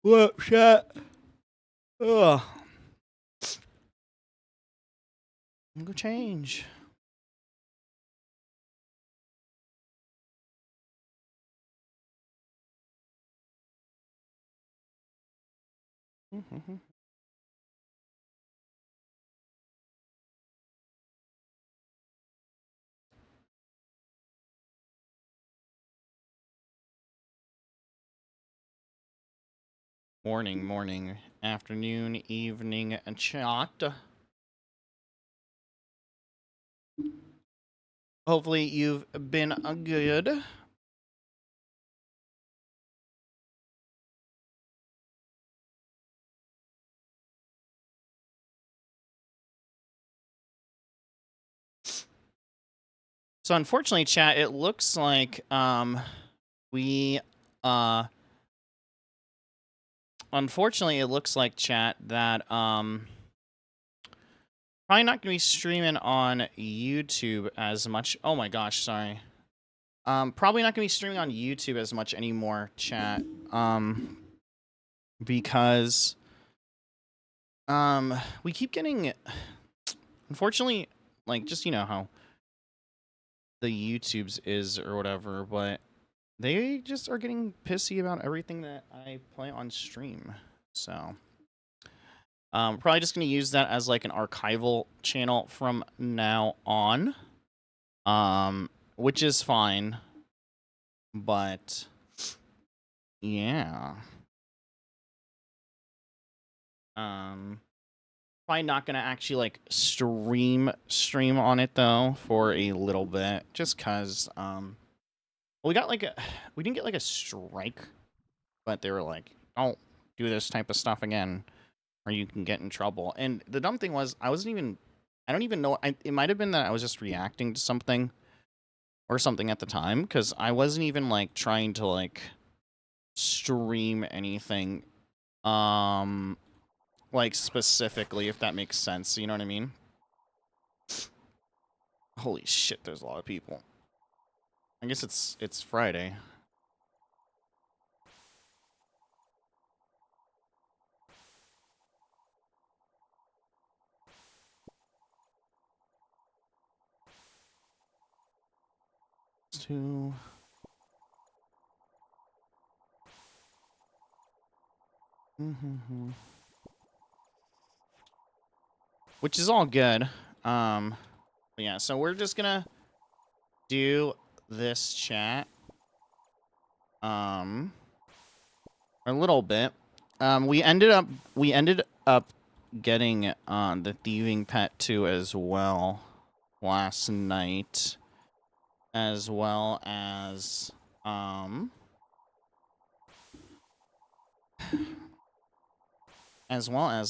What up, chat? Ugh. I'm gonna go change. Morning, afternoon, evening, chat. Hopefully you've been good. So unfortunately, chat, it looks like unfortunately it looks like, chat, that probably not gonna be streaming on YouTube as much. Oh my gosh, sorry. Probably not gonna be streaming on YouTube as much anymore, chat. Because we keep getting, unfortunately, like, just, you know how the YouTubes is or whatever, but they just are getting pissy about everything that I play on stream. So probably just gonna use that as like an archival channel from now on. Which is fine. But yeah. Probably not gonna actually like stream on it though for a little bit, just cause we didn't get like a strike, but they were like, don't do this type of stuff again or you can get in trouble. And the dumb thing was, I don't even know, it might have been that I was just reacting to something or something at the time, because I wasn't even like trying to like stream anything like specifically, if that makes sense, you know what I mean? Holy shit, there's a lot of people. I guess it's Friday. Two. Which is all good. But yeah, so we're just gonna do this chat a little bit. We ended up getting the thieving pet too as well last night, as well as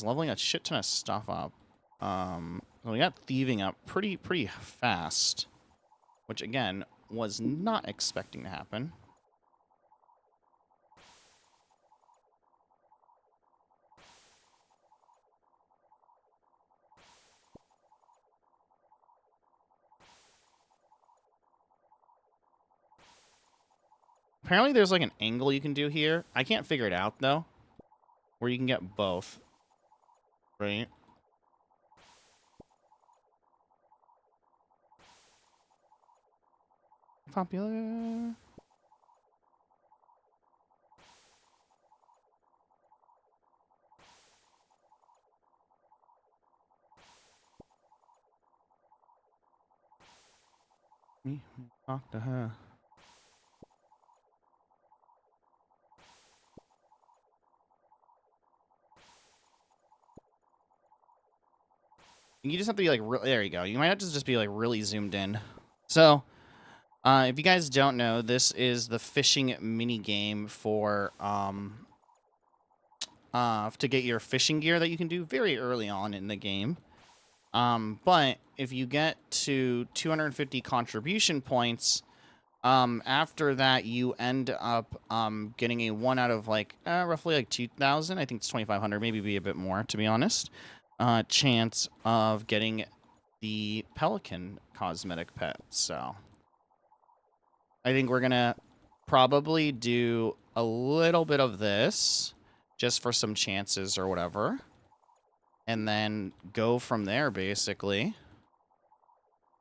leveling a shit ton of stuff up. We got thieving up pretty fast, which again was not expecting to happen. Apparently there's like an angle you can do here. I can't figure it out though, where you can get both, right? Popular. Talk to her. You just have to be like, there you go. You might have to just be like really zoomed in. So, if you guys don't know, this is the fishing mini game for to get your fishing gear that you can do very early on in the game. But if you get to 250 contribution points, after that you end up getting a 1 out of like roughly like 2,000. I think it's 2,500, maybe be a bit more to be honest. Chance of getting the pelican cosmetic pet. So I think we're gonna probably do a little bit of this just for some chances or whatever. And then go from there, basically.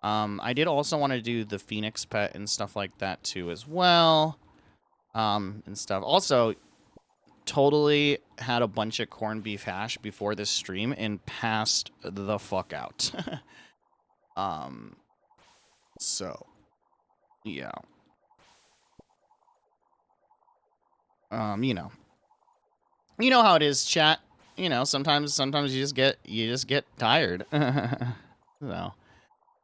I did also want to do the Phoenix pet and stuff like that, too, as well. And stuff. Also, totally had a bunch of corned beef hash before this stream and passed the fuck out. So, yeah. You know. You know how it is, chat. You know, sometimes you just get tired. So,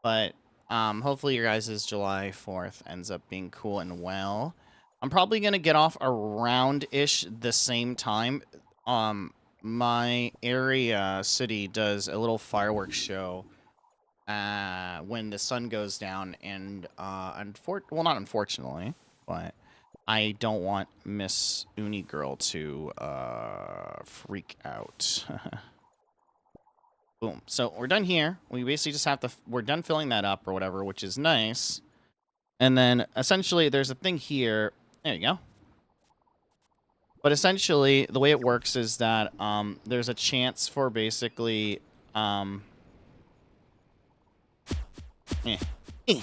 but hopefully your guys' July 4th ends up being cool and well. I'm probably gonna get off around-ish the same time. My area city does a little fireworks show when the sun goes down, and well, not unfortunately, but I don't want Miss Uni Girl to freak out. Boom. So we're done here. We basically just have to... We're done filling that up or whatever, which is nice. And then, essentially, there's a thing here. There you go. But essentially, the way it works is that there's a chance for basically... Eh, eh, eh,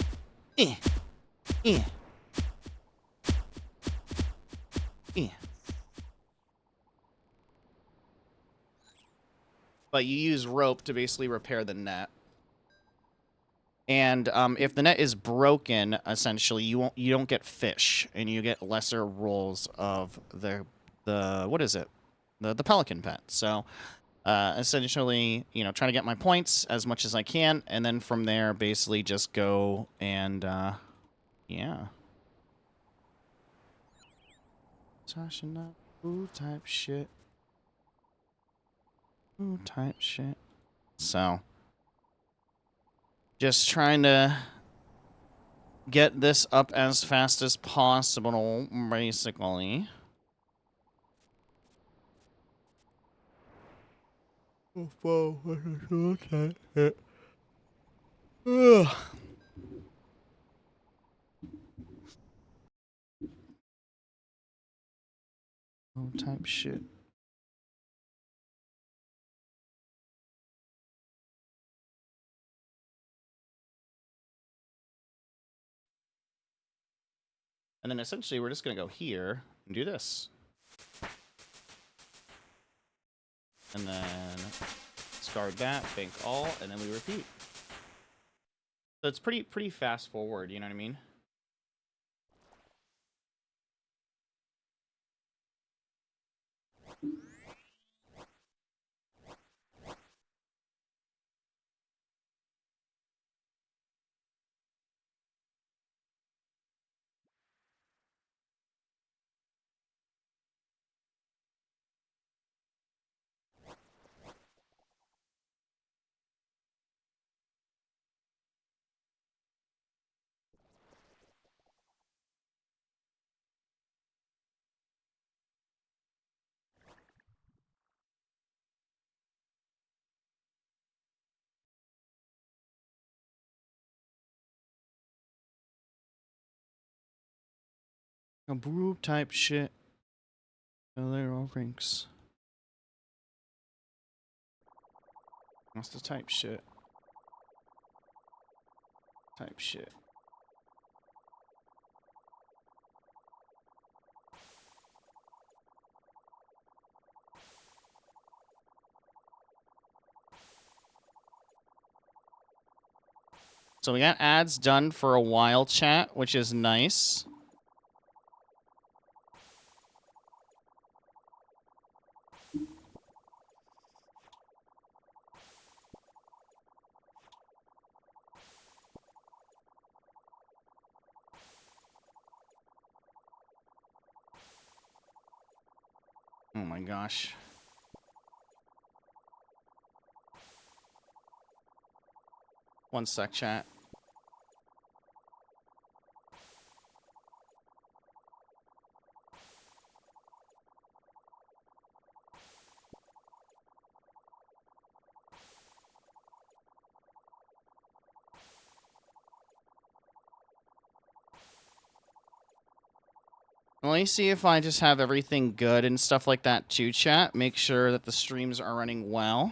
eh, eh. But you use rope to basically repair the net. And if the net is broken, essentially, you don't get fish, and you get lesser rolls of the what is it? The pelican pet. So essentially, you know, trying to get my points as much as I can, and then from there, basically just go and yeah. Tasha, ooh, type shit. Ooh, type shit. So, just trying to get this up as fast as possible, basically. Okay. Oh, type shit. And then essentially we're just going to go here and do this. And then discard that, bank all, and then we repeat. So it's pretty fast forward, you know what I mean? A brew type shit. Oh, they're all ranks. What's the type shit? Type shit. So we got ads done for a while, chat, which is nice. Oh my gosh. One sec, chat. Let me see if I just have everything good and stuff like that too, chat. Make sure that the streams are running well.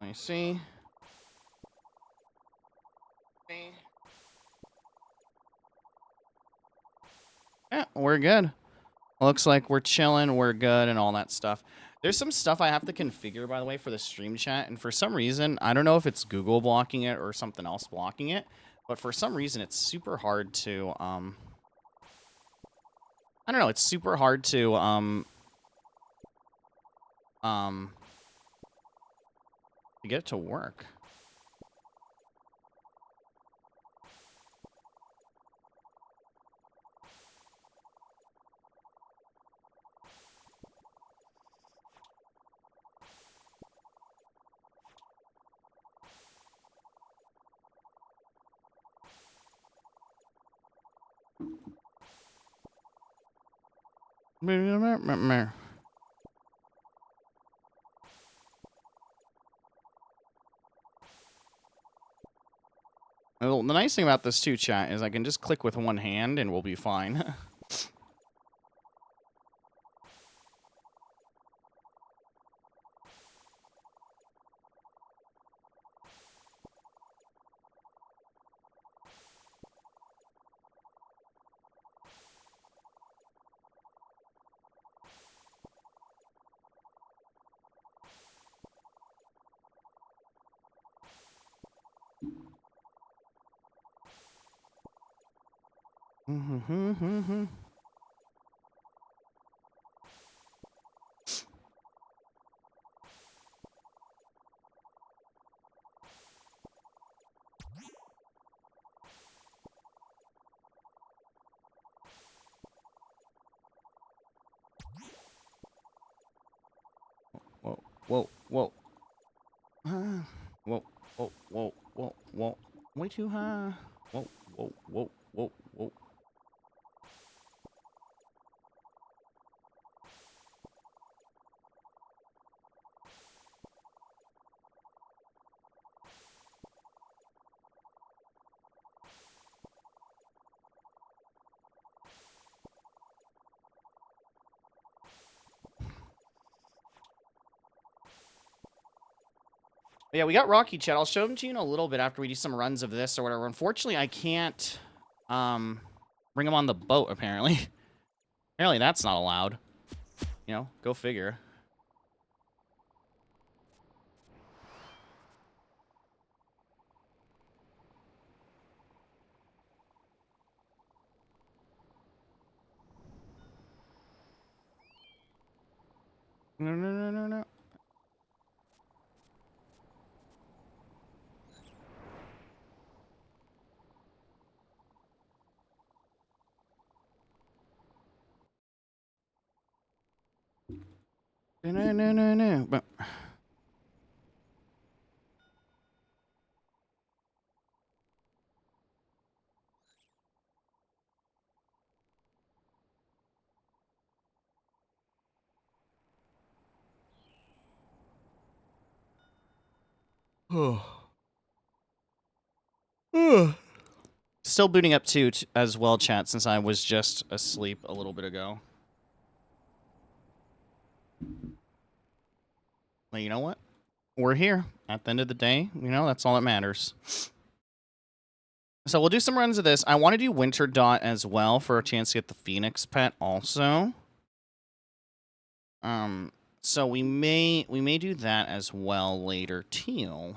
Let me see. Yeah, we're good. Looks like we're chilling, we're good, and all that stuff. There's some stuff I have to configure, by the way, for the stream chat, and for some reason, I don't know if it's Google blocking it or something else blocking it, but for some reason, it's super hard to, I don't know, it's super hard to, get it to work. Well, the nice thing about this too, chat, is I can just click with one hand and we'll be fine. Whoa, whoa, whoa. Whoa, whoa, whoa, whoa, whoa. Way too high. Whoa, whoa, whoa, whoa, whoa. But yeah, we got Rocky, chat. I'll show them to you in a little bit after we do some runs of this or whatever. Unfortunately, I can't bring him on the boat, apparently. Apparently that's not allowed. You know, go figure. No, no, no, no, no. No, no, no, no. But... Still booting up too as well, chat, since I was just asleep a little bit ago. Well, you know what? We're here. At the end of the day, you know, that's all that matters. So we'll do some runs of this. I want to do Wintertodt as well for a chance to get the Phoenix pet also. So we may do that as well later too.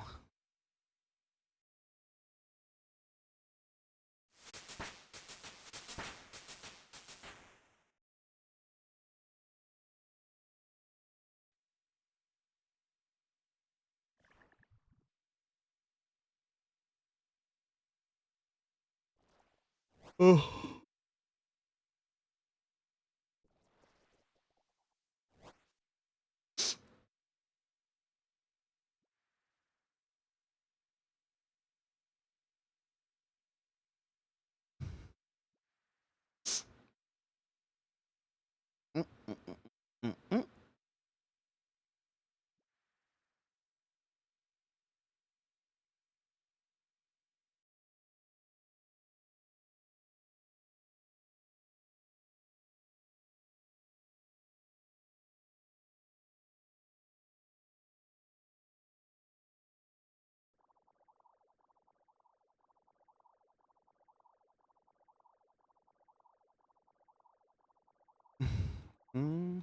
Oh. Mm.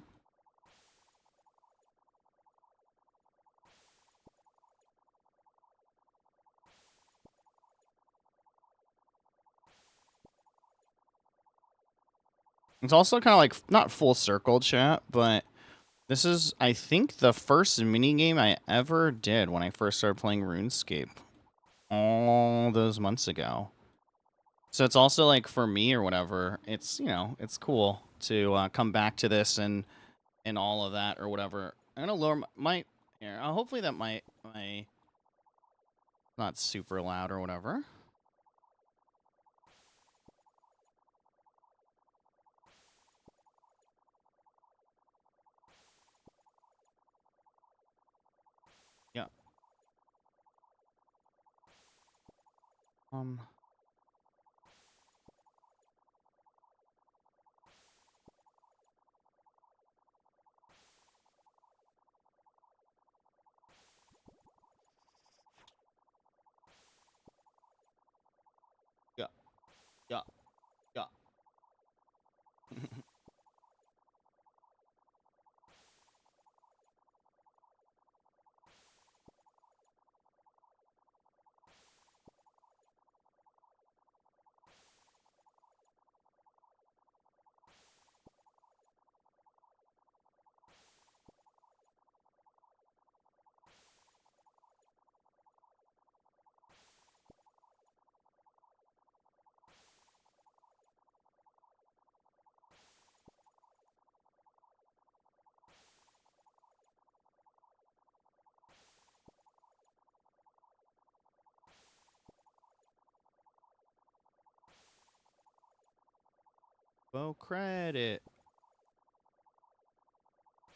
It's also kind of like not full circle chat, but this is, I think, the first mini game I ever did when I first started playing RuneScape all those months ago. So it's also like for me or whatever, it's, you know, it's cool to come back to this and all of that or whatever. I'm gonna lower my here. Hopefully that my not super loud or whatever. Yeah. Um. Yeah. Yeah. Yeah. Well, credit.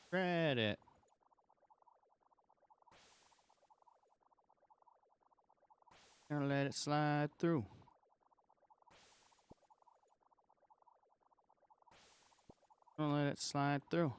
Credit. Gonna let it slide through. Gonna let it slide through.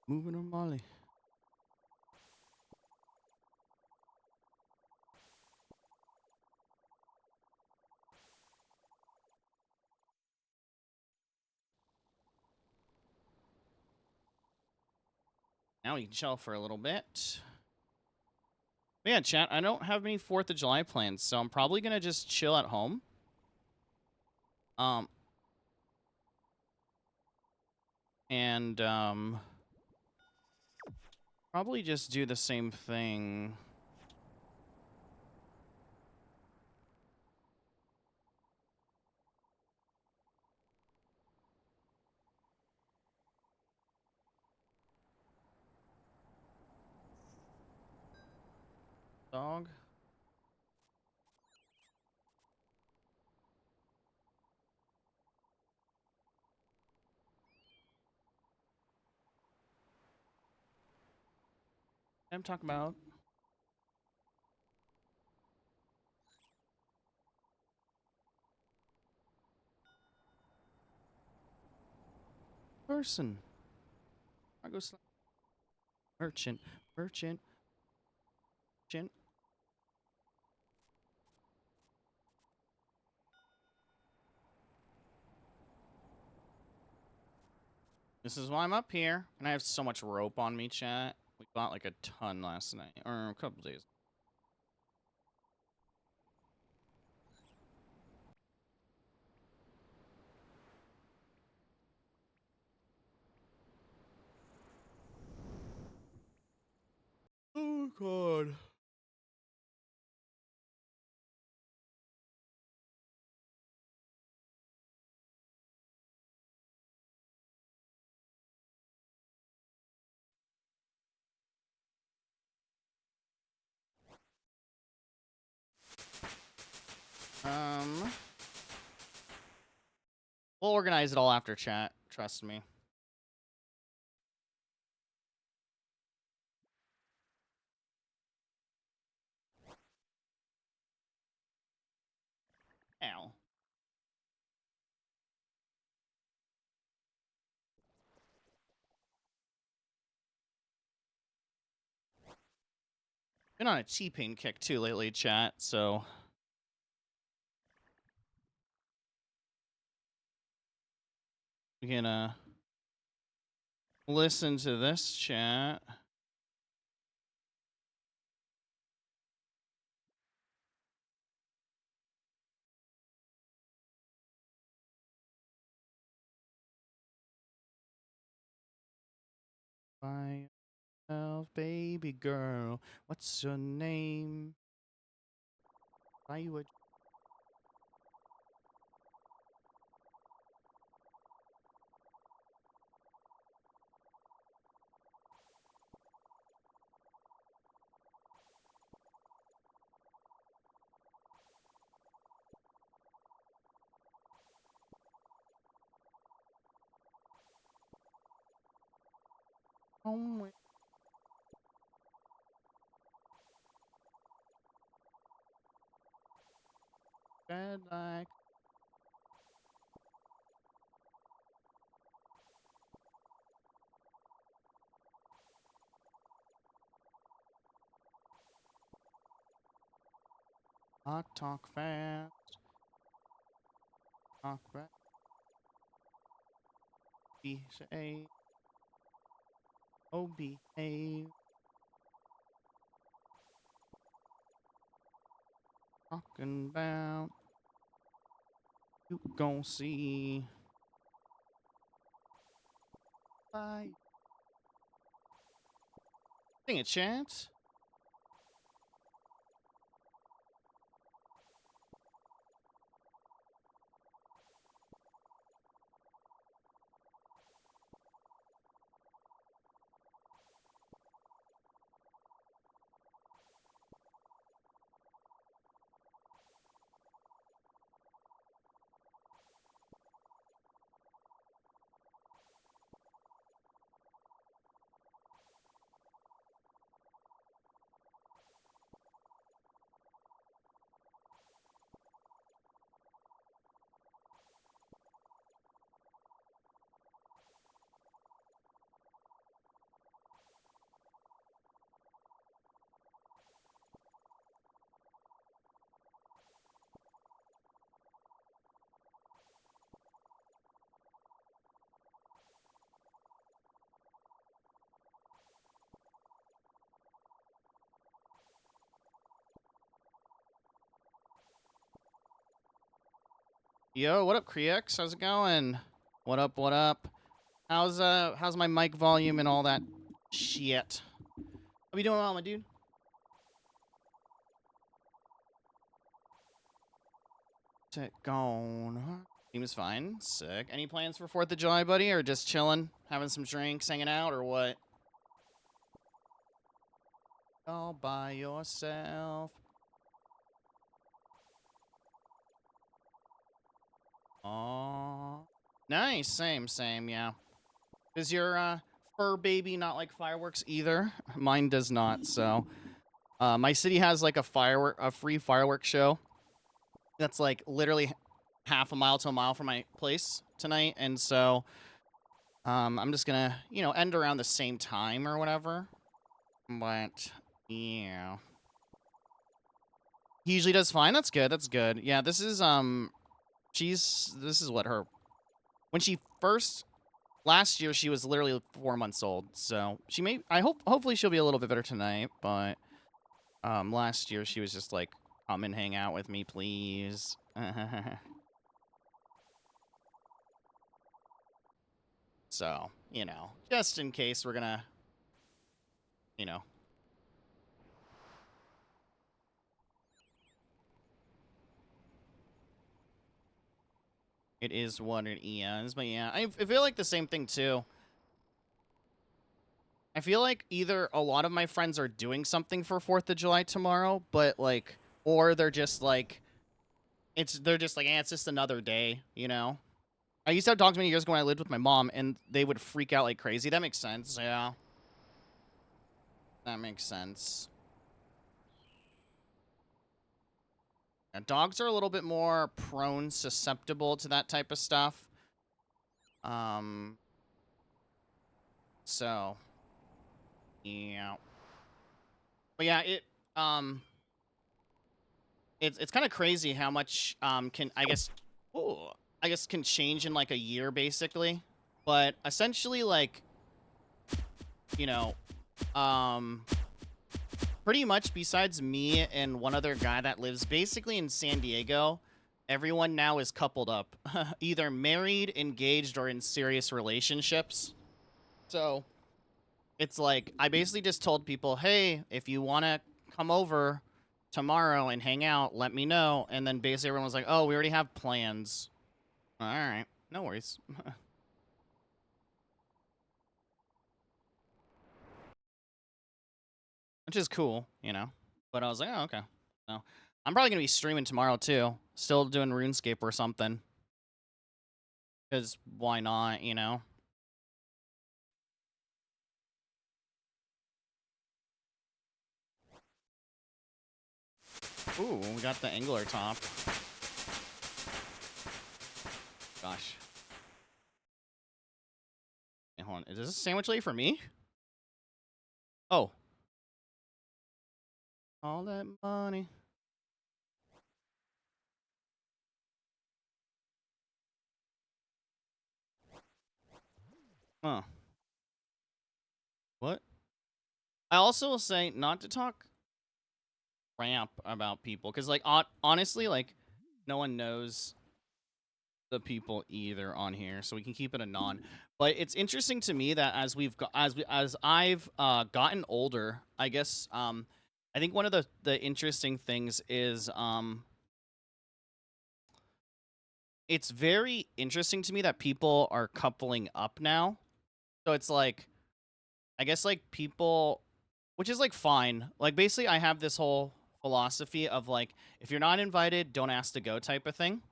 Moving on, Molly. Now we can chill for a little bit. But yeah, chat, I don't have any 4th of July plans, so I'm probably gonna just chill at home. And probably just do the same thing. Dog. I'm talking about. Person. I go merchant. Merchant. Merchant. This is why I'm up here. And I have so much rope on me, chat. We bought like a ton last night. Or a couple days. god. We'll organize it all after chat. Trust me. Ow. Been on a T-Pain kick too lately, chat, so we can listen to this chat. By yourself, baby girl. What's your name? Buy you a home with bed like I talk fast. Talk fast. Behave. Oh, behave. Talking about you gon' see. Bye. Sing a chance. Yo, what up, Crex? How's it going? What up, what up? How's my mic volume and all that shit? How you doing well, my dude? It gone. Seems fine. Sick. Any plans for 4th of July, buddy? Or just chilling? Having some drinks, hanging out, or what? All by yourself. Aww. Nice. Same, yeah. Does your fur baby not like fireworks either? Mine does not, so. My city has like a free fireworks show. That's like literally half a mile to a mile from my place tonight, and so I'm just gonna, end around the same time or whatever. But yeah, he usually does fine. That's good. That's good. Yeah, this is this is what her when she first last year she was literally 4 months old. So she may hopefully she'll be a little bit better tonight. But last year she was just like, come and hang out with me, please. So, just in case we're gonna, It is what it is, but yeah, I feel like the same thing too. I feel like either a lot of my friends are doing something for 4th of July tomorrow, but like, or they're just like, they're just like, it's just another day, you know? I used to have dogs many years ago when I lived with my mom, and they would freak out like crazy. That makes sense, yeah. That makes sense. Yeah, dogs are a little bit more prone, susceptible to that type of stuff. So, yeah. But yeah, it's kind of crazy how much can I guess can change in like a year basically. But essentially like, you know, um pretty much besides me and one other guy that lives basically in San Diego, everyone now is coupled up. Either married, engaged, or in serious relationships. So, it's like I basically just told people, "Hey, if you want to come over tomorrow and hang out, let me know." And then basically everyone was like, "Oh, we already have plans." All right, no worries. Which is cool, you know. But I was like, "Oh, okay." So, I'm probably going to be streaming tomorrow too. Still doing RuneScape or something. Cuz why not, you know? Ooh, we got the angler top. Gosh. Hey, hold on. Is this a sandwich lady for me? Oh. All that money. Huh. What? I also will say not to talk crap about people because, like, honestly, like, no one knows the people either on here, so we can keep it a non. But it's interesting to me that as we've got as I've gotten older, I guess I think one of the interesting things is it's very interesting to me that people are coupling up now. So it's like I guess like people, which is like fine. Like basically, I have this whole philosophy of like if you're not invited, don't ask to go type of thing.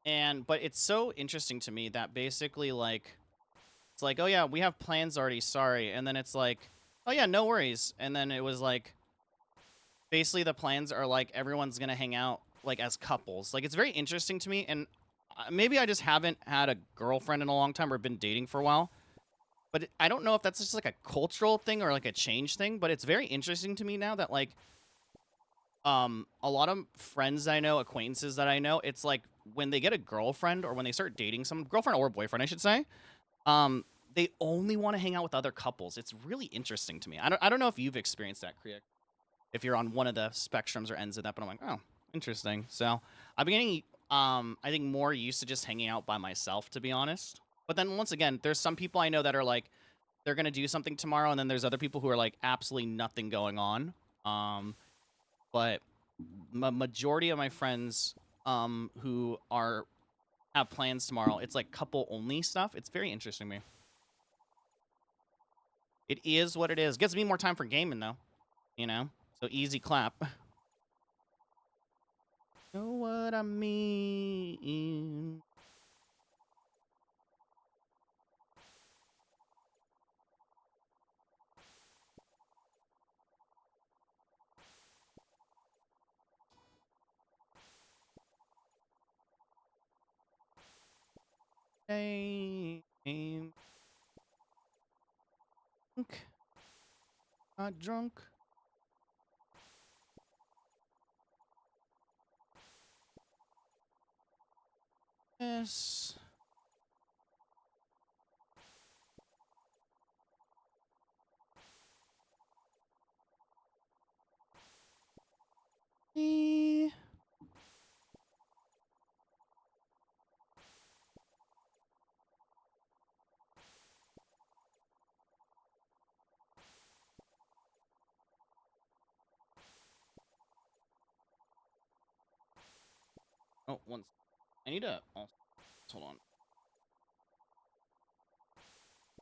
And but it's so interesting to me that basically like it's like, oh yeah, we have plans already, sorry. And then it's like, oh yeah, no worries. And then it was like basically the plans are like everyone's gonna hang out like as couples. Like it's very interesting to me, and maybe I just haven't had a girlfriend in a long time or been dating for a while. But I don't know if that's just like a cultural thing or like a change thing. But it's very interesting to me now that like a lot of friends I know, acquaintances that I know, it's like when they get a girlfriend or when they start dating some girlfriend or boyfriend, I should say, um, they only want to hang out with other couples. It's really interesting to me. I don't know if you've experienced that, Kriya, if you're on one of the spectrums or ends of that, but I'm like, oh, interesting. So I'm getting, I think more used to just hanging out by myself, to be honest. But then once again, there's some people I know that are like, they're gonna do something tomorrow, and then there's other people who are like absolutely nothing going on. But majority of my friends who are have plans tomorrow, it's like couple only stuff. It's very interesting to me. It is what it is. Gives me more time for gaming though, you know. So easy clap. Know what I mean? Hey, not drunk. Yes. Eh. Oh, once I need to. Oh, Hold on.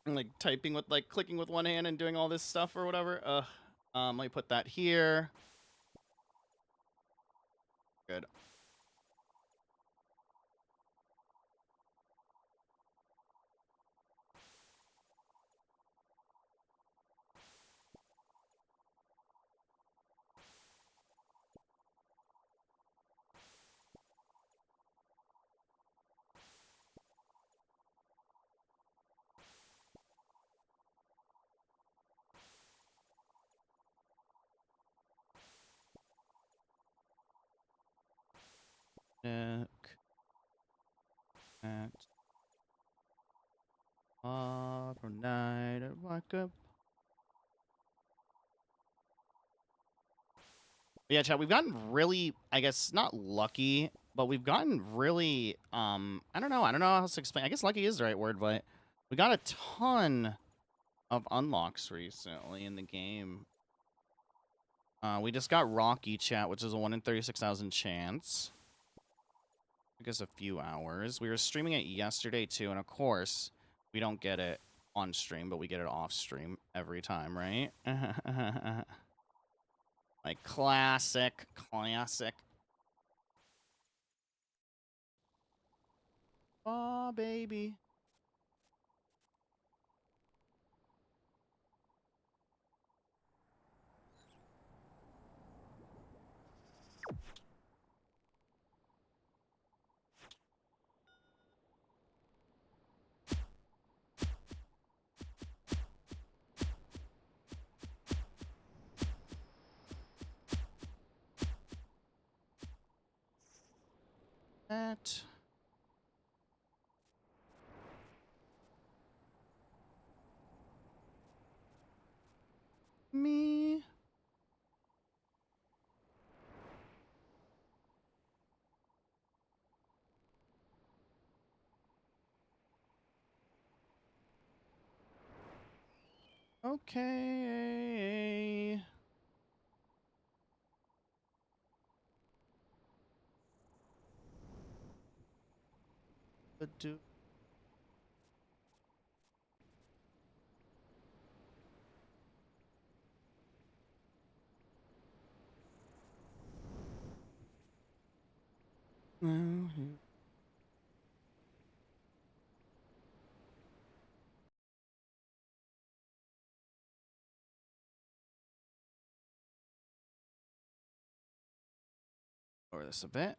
I'm like typing with like clicking with one hand and doing all this stuff or whatever. Let me put that here. Good. From night I wake up. Yeah, chat, we've gotten really, I guess, not lucky, but we've gotten really, I don't know how to explain. I guess lucky is the right word, but we got a ton of unlocks recently in the game. We just got Rocky, chat, which is a 1 in 36,000 chance. Took us a few hours. We were streaming it yesterday, too, and of course, we don't get it on stream, but we get it off stream every time, right? Like, classic. Oh, baby. That. Me. Okay. But do. Lower this a bit.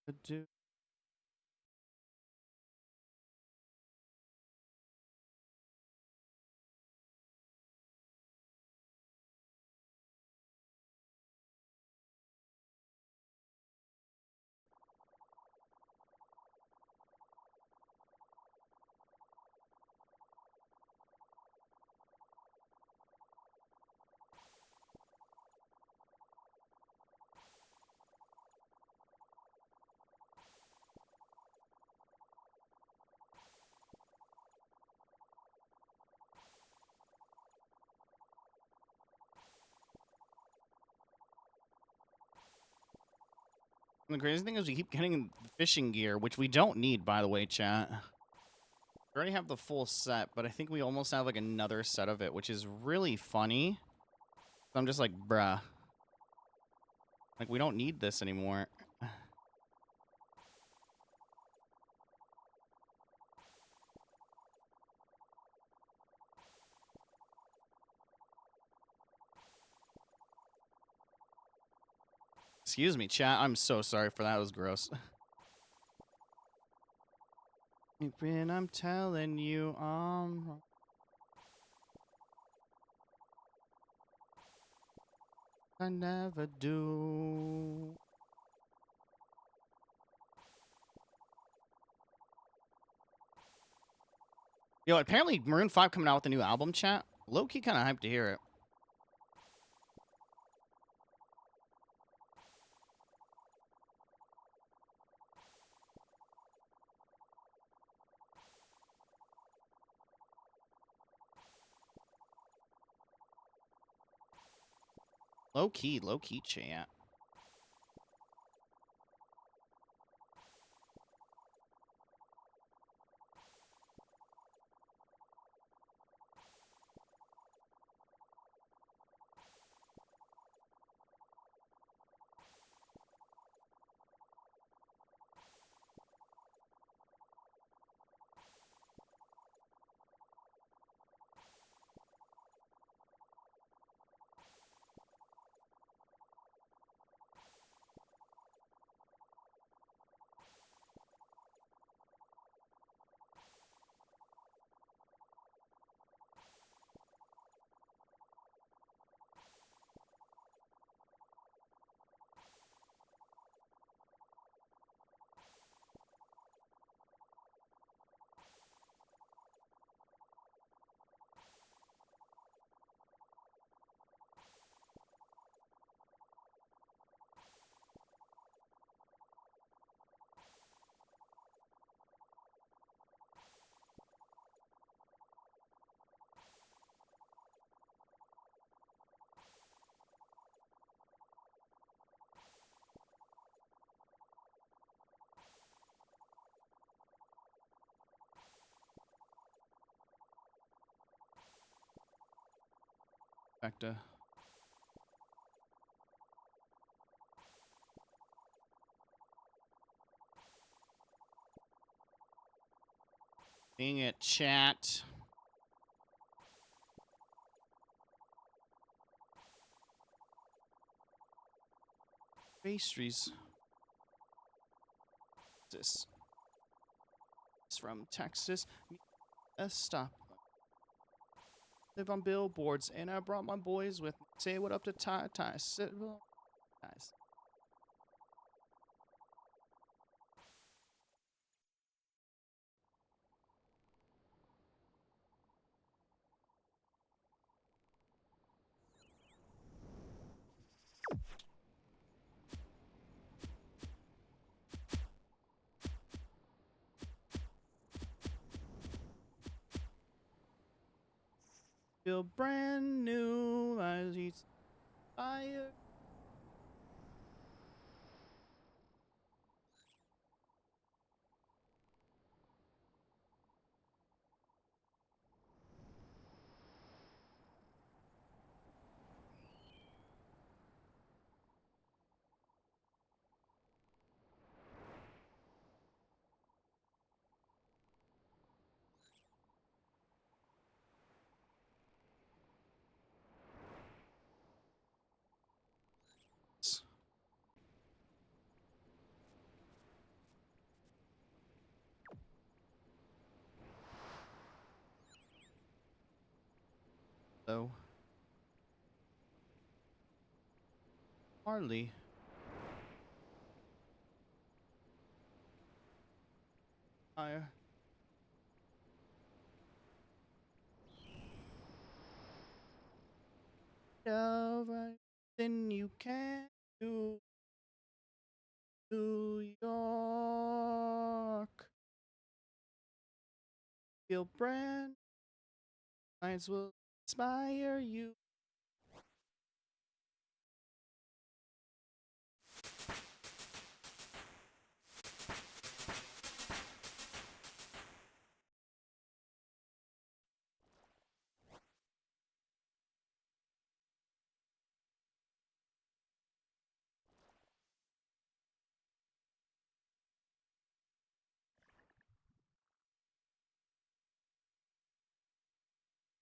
But do. The crazy thing is we keep getting fishing gear, which we don't need, by the way, chat. We already have the full set, but I think we almost have, like, another set of it, which is really funny. I'm just like, bruh. Like, we don't need this anymore. Excuse me, chat. I'm so sorry for that. It was gross. When I'm telling you, I never do. Yo, apparently Maroon 5 coming out with a new album, chat. Low-key kind of hyped to hear it. Low-key, chat. Back to... Dang it, chat. Pastries. This. It's from Texas. Stop. Live on billboards, and I brought my boys with me. Say what up to Ty. Sit, guys. Feel brand new as he's fire. So, Harley. Fire. Everything you can do. New York. Feel brand. Nights will inspire you.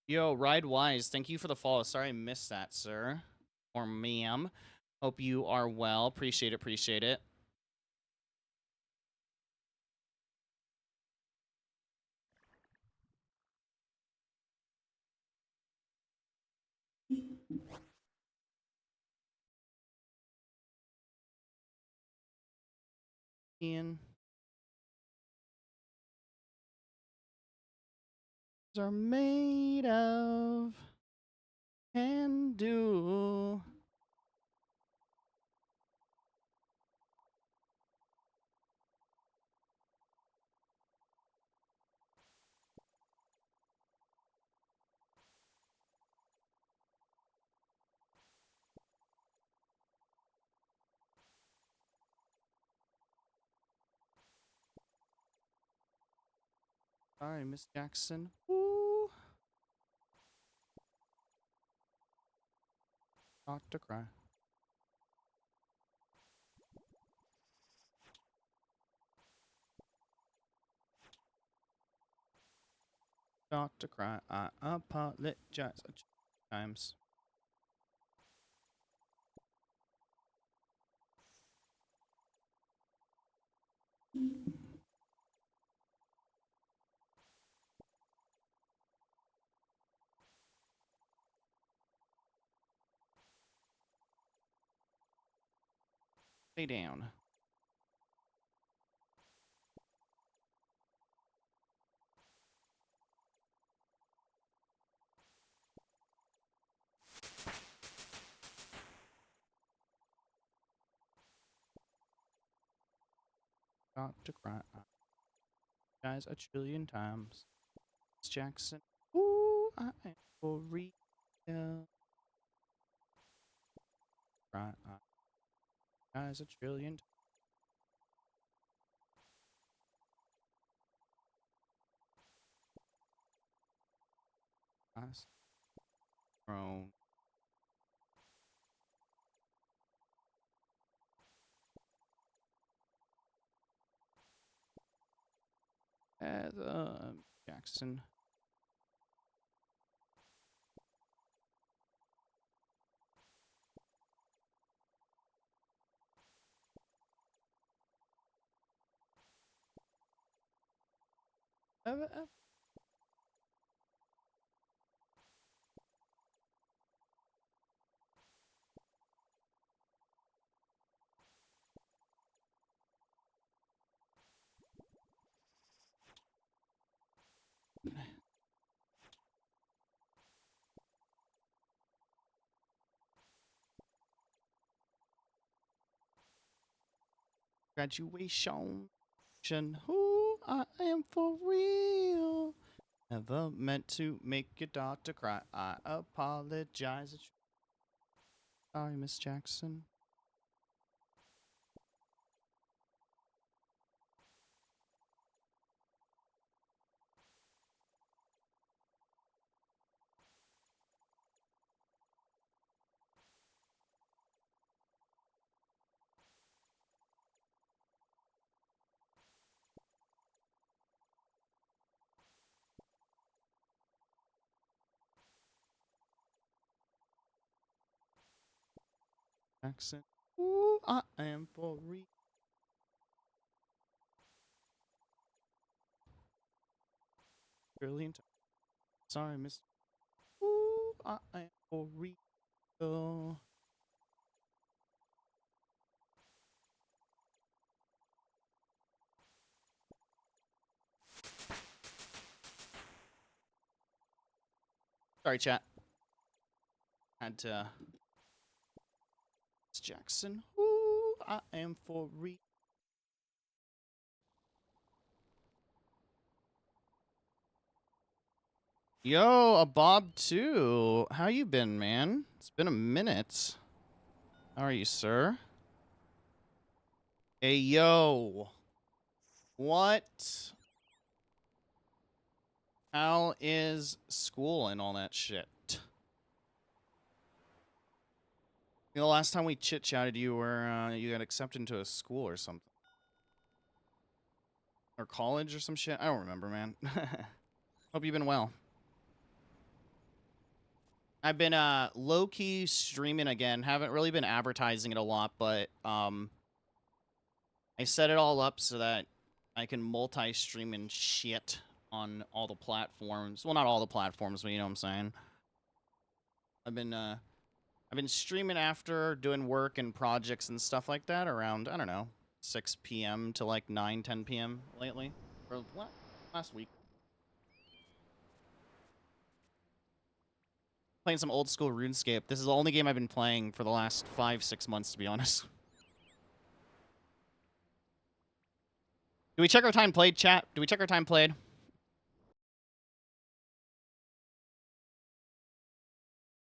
Yo, Ride Wise, thank you for the follow. Sorry I missed that, sir. Or ma'am. Hope you are well. Appreciate it. Appreciate it. Ian. Are made of can do. Sorry, Miss Jackson. Ooh. Not to cry. Not to cry. I apologize. Times. Stay down. Not to cry. I apologize a trillion times. Miss Jackson. Ooh, I am for real. Cry. I apologize a trillion times. Grown. Jackson. Graduation. Who I am for real. Never meant to make your daughter cry. I apologize. Sorry, Miss Jackson. Jackson. Ooh, I am for real. Brilliant. Sorry, Miss. Ooh, I am for real. Sorry, chat. Had to. Miss Jackson. Ooh, I am for real. Yo, a Bob too. How you been, man? It's been a minute. How are you, sir? Hey, yo. What? How is school and all that shit? You know, last time we chit-chatted, you were, you got accepted into a school or something. Or college or some shit. I don't remember, man. Hope you've been well. I've been low-key streaming again. Haven't really been advertising it a lot, but I set it all up so that I can multi-stream and shit on all the platforms. Well, not all the platforms, but you know what I'm saying. I've been streaming after doing work and projects and stuff like that around, I don't know, 6 p.m. to like 9, 10 p.m. lately. Or last week. Playing some old school RuneScape. This is the only game I've been playing for the last 5, 6 months, to be honest. Do we check our time played, chat? Do we check our time played?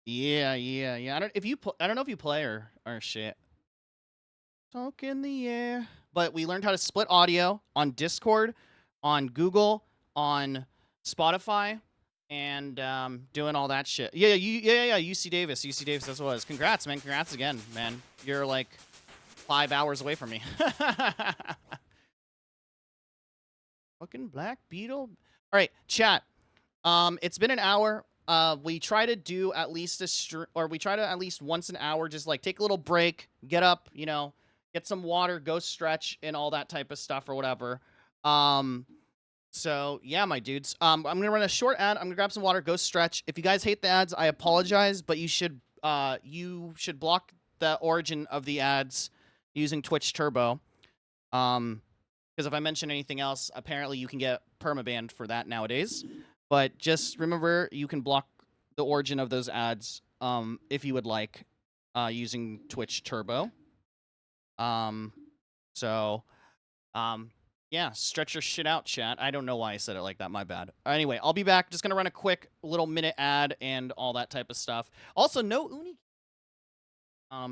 Yeah. I don't know if you play or shit. Talk in the air. But we learned how to split audio on Discord, on Google, on Spotify, and doing all that shit. Yeah. UC Davis. UC Davis. That's what it was. Congrats, man. Congrats again, man. You're like 5 hours away from me. Fucking Black Beetle. All right, chat. It's been an hour. We try to do at least we try to at least once an hour, just like take a little break, get up, you know, get some water, go stretch, and all that type of stuff or whatever. So yeah, my dudes. I'm gonna run a short ad. I'm gonna grab some water, go stretch. If you guys hate the ads, I apologize, but you should block the origin of the ads using Twitch Turbo. Because if I mention anything else, apparently you can get permabanned for that nowadays. But just remember, you can block the origin of those ads if you would like using Twitch Turbo. So, yeah, stretch your shit out, chat. I don't know why I said it like that. My bad. Anyway, I'll be back. Just going to run a quick little minute ad and all that type of stuff. Also, no Uni.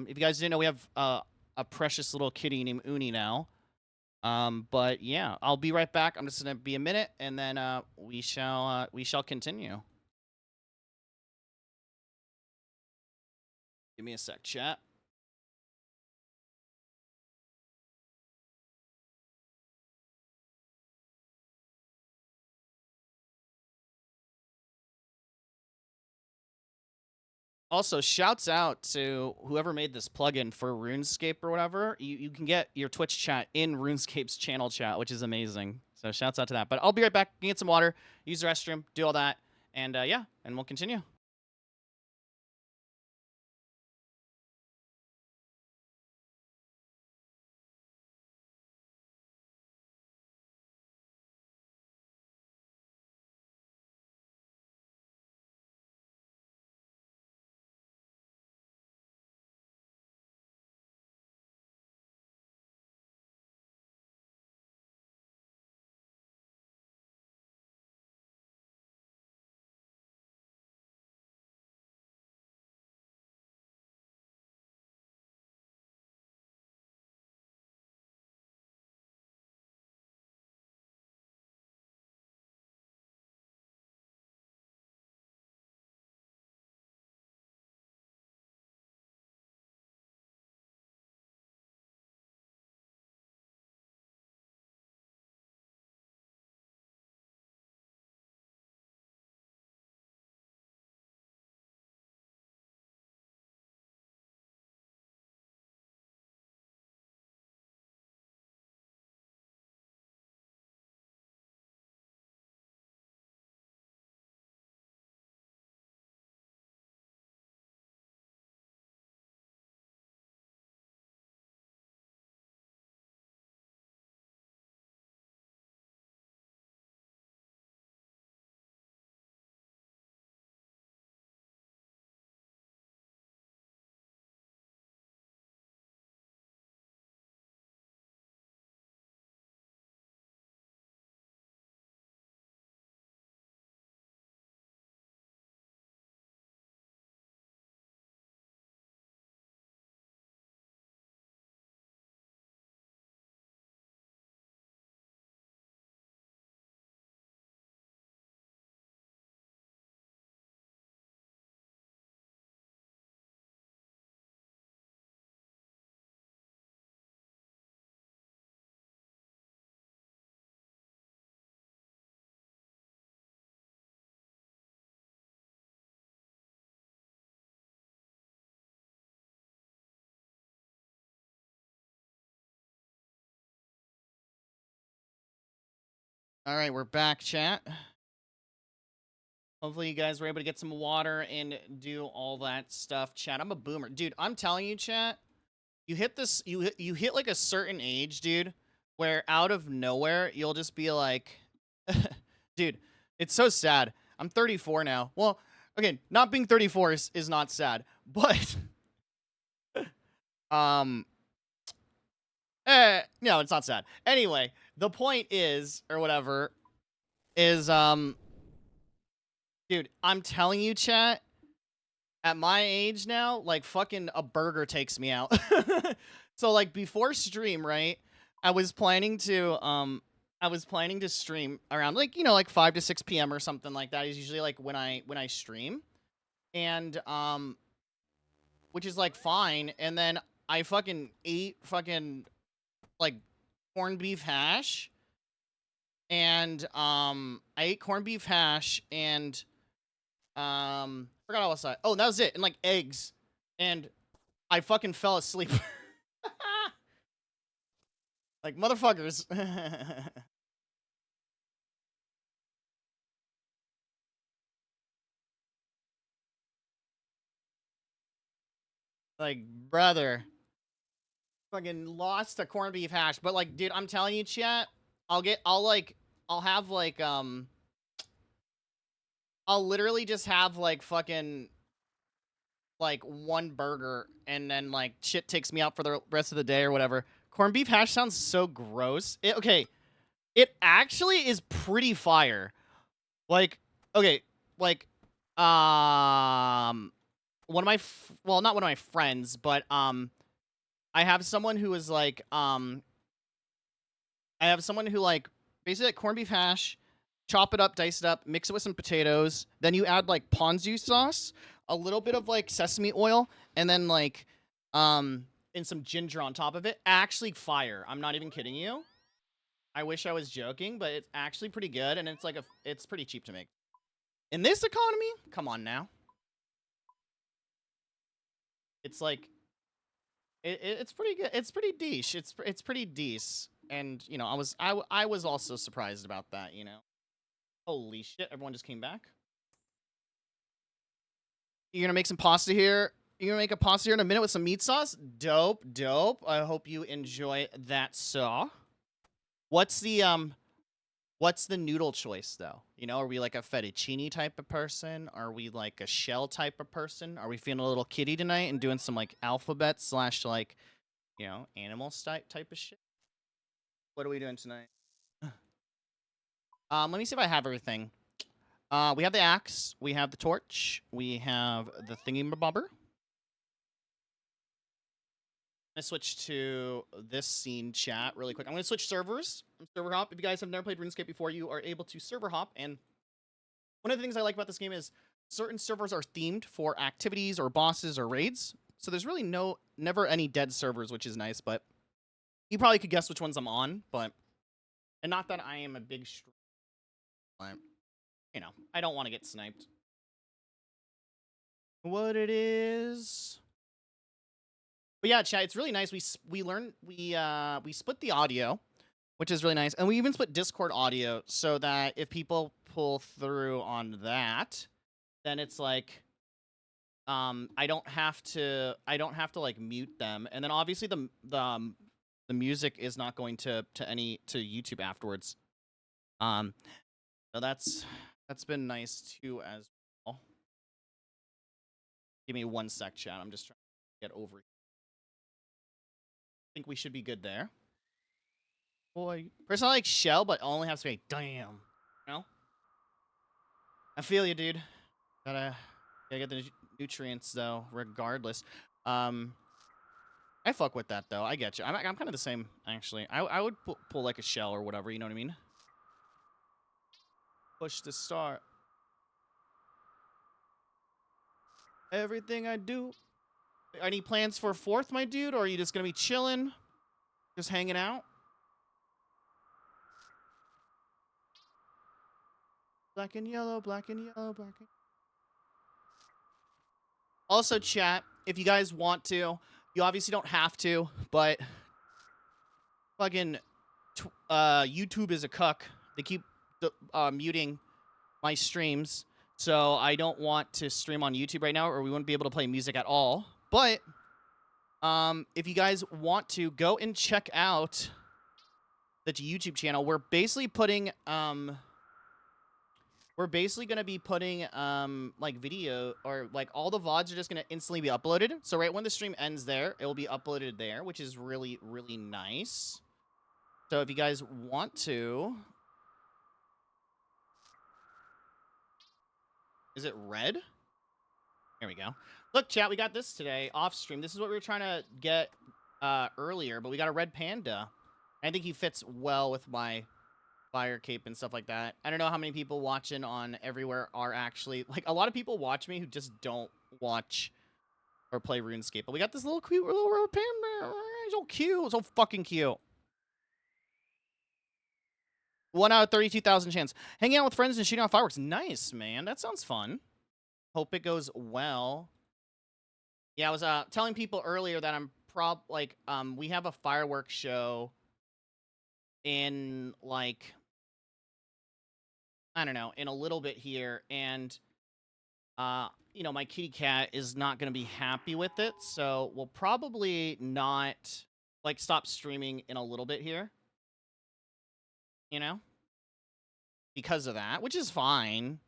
If you guys didn't know, we have a precious little kitty named Uni now. But yeah, I'll be right back. I'm just gonna be a minute, and then we shall continue. Give me a sec, chat. Also, shouts out to whoever made this plugin for RuneScape or whatever. You can get your Twitch chat in RuneScape's channel chat, which is amazing. So shouts out to that. But I'll be right back. Get some water, use the restroom, do all that, and yeah, and we'll continue. All right, we're back, chat. Hopefully you guys were able to get some water and do all that stuff, chat. I'm a boomer. Dude, I'm telling you, chat, you hit this, you hit like a certain age, dude, where out of nowhere, you'll just be like, dude, it's so sad. I'm 34 now. Well, again, not being 34 is not sad, but, no, it's not sad. Anyway, the point is, or whatever, is, dude, I'm telling you, chat, at my age now, like, fucking a burger takes me out. So, like, before stream, right, I was planning to stream around, like, you know, like 5 to 6 p.m. or something like that is usually, like, when I stream. And, which is, like, fine. And then I fucking ate fucking, like, corned beef hash. And, I ate corned beef hash and, forgot all else I... Oh, that was it. And, like, eggs. And I fucking fell asleep. Like, motherfuckers. Like, brother. Fucking lost a corned beef hash. But, like, dude, I'm telling you, chat, I'll have, like, I'll literally just have, like, fucking, like, one burger, and then, like, shit takes me out for the rest of the day or whatever. Corned beef hash sounds so gross. Okay, it actually is pretty fire. Like, okay, like, one of my, well, not one of my friends, but, I have someone who is, like, basically, like, corned beef hash, chop it up, dice it up, mix it with some potatoes, then you add, like, ponzu sauce, a little bit of, like, sesame oil, and then, like, and some ginger on top of it. Actually fire. I'm not even kidding you. I wish I was joking, but it's actually pretty good, and it's, like, it's pretty cheap to make. In this economy? Come on now. It's, like, it's pretty good. It's pretty niche. It's pretty decent. And, you know, I was also surprised about that, you know. Holy shit, everyone just came back. You're gonna make some pasta here. You're gonna make a pasta here in a minute with some meat sauce? Dope, dope. I hope you enjoy that saw. What's the noodle choice, though? You know, are we like a fettuccine type of person? Are we like a shell type of person? Are we feeling a little kitty tonight and doing some, like, alphabet / like, you know, animal type of shit? What are we doing tonight? Let me see if I have everything. We have the axe, we have the torch, we have the thingy-mabobber. I'm gonna switch to this scene chat really quick. I'm gonna switch servers. Server hop. If you guys have never played RuneScape before, you are able to server hop. And one of the things I like about this game is certain servers are themed for activities or bosses or raids. So there's really never any dead servers, which is nice. But you probably could guess which ones I'm on. But and not that I am a big streamer, but you know, I don't want to get sniped. What it is. But yeah, chat, it's really nice. We split the audio, which is really nice, and we even split Discord audio so that if people pull through on that, then it's like, I don't have to like mute them, and then obviously the music is not going to YouTube afterwards. So that's been nice too as well. Give me 1 sec, chat. I'm just trying to get over. I think we should be good there. Boy, personally, I like shell, but only have to say damn. You know? I feel you, dude. Gotta get the nutrients though, regardless. I fuck with that though. I get you. I'm kind of the same actually. I would pull like a shell or whatever. You know what I mean? Push the start. Everything I do. Any plans for 4th, my dude? Or are you just gonna be chilling, just hanging out? Black and yellow, black and yellow, black and... Also, chat, if you guys want to, you obviously don't have to, but fucking YouTube is a cuck. muting my streams, so I don't want to stream on YouTube right now, or we wouldn't be able to play music at all. But if you guys want to go and check out the YouTube channel, we're basically putting we're basically going to be putting like video, or like all the VODs are just going to instantly be uploaded. So right when the stream ends there, it will be uploaded there, which is really, really nice. So if you guys want to... Is it red? There we go. Look, chat, we got this today off stream. This is what we were trying to get earlier, but we got a red panda. I think he fits well with my fire cape and stuff like that. I don't know how many people watching on everywhere are actually... Like, a lot of people watch me who just don't watch or play RuneScape. But we got this little cute little red panda. He's so cute. So fucking cute. 1 out of 32,000 chance. Hanging out with friends and shooting off fireworks. Nice, man. That sounds fun. Hope it goes well. Yeah, I was telling people earlier that I'm we have a fireworks show in, like, I don't know, in a little bit here, and you know, my kitty cat is not going to be happy with it, so we'll probably not, like, stop streaming in a little bit here. You know? Because of that, which is fine.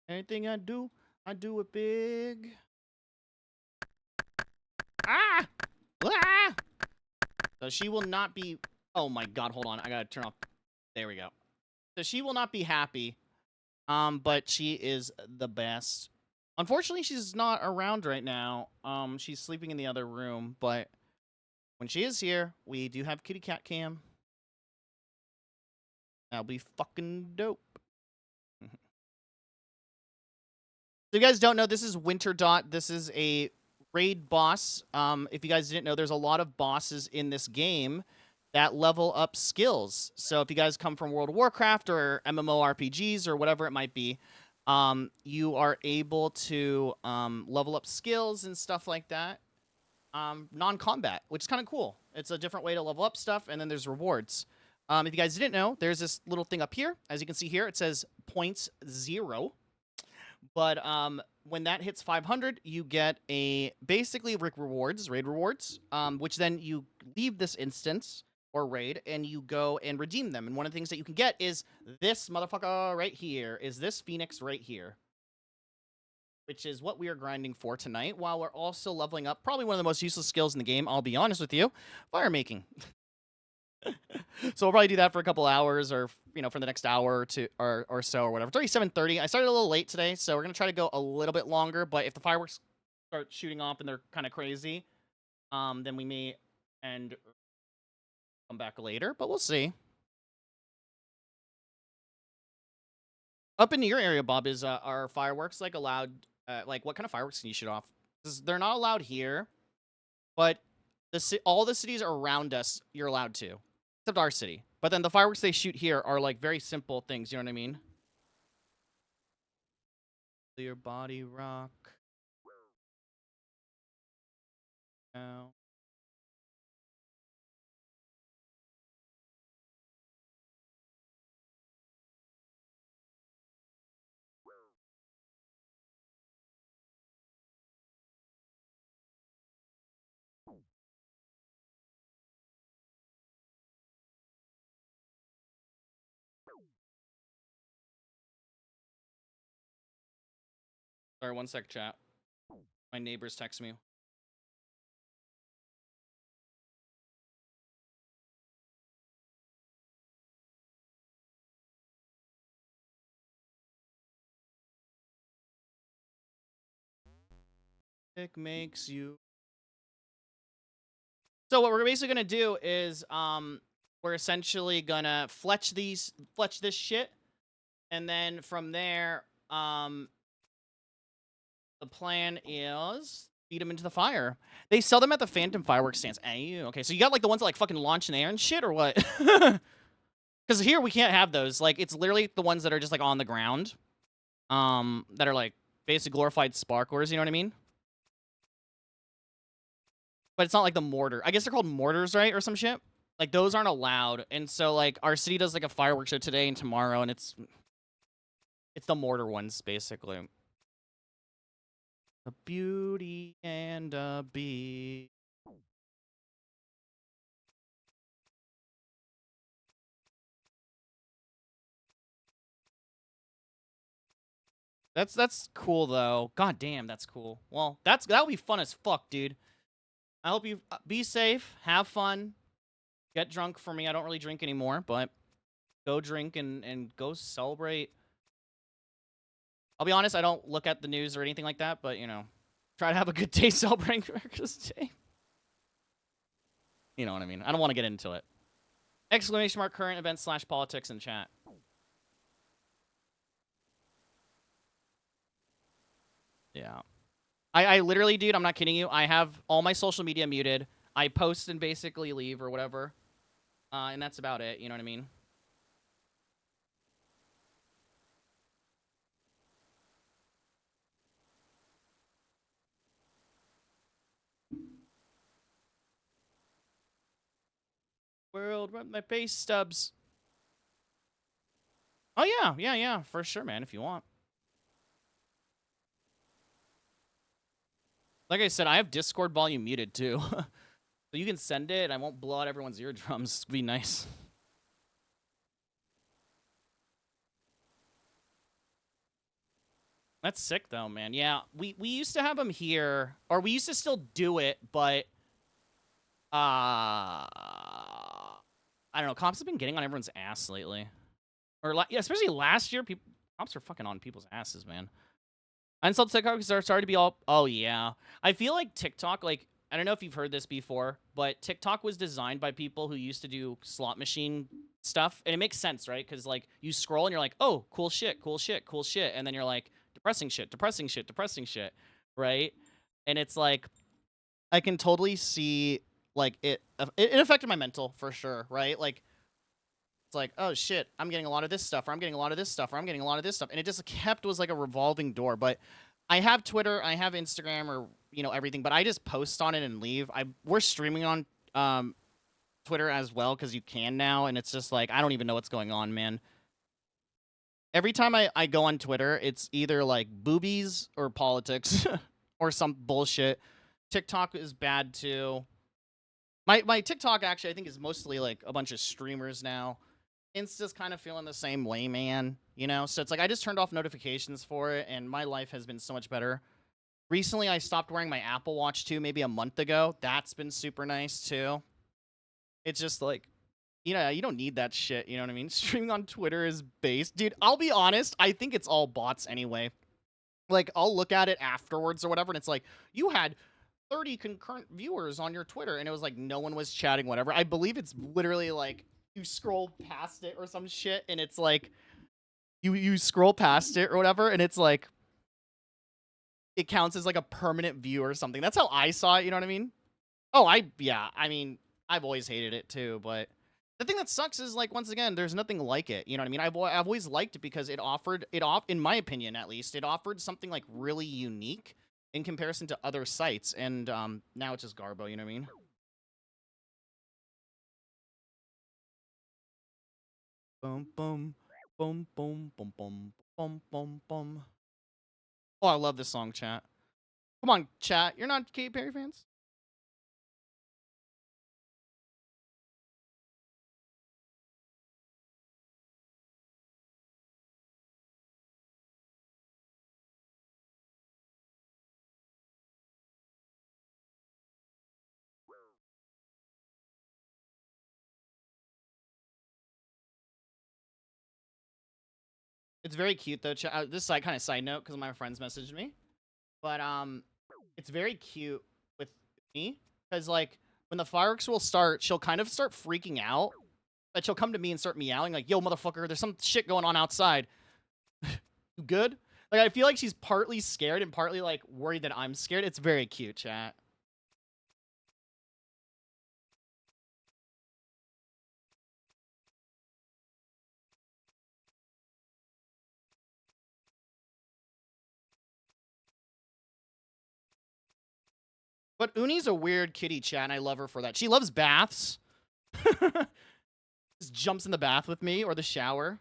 Anything I do it big. Ah! Ah! So she will not be... Oh my god, hold on. I gotta turn off... There we go. So she will not be happy. But she is the best. Unfortunately, she's not around right now. She's sleeping in the other room, but when she is here, we do have kitty cat cam. That'll be fucking dope. So you guys don't know, this is Wintertodt. This is a raid boss. If you guys didn't know, there's a lot of bosses in this game that level up skills. So if you guys come from World of Warcraft or MMORPGs or whatever it might be, you are able to level up skills and stuff like that. Non-combat, which is kind of cool. It's a different way to level up stuff, and then there's rewards. If you guys didn't know, there's this little thing up here. As you can see here, it says points 0. But when that hits 500, you get basically raid rewards, which then you leave this instance or raid, and you go and redeem them. And one of the things that you can get is this motherfucker right here, is this phoenix right here, which is what we are grinding for tonight, while we're also leveling up probably one of the most useless skills in the game, I'll be honest with you, fire making. So we'll probably do that for a couple hours, or, you know, for the next hour or two or so or whatever. It's already 7:30. I started a little late today, so we're going to try to go a little bit longer, but if the fireworks start shooting off and they're kind of crazy, then we may come back later, but we'll see. Up in your area, Bob, is are fireworks like allowed? Like, what kind of fireworks can you shoot off? 'Cause they're not allowed here, but all the cities around us, you're allowed to, except our city. But then the fireworks they shoot here are like very simple things. You know what I mean? Your body rock. Now. Sorry, one sec, chat. My neighbors text me. It makes you... So what we're basically gonna do is we're essentially gonna fletch this shit, and then from there the plan is feed them into the fire. They sell them at the Phantom Fireworks stands. Okay, so you got like the ones that like fucking launch in the air and shit, or what? Because here we can't have those. Like, it's literally the ones that are just like on the ground, that are like basically glorified sparklers. You know what I mean? But it's not like the mortar. I guess they're called mortars, right, or some shit. Like, those aren't allowed. And so, like, our city does, like, a fireworks show today and tomorrow, and it's the mortar ones, basically. A beauty and a bee. That's cool, though. God damn, that's cool. Well, that'll be fun as fuck, dude. I hope you be safe, have fun, get drunk. For me, I don't really drink anymore, but go drink and go celebrate. I'll be honest, I don't look at the news or anything like that, but, you know, try to have a good day celebrating America's Day. You know what I mean? I don't want to get into it. Exclamation mark current events / politics in chat. Yeah. I literally, dude, I'm not kidding you. I have all my social media muted. I post and basically leave or whatever. And that's about it. You know what I mean? World, my base stubs. Oh, yeah. Yeah, yeah. For sure, man, if you want. Like I said, I have Discord volume muted, too. So you can send it, and I won't blow out everyone's eardrums. It'd be nice. That's sick, though, man. Yeah, we used to have them here, or we used to still do it, but I don't know. Cops have been getting on everyone's ass lately, or yeah, especially last year. Cops are fucking on people's asses, man. Uninstalled TikTok because they're starting to be all. Oh yeah, I feel like TikTok. Like, I don't know if you've heard this before, but TikTok was designed by people who used to do slot machine stuff, and it makes sense, right? Because like you scroll and you're like, oh, cool shit, cool shit, cool shit, and then you're like, depressing shit, depressing shit, depressing shit, right? And it's like, I can totally see like it affected my mental for sure, right? Like, it's like, oh shit, I'm getting a lot of this stuff, or I'm getting a lot of this stuff, or I'm getting a lot of this stuff, and it just was like a revolving door. But I have Twitter, I have Instagram, or you know, everything, but I just post on it and leave. We're streaming on Twitter as well because you can now, and it's just like I don't even know what's going on, man. Every time I go on Twitter, it's either like boobies or politics or some bullshit. TikTok is bad too. My TikTok actually I think is mostly like a bunch of streamers now. Insta's kind of feeling the same way, man. You know, so it's like I just turned off notifications for it, and my life has been so much better. Recently, I stopped wearing my Apple Watch too, maybe a month ago. That's been super nice too. It's just like, you know, you don't need that shit. You know what I mean? Streaming on Twitter is based, dude. I'll be honest. I think it's all bots anyway. Like, I'll look at it afterwards or whatever, and it's like you had 30 concurrent viewers on your Twitter, and it was like no one was chatting, whatever. I believe it's literally like you scroll past it or some shit, and it's like you scroll past it or whatever, and it's like it counts as like a permanent view or something. That's how I saw it, you know what I mean? Oh, yeah, I mean, I've always hated it too, but the thing that sucks is like once again, there's nothing like it. You know what I mean? I've always liked it because it offered in my opinion at least, it offered something like really unique in comparison to other sites, and now it's just garbo. You know what I mean? Boom, boom, boom, boom, boom, boom, boom, boom, boom. Oh, I love this song, chat. Come on, chat. You're not Katy Perry fans? It's very cute though. This is like kind of side note because my friends messaged me, but it's very cute with me because like when the fireworks will start, she'll kind of start freaking out, but she'll come to me and start meowing like, "Yo, motherfucker, there's some shit going on outside. You good?" Like I feel like she's partly scared and partly like worried that I'm scared. It's very cute, chat. But Uni's a weird kitty, chat, and I love her for that. She loves baths. Just jumps in the bath with me or the shower.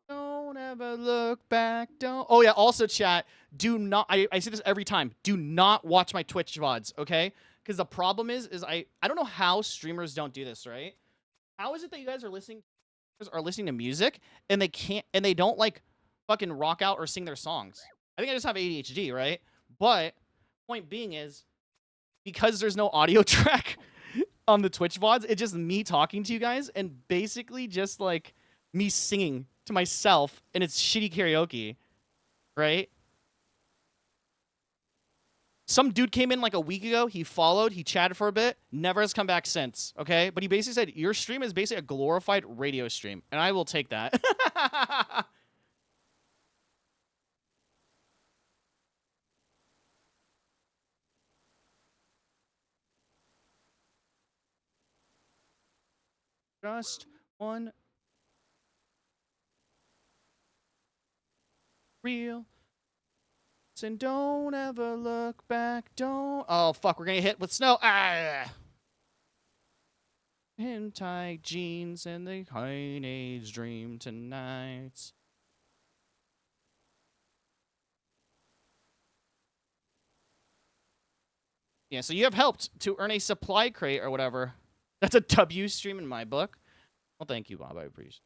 Don't ever look back. Don't. Oh yeah. Also, chat. Do not. I say this every time. Do not watch my Twitch VODs. Okay. Because the problem is I don't know how streamers don't do this. Right. How is it that you guys are listening to music and they don't like fucking rock out or sing their songs? I think I just have ADHD, right? But point being is because there's no audio track on the Twitch VODs, it's just me talking to you guys and basically just like me singing to myself, and it's shitty karaoke, right? Some dude came in like a week ago. He followed, he chatted for a bit, never has come back since. Okay, but he basically said your stream is basically a glorified radio stream, and I will take that. Just one real. And don't ever look back. Don't. Oh fuck, we're gonna hit with snow. Ah. In tight jeans and the teenage dream tonight. Yeah, so you have helped to earn a supply crate or whatever. That's a W stream in my book. Well, thank you, Bob. I appreciate it.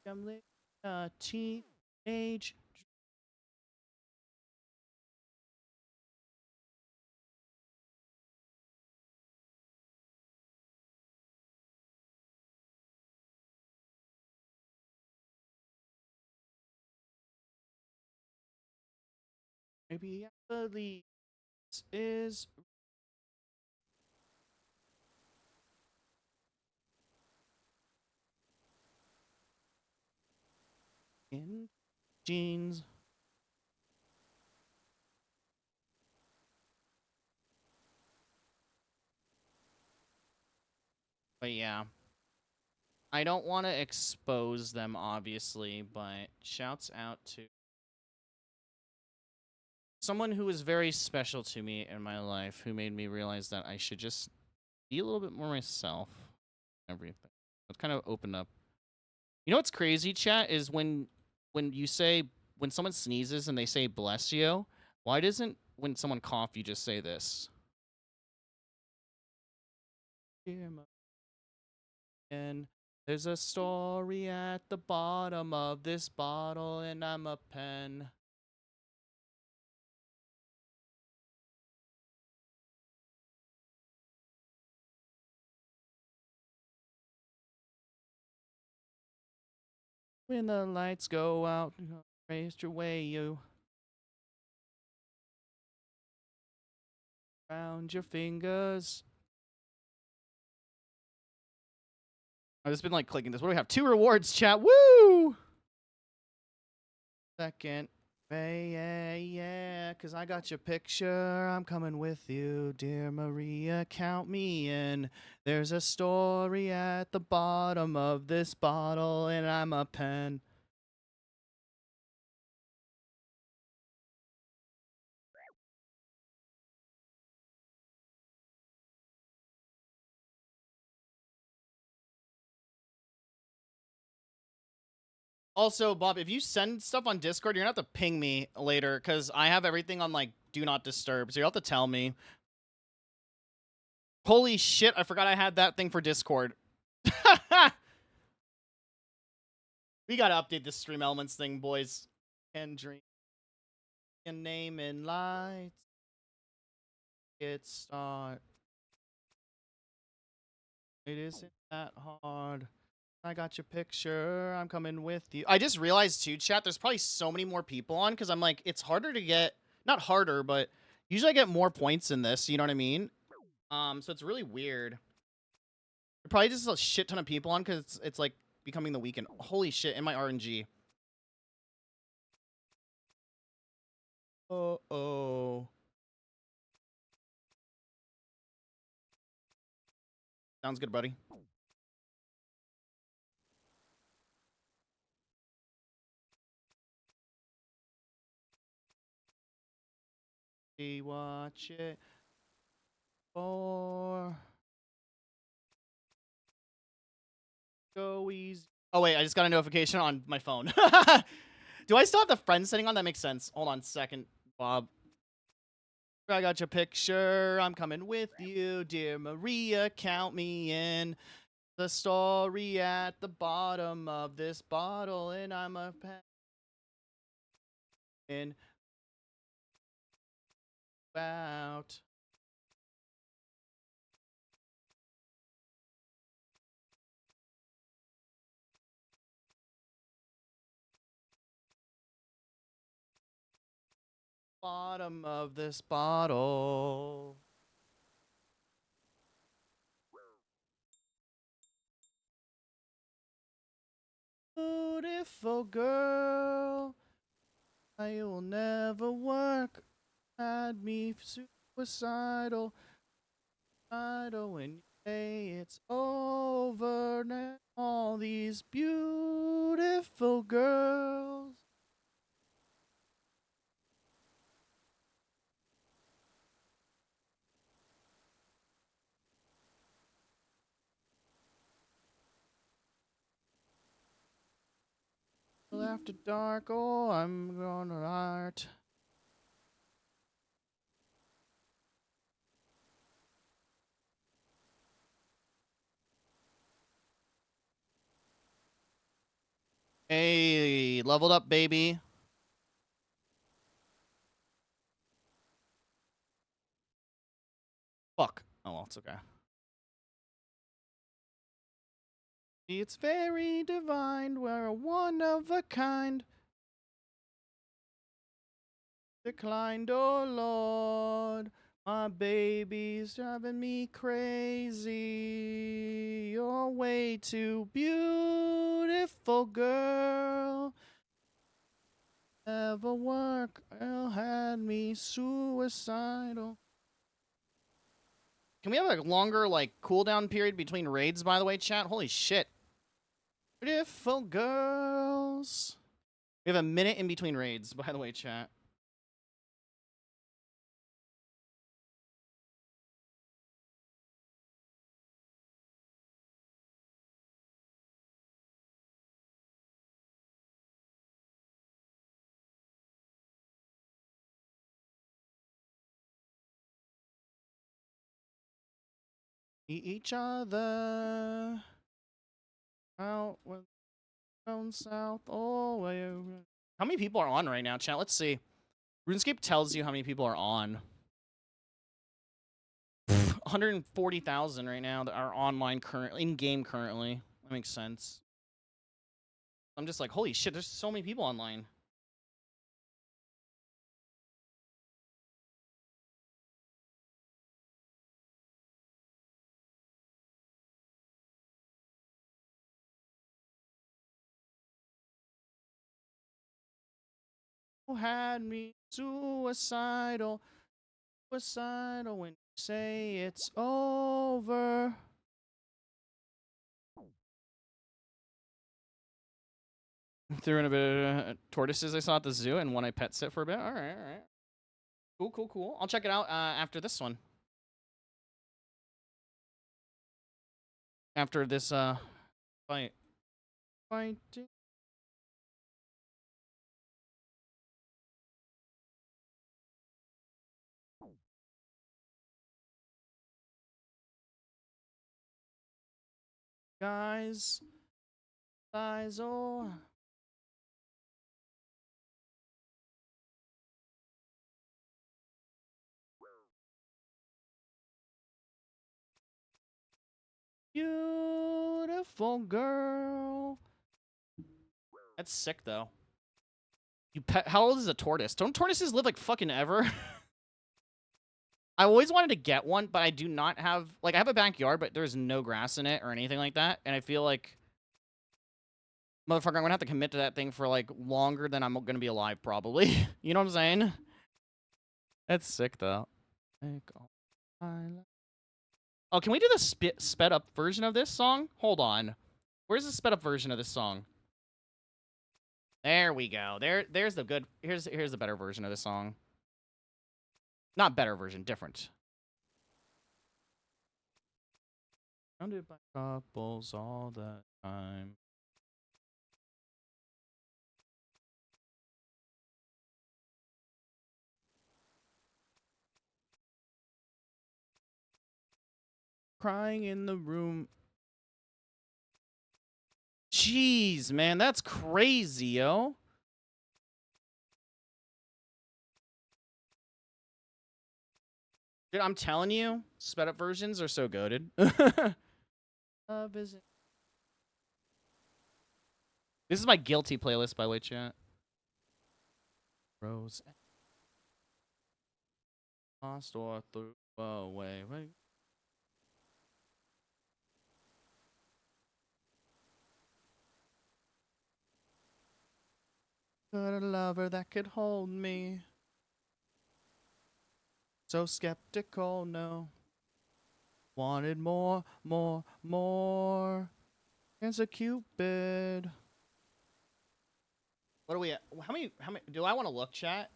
I'm living a teenage. Maybe I believe this is in jeans. But yeah. I don't want to expose them, obviously, but shouts out to someone who was very special to me in my life, who made me realize that I should just be a little bit more myself. Everything. It's kind of opened up. You know what's crazy, chat, is when you say when someone sneezes and they say bless you, why doesn't when someone cough you just say this? And there's a story at the bottom of this bottle, and I'm a pen. When the lights go out, raise your way, you. Round your fingers. I've just been like clicking this. What do we have? 2 rewards, chat. Woo! Second. Yeah, yeah, cause I got your picture. I'm coming with you, dear Maria. Count me in. There's a story at the bottom of this bottle, and I'm a pen. Also, Bob, if you send stuff on Discord, you're gonna have to ping me later, because I have everything on, like, Do Not Disturb, so you'll have to tell me. Holy shit, I forgot I had that thing for Discord. We gotta update this Stream Elements thing, boys. And dream. And name and lights. Get start. It isn't that hard. I got your picture. I'm coming with you. I just realized too, chat, there's probably so many more people on because I'm like, it's harder to get, not harder, but usually I get more points in this. You know what I mean? So it's really weird. Probably just a shit ton of people on because it's like becoming the weekend. Holy shit! In my RNG. Oh. Sounds good, buddy. watch it. Or go easy. Oh wait, I just got a notification on my phone. Do I still have the friend setting on? That makes sense. Hold on a second, Bob. I got your picture. I'm coming with you, dear Maria. Count me in. The story at the bottom of this bottle, and I'm a pen out. Bottom of this bottle. Beautiful girl, I will never work. Had me suicidal. When you say it's over now, all these beautiful girls. After dark, oh, I'm gonna art. Hey, leveled up, baby. Fuck. Oh, well, it's okay. It's very divine. We're a one of a kind. Declined, oh Lord. My baby's driving me crazy. You're way too beautiful, girl. Never work. Had me suicidal. Can we have a longer, like, cooldown period between raids, by the way, chat? Holy shit. Beautiful girls. We have a minute in between raids, by the way, chat. Each other out with down south. Oh, how many people are on right now, chat? Let's see. RuneScape tells you how many people are on. 140,000 right now that are online currently, in game currently. That makes sense. I'm just like, holy shit, there's so many people online. Who had me suicidal when you say it's over. Threw in a bit of tortoises I saw at the zoo and one I pet sit for a bit. All right. Cool. I'll check it out after this one. After this fight. Fighting. Guys, oh. Beautiful girl. That's sick, though. How old is a tortoise? Don't tortoises live like fucking ever? I always wanted to get one, but I do not have... Like, I have a backyard, but there's no grass in it or anything like that. And I feel like... Motherfucker, I'm gonna have to commit to that thing for, like, longer than I'm gonna be alive, probably. You know what I'm saying? That's sick, though. Oh, can we do the sped up version of this song? Hold on. Where's the sped up version of this song? There we go. There's the good... Here's the better version of this song. Not better version, different. Surrounded by couples all the time. Crying in the room. Jeez, man, that's crazy, yo. Dude, I'm telling you, sped up versions are so goated. This is my guilty playlist, by the way, chat. Rose. Lost or threw away. Wait. Got a lover that could hold me. So skeptical, no. Wanted more, more, more. It's a Cupid. What are we at? How many do I want to look, chat?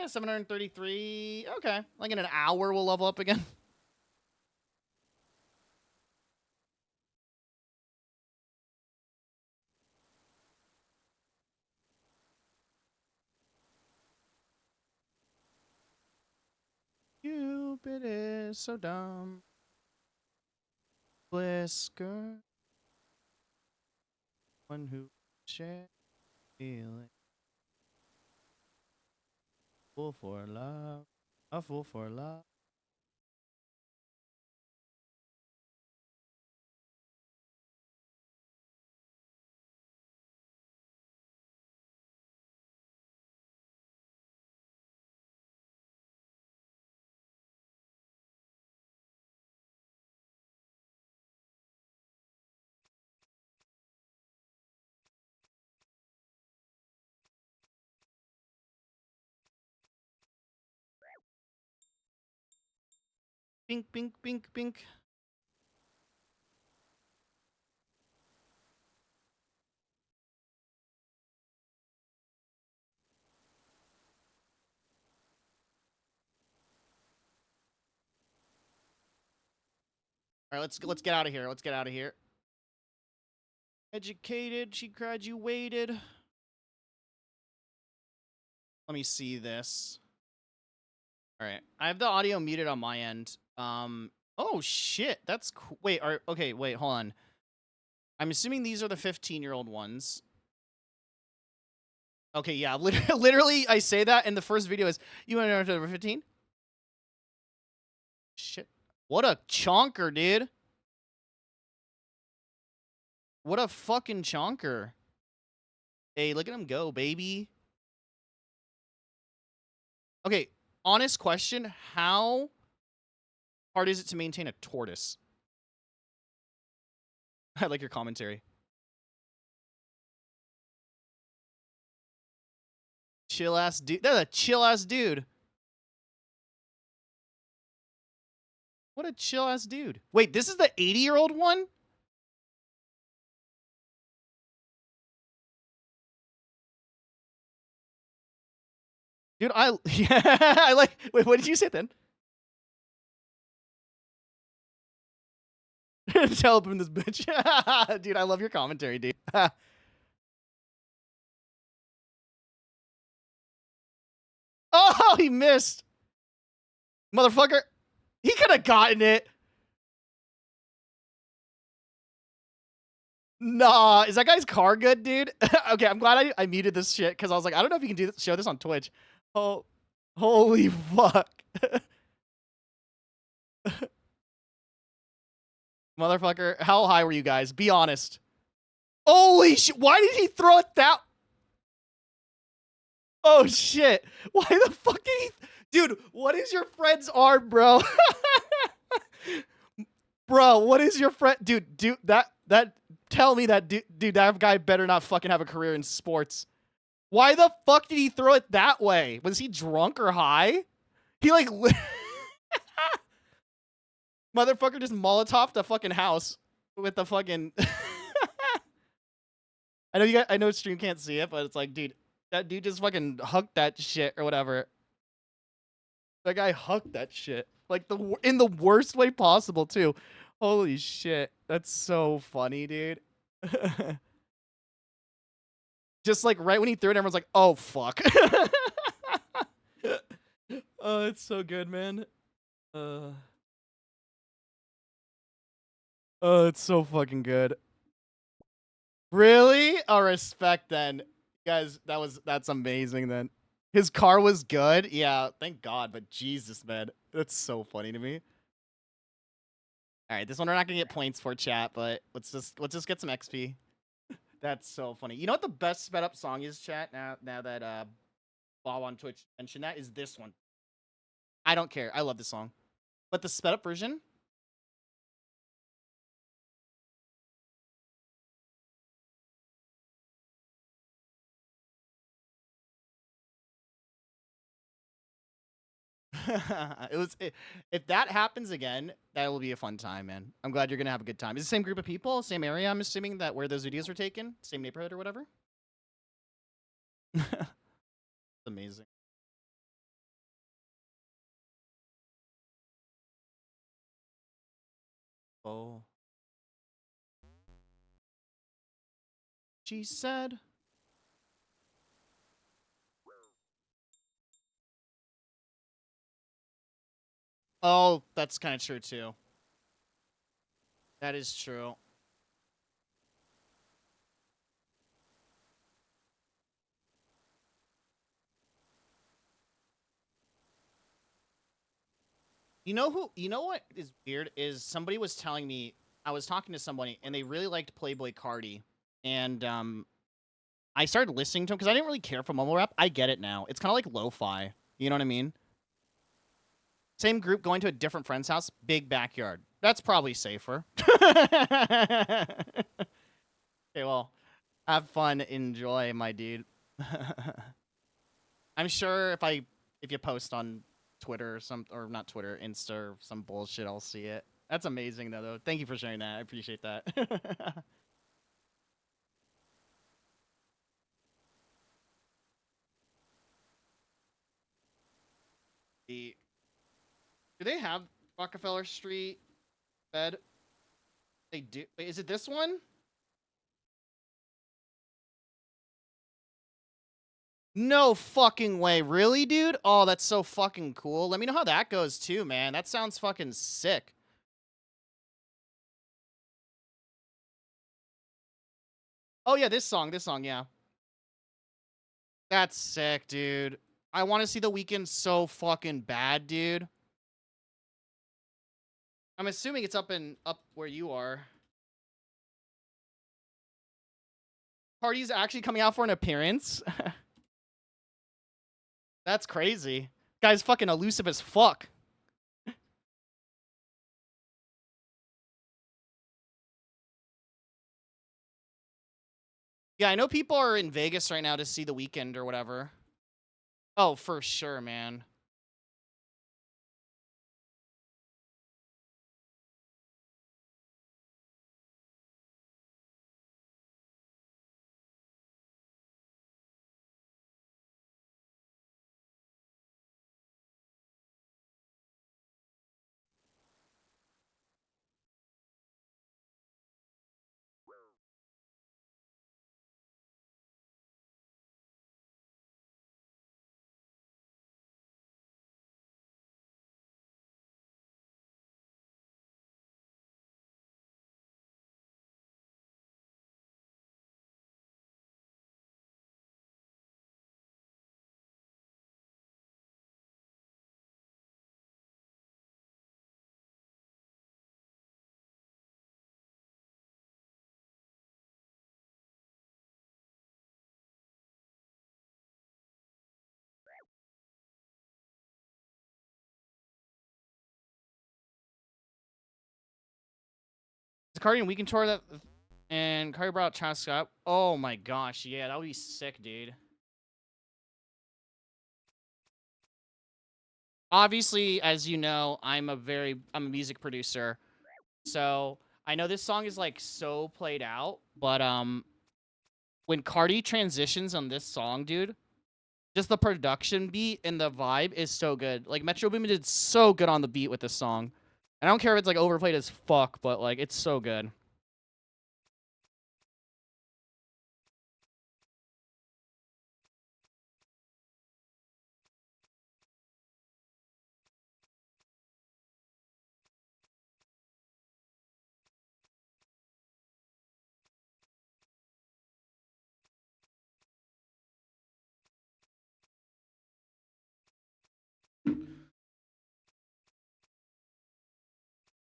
733. Okay. Like in an hour we'll level up again. Cupid is so dumb. Whisker. One who shares feeling. Fool for love. A fool for love. Bink, bink, bink, bink. All right, let's get out of here. Let's get out of here. Educated, she graduated. Let me see this. All right, I have the audio muted on my end. Oh shit, that's cool. Wait, okay, wait, hold on. I'm assuming these are the 15-year-old ones. Okay, yeah, literally, I say that, and the first video is, you want to know to over 15? Shit. What a chonker, dude. What a fucking chonker. Hey, look at him go, baby. Okay, honest question. How hard is it to maintain a tortoise? I like your commentary. Chill ass dude. That's a chill ass dude. What a chill ass dude. Wait, this is the 80-year-old one? Dude, yeah, I like. Wait, what did you say then? Tell him this bitch. Dude, I love your commentary, dude. Oh, he missed. Motherfucker. He could have gotten it. Nah, is that guy's car good, dude? Okay, I'm glad I muted this shit because I was like, I don't know if you can show this on Twitch. Oh, holy fuck. Motherfucker, how high were you guys? Be honest. Holy shit, why did he throw it that? Oh shit, why the fuck did he? Dude, what is your friend's arm, bro? Bro, what is your friend? Dude, that, tell me that, dude, that guy better not fucking have a career in sports. Why the fuck did he throw it that way? Was he drunk or high? He like, motherfucker just Molotov the fucking house with the fucking. I know you guys, I know stream can't see it, but it's like, dude, that dude just fucking hucked that shit or whatever. That guy hucked that shit. Like, in the worst way possible, too. Holy shit. That's so funny, dude. Just, like, right when he threw it, everyone's like, oh, fuck. Oh, it's so good, man. Oh, it's so fucking good. Really? Oh, respect then. Guys, that's amazing then. His car was good? Yeah, thank God, but Jesus, man. That's so funny to me. Alright, this one we're not gonna get points for, chat, but let's just get some XP. That's so funny. You know what the best sped up song is, chat, now that Bob on Twitch mentioned that, is this one. I don't care. I love this song. But the sped up version, if that happens again, that will be a fun time, man. I'm glad you're gonna have a good time. Is it the same group of people, same area? I'm assuming that where those videos were taken, same neighborhood or whatever. Amazing. Oh, she said. Oh, that's kind of true too. That is true. You know who? You know what is weird is somebody was telling me, I was talking to somebody and they really liked Playboy Cardi, and I started listening to him because I didn't really care for mumble rap. I get it now. It's kind of like lo-fi. You know what I mean? Same group going to a different friend's house, big backyard. That's probably safer. Okay, well, have fun, enjoy, my dude. I'm sure if you post on Twitter or not Twitter, Insta or some bullshit, I'll see it. That's amazing though. Thank you for sharing that. I appreciate that. Do they have Rockefeller Street bed? They do. Wait, is it this one? No fucking way. Really, dude? Oh, that's so fucking cool. Let me know how that goes too, man. That sounds fucking sick. Oh yeah, this song, yeah. That's sick, dude. I want to see The Weeknd so fucking bad, dude. I'm assuming it's up where you are. Party's actually coming out for an appearance. That's crazy. Guy's fucking elusive as fuck. Yeah, I know people are in Vegas right now to see The Weeknd or whatever. Oh, for sure, man. The Cardi and Weekend tour and Cardi brought out Travis Scott. Oh my gosh, yeah, that would be sick, dude. Obviously, as you know, I'm a music producer. So I know this song is like so played out, but when Cardi transitions on this song, dude, Just the production beat and the vibe is so good. Like, Metro Boomin did so good on the beat with this song. And I don't care if it's, like, overplayed as fuck, but, like, it's so good.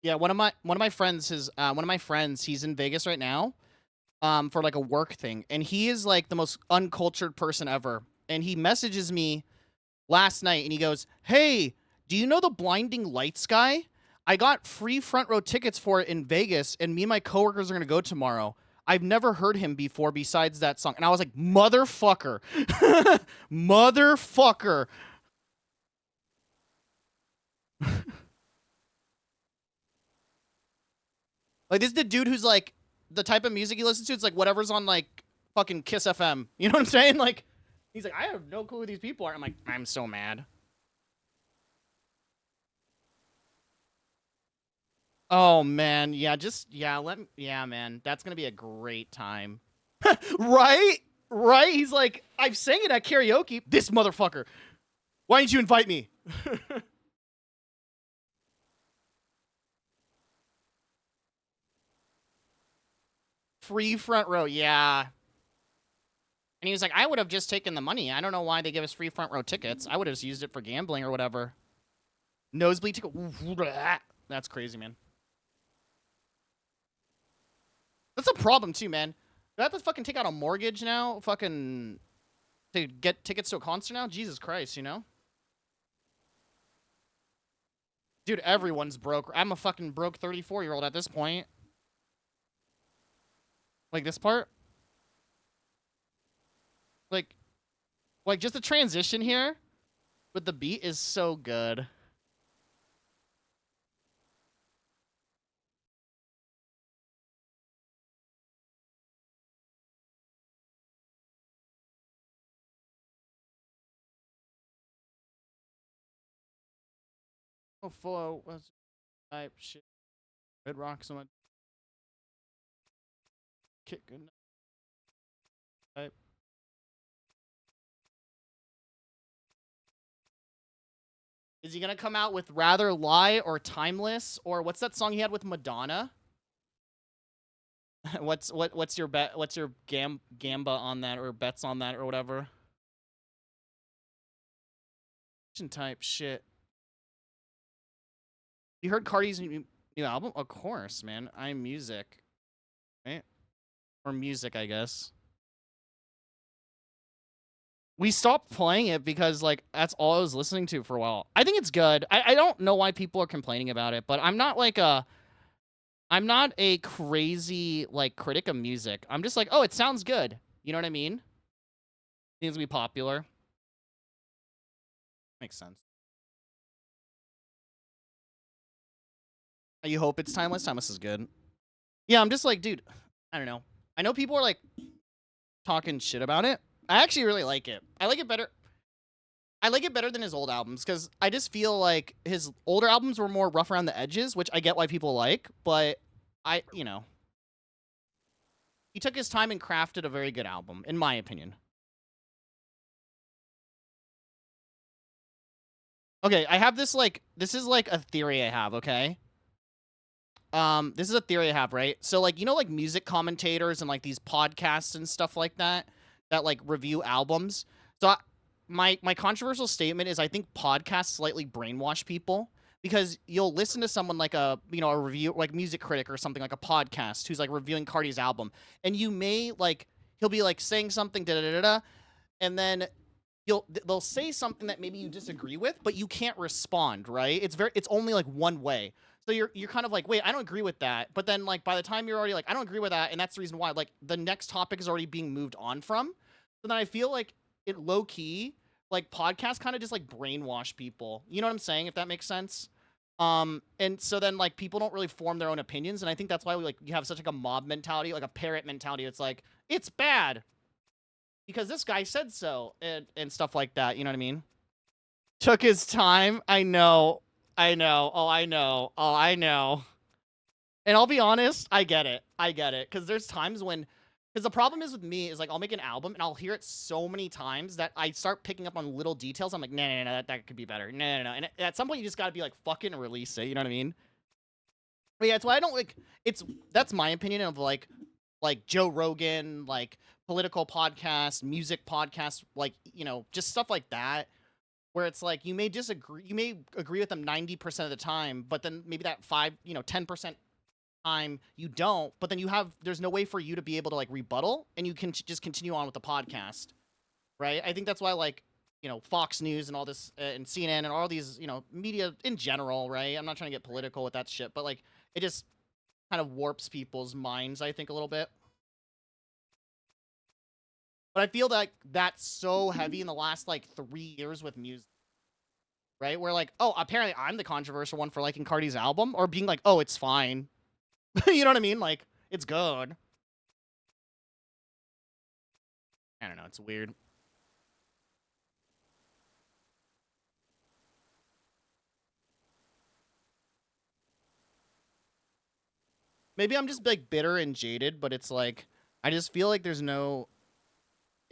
Yeah, one of my friends he's in Vegas right now, for like a work thing, and he is like the most uncultured person ever. And he messages me last night and he goes, "Hey, do you know the Blinding Lights guy? I got free front row tickets for it in Vegas, and me and my coworkers are gonna go tomorrow. I've never heard him before besides that song." And I was like, "Motherfucker." Motherfucker. Like, this is the dude who's like, the type of music he listens to, it's like whatever's on like fucking Kiss FM. You know what I'm saying? Like, he's like, "I have no clue who these people are." I'm like, I'm so mad. Oh man, yeah, yeah, man, that's gonna be a great time. Right? Right? He's like, "I've sang it at karaoke." This motherfucker. Why didn't you invite me? Free front row, yeah. And he was like, "I would have just taken the money. I don't know why they give us free front row tickets. I would have just used it for gambling or whatever." Nosebleed ticket. That's crazy, man. That's a problem too, man. Do I have to fucking take out a mortgage now? Fucking to get tickets to a concert now? Jesus Christ, you know? Dude, everyone's broke. I'm a fucking broke 34-year-old at this point. Like, this part? Like, just the transition here with the beat is so good. Oh, full was type shit. Red rock someone kick good type. Is he gonna come out with Rather Lie or Timeless, or what's that song he had with Madonna? What's your bet? What's your gamba on that, or bets on that, or whatever? Type shit. You heard Cardi's new album? Of course, man. I'm music, right? Or music, I guess. We stopped playing it because, like, that's all I was listening to for a while. I think it's good. I don't know why people are complaining about it, but I'm not like I'm not a crazy, like, critic of music. I'm just like, oh, it sounds good. You know what I mean? Seems to be popular. Makes sense. You hope it's Timeless? Timeless is good. Yeah, I'm just like, dude, I don't know. I know people are, like, talking shit about it. I actually really like it. I like it better. I like it better than his old albums, because I just feel like his older albums were more rough around the edges, which I get why people like, but you know. He took his time and crafted a very good album, in my opinion. Okay, I have this, like, this is, like, a theory I have, okay? This is a theory I have, right? So, like, you know, like, music commentators and, like, these podcasts and stuff like that, that, like, review albums? So, my controversial statement is I think podcasts slightly brainwash people, because you'll listen to someone like a, you know, a review, like music critic or something, like a podcast who's, like, reviewing Cardi's album, and you may, like, he'll be, like, saying something, da-da-da-da, and then they'll say something that maybe you disagree with, but you can't respond, right? It's only like one way. So you're kind of like, wait, I don't agree with that. But then, like, by the time you're already like, I don't agree with that, and that's the reason why, like, the next topic is already being moved on from. So then I feel like it low key, like, podcasts kind of just like brainwash people. You know what I'm saying? If that makes sense. And so then, like, people don't really form their own opinions, and I think that's why you have such like a mob mentality, like a parrot mentality. It's like, it's bad. because this guy said so and stuff like that. You know what I mean? Took his time. I know. I know. Oh, I know. Oh, I know. And I'll be honest, I get it. I get it. Because there's times when, because the problem is with me is like I'll make an album and I'll hear it so many times that I start picking up on little details. I'm like, no, that could be better. No. And at some point you just got to be like, fucking release it. You know what I mean? But yeah, that's why I don't like, that's my opinion of like Joe Rogan, like political podcasts, music podcasts, like, you know, just stuff like that. Where it's like you may disagree, you may agree with them 90% of the time, but then maybe that 10% time you don't, but then there's no way for you to be able to like rebuttal and you can just continue on with the podcast, right? I think that's why like, you know, Fox News and all this and CNN and all these, you know, media in general, right? I'm not trying to get political with that shit, but like it just kind of warps people's minds, I think, a little bit. But I feel like that's so heavy in the last like 3 years with music, right? Where like, oh, apparently I'm the controversial one for liking Cardi's album or being like, oh, it's fine. You know what I mean? Like, it's good. I don't know. It's weird. Maybe I'm just like bitter and jaded, but it's like, I just feel like there's no,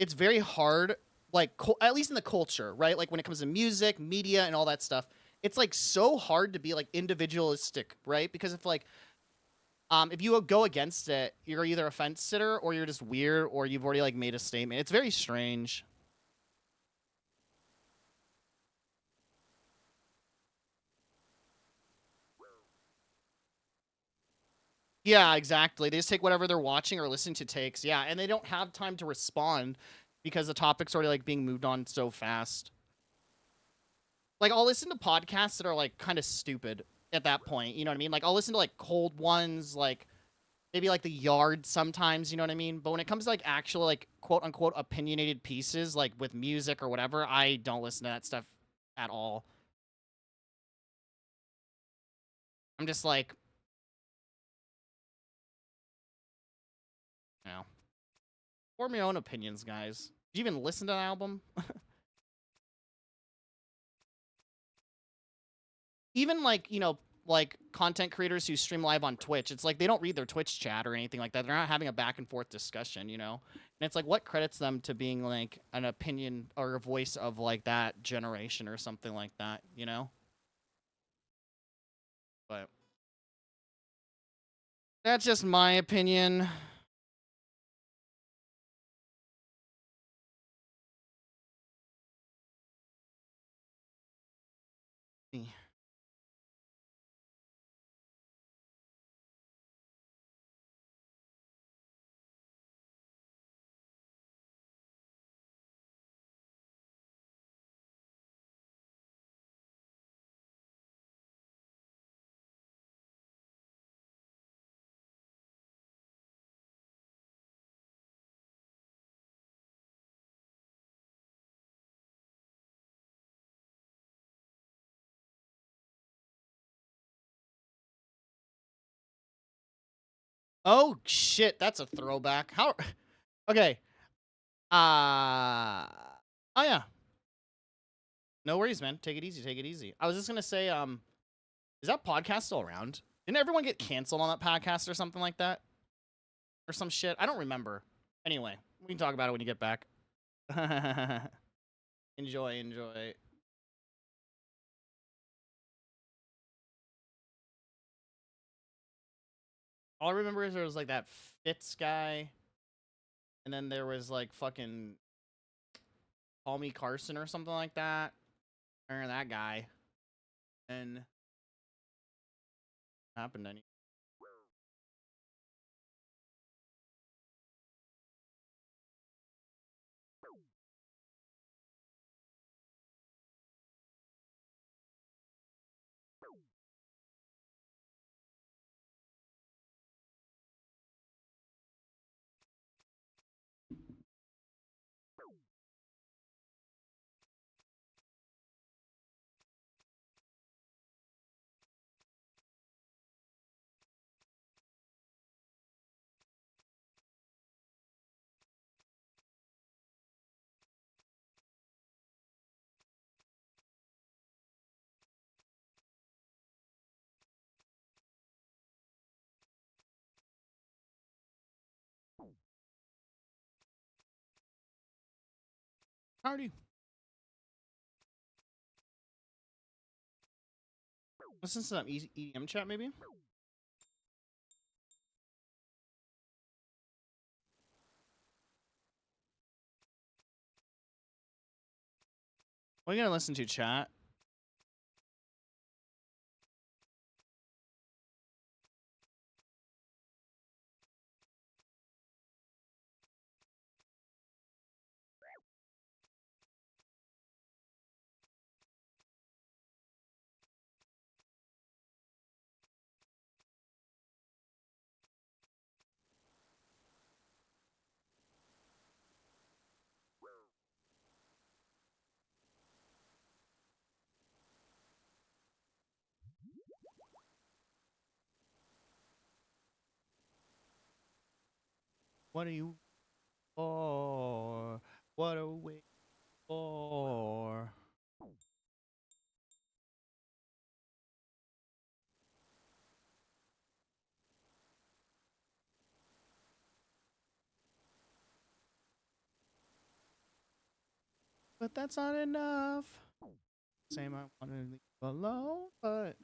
it's very hard, like, at least in the culture, right? Like when it comes to music, media, and all that stuff, it's like so hard to be like individualistic, right? Because if you go against it, you're either a fence sitter or you're just weird or you've already like made a statement. It's very strange. Yeah, exactly. They just take whatever they're watching or listening to takes. Yeah, and they don't have time to respond because the topic's already like being moved on so fast. Like I'll listen to podcasts that are like kind of stupid at that point. You know what I mean? Like I'll listen to like cold ones, like maybe like The Yard sometimes. You know what I mean? But when it comes to like actual like quote unquote opinionated pieces, like with music or whatever, I don't listen to that stuff at all. I'm just like, you know, form your own opinions, guys. Did you even listen to the album? Even like, you know, like content creators who stream live on Twitch, it's like they don't read their Twitch chat or anything like that. They're not having a back and forth discussion, you know? And it's like, what credits them to being like an opinion or a voice of like that generation or something like that, you know? But that's just my opinion. Oh shit, that's a throwback. How okay. Uh oh yeah. No worries, man. Take it easy, take it easy. I was just gonna say, is that podcast still around? Didn't everyone get canceled on that podcast or something like that? Or some shit? I don't remember. Anyway, we can talk about it when you get back. Enjoy, enjoy. All I remember is there was like that Fitz guy, and then there was like fucking Call Me Carson or something like that. I remember that guy. And happened any Party. Listen to some EDM chat, maybe? What are you gonna listen to, chat? What are you for? What are we for? But that's not enough. Same, I want to leave alone, but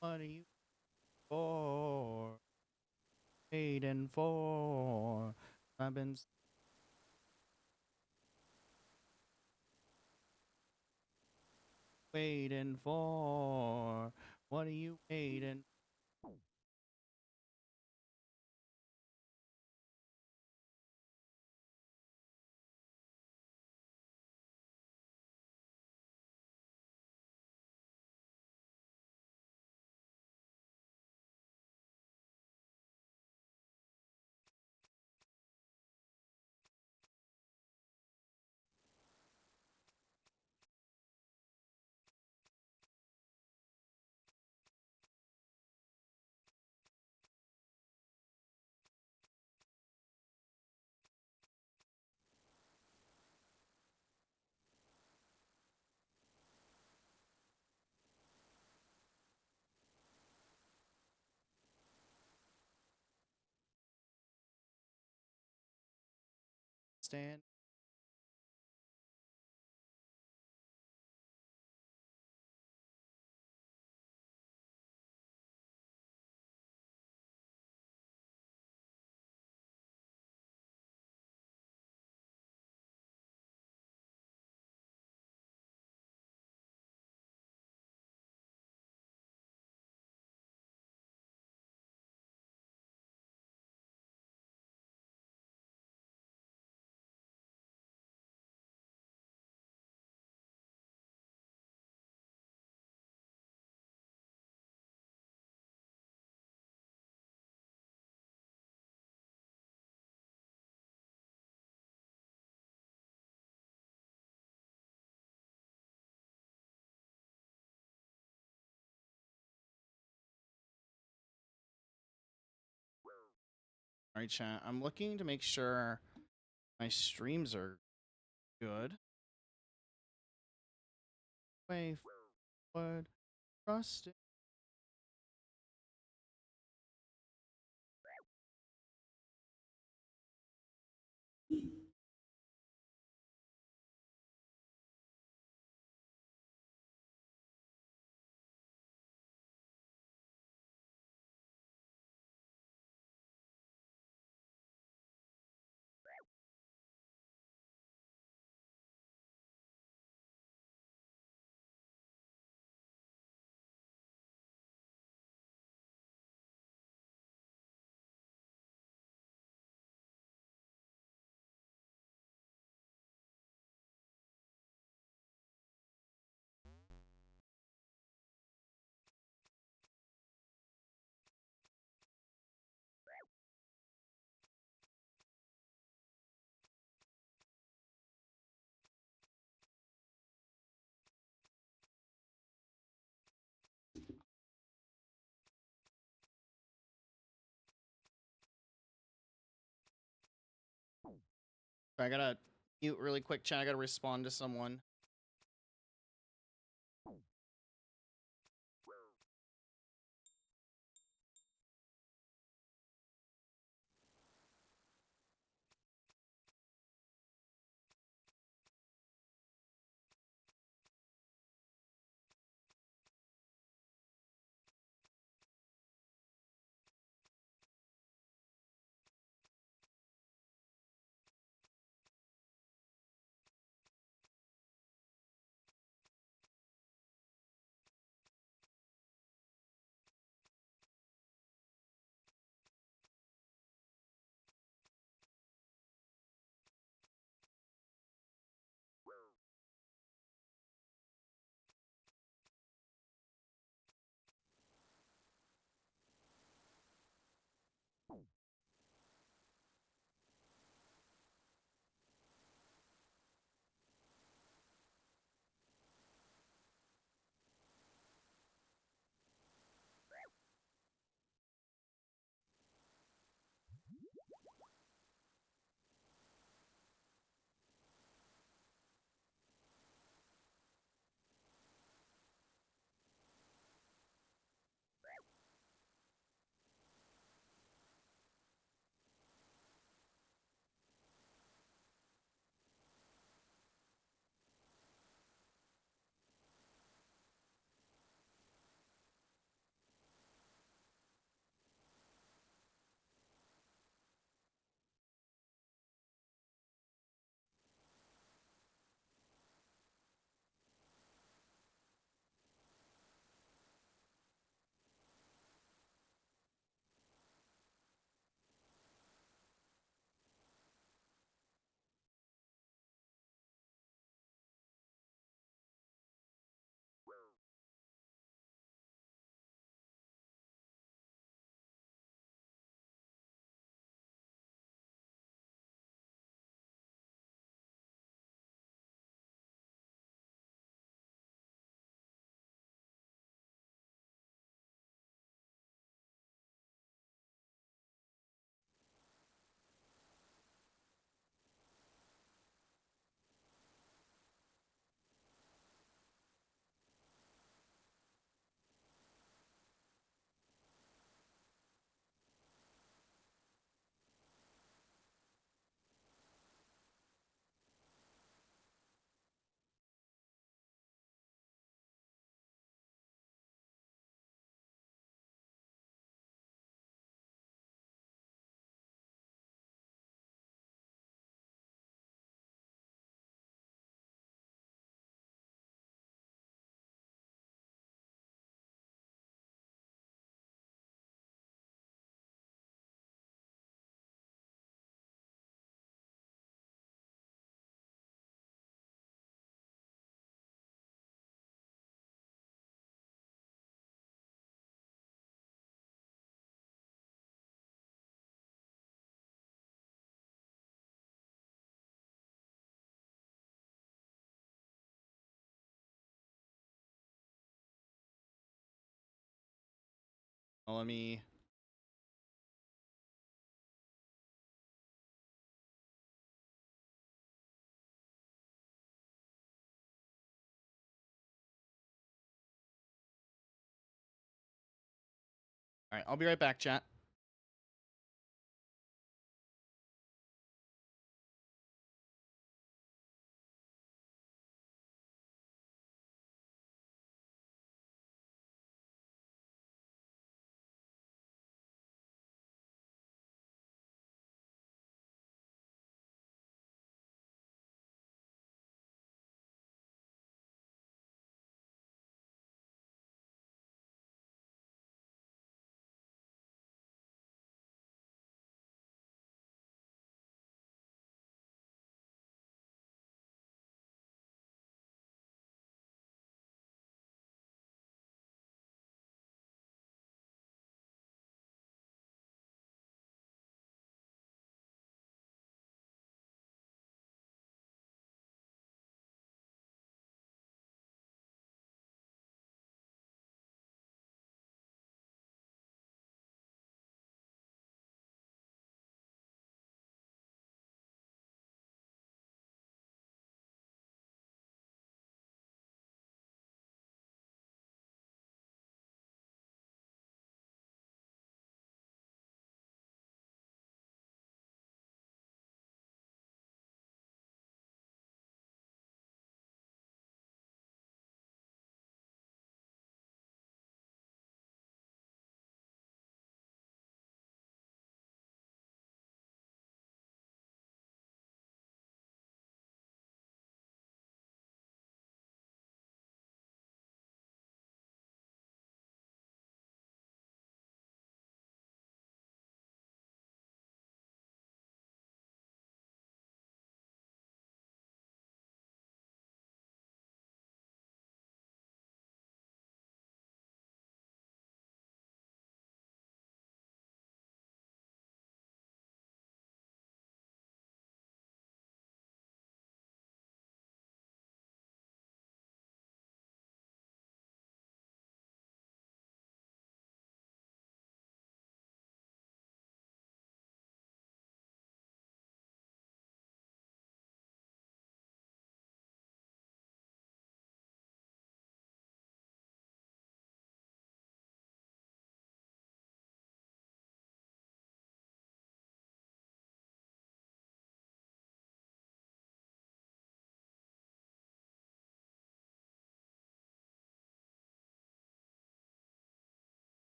what are you for? Waiting for. I've been waiting for. What are you waiting? Stand. All right, chat. I'm looking to make sure my streams are good. Way forward. Trust it. I gotta mute really quick, chat. I gotta respond to someone. Well, let me... All right, I'll be right back, chat.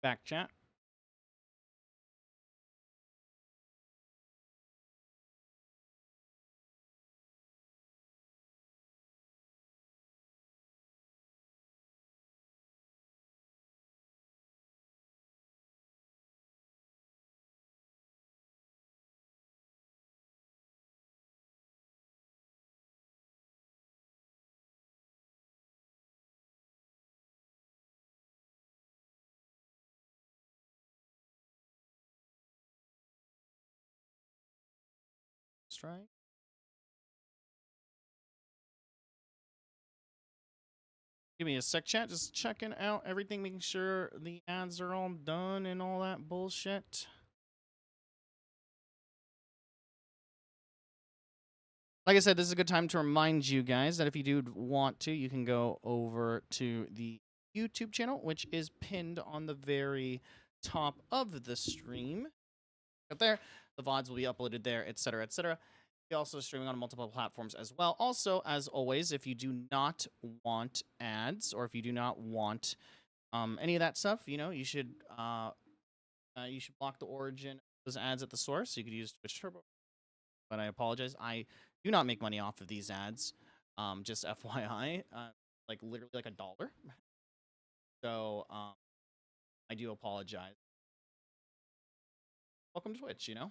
Back, chat. Strike. Give me a sec, chat. Just checking out everything, making sure the ads are all done and all that bullshit. Like I said, this is a good time to remind you guys that if you do want to, you can go over to the YouTube channel, which is pinned on the very top of the stream. Up there, the VODs will be uploaded there, etc., etc. We're also streaming on multiple platforms as well. Also, as always, if you do not want ads or if you do not want any of that stuff, you should block the origin of those ads at the source. You could use Twitch Turbo, but I apologize. I do not make money off of these ads. Just FYI, like literally like $1. So I do apologize. welcome to Twitch, you know?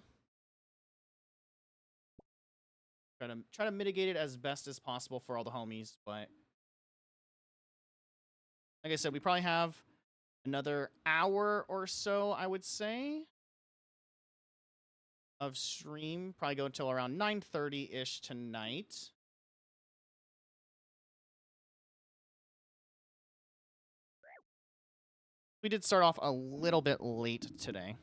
Try to mitigate it as best as possible for all the homies, but like I said, we probably have another hour or so, I would say, of stream. Probably go until around 9:30-ish tonight. We did start off a little bit late today.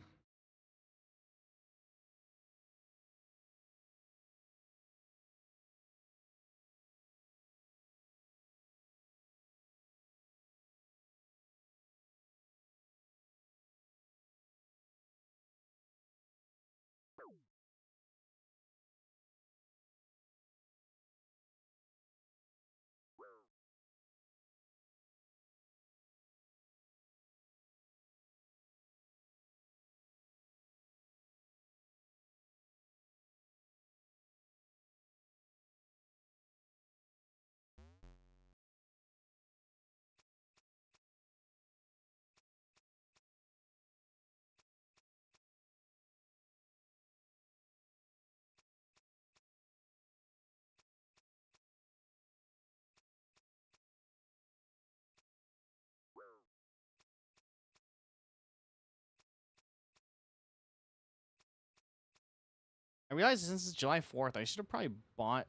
I realized since it's July 4th, I should have probably bought...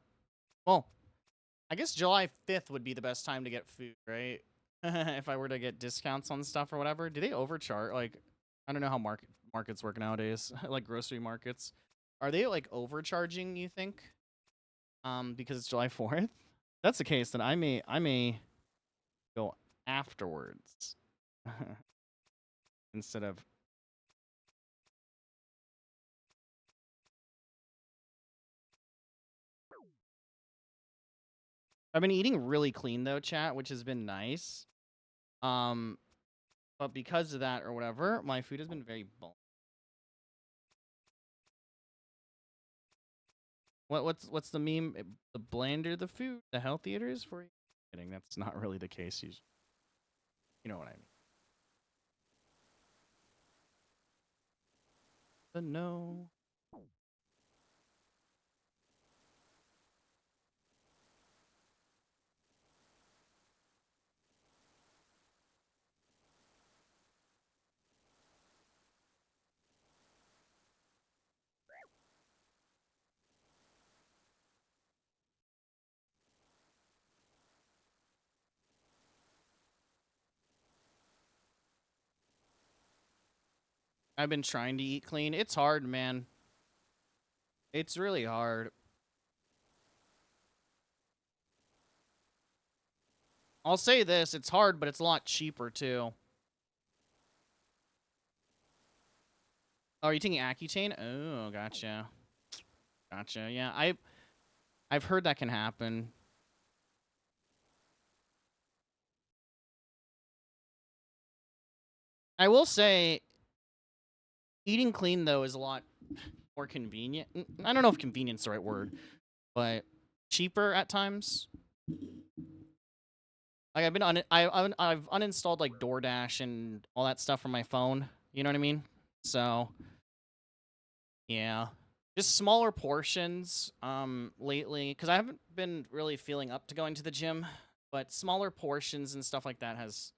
Well, I guess July 5th would be the best time to get food, right? If I were to get discounts on stuff or whatever. Do they overcharge? Like, I don't know how markets work nowadays. Like grocery markets. Are they, like, overcharging, you think? Because it's July 4th? If that's the case, then I may go afterwards. Instead of... I've been eating really clean, though, chat, which has been nice. But because of that or whatever, my food has been very bulky. What's the meme? The blander the food, the healthier it is for you. Kidding, that's not really the case usually. You know what I mean. But no. I've been trying to eat clean. It's hard, man. It's really hard. I'll say this, it's hard, but it's a lot cheaper too. Oh, are you taking Accutane? Oh, gotcha. Gotcha. Yeah, I've heard that can happen. I will say eating clean though is a lot more convenient. I don't know if convenient's the right word, but cheaper at times. Like I've uninstalled like DoorDash and all that stuff from my phone. You know what I mean? So yeah, just smaller portions lately because I haven't been really feeling up to going to the gym, but smaller portions and stuff like that has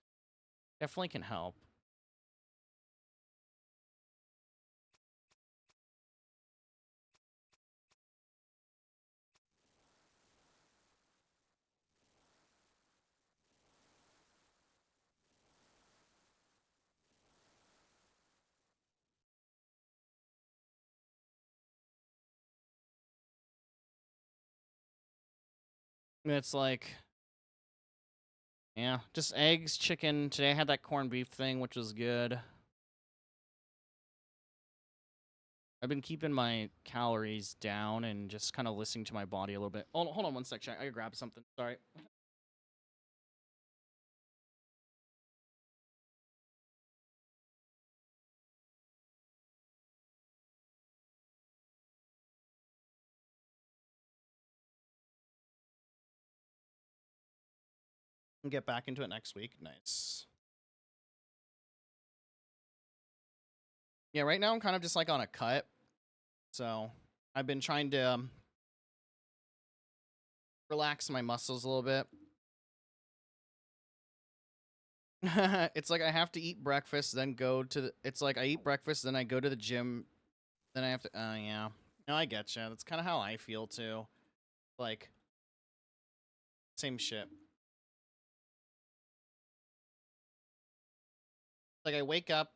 definitely can help. It's like, yeah, just eggs, chicken. Today I had that corned beef thing, which was good. I've been keeping my calories down and just kind of listening to my body a little bit. Hold on one sec, chat. I gotta grab something. Sorry. And get back into it next week. Nice. Yeah, right now I'm kind of just like on a cut. So I've been trying to relax my muscles a little bit. It's like I have to eat breakfast, then go to the, it's like I eat breakfast, then I go to the gym, then I have to, yeah. No, I get you. That's kind of how I feel too. Like, same shit. Like, I wake up,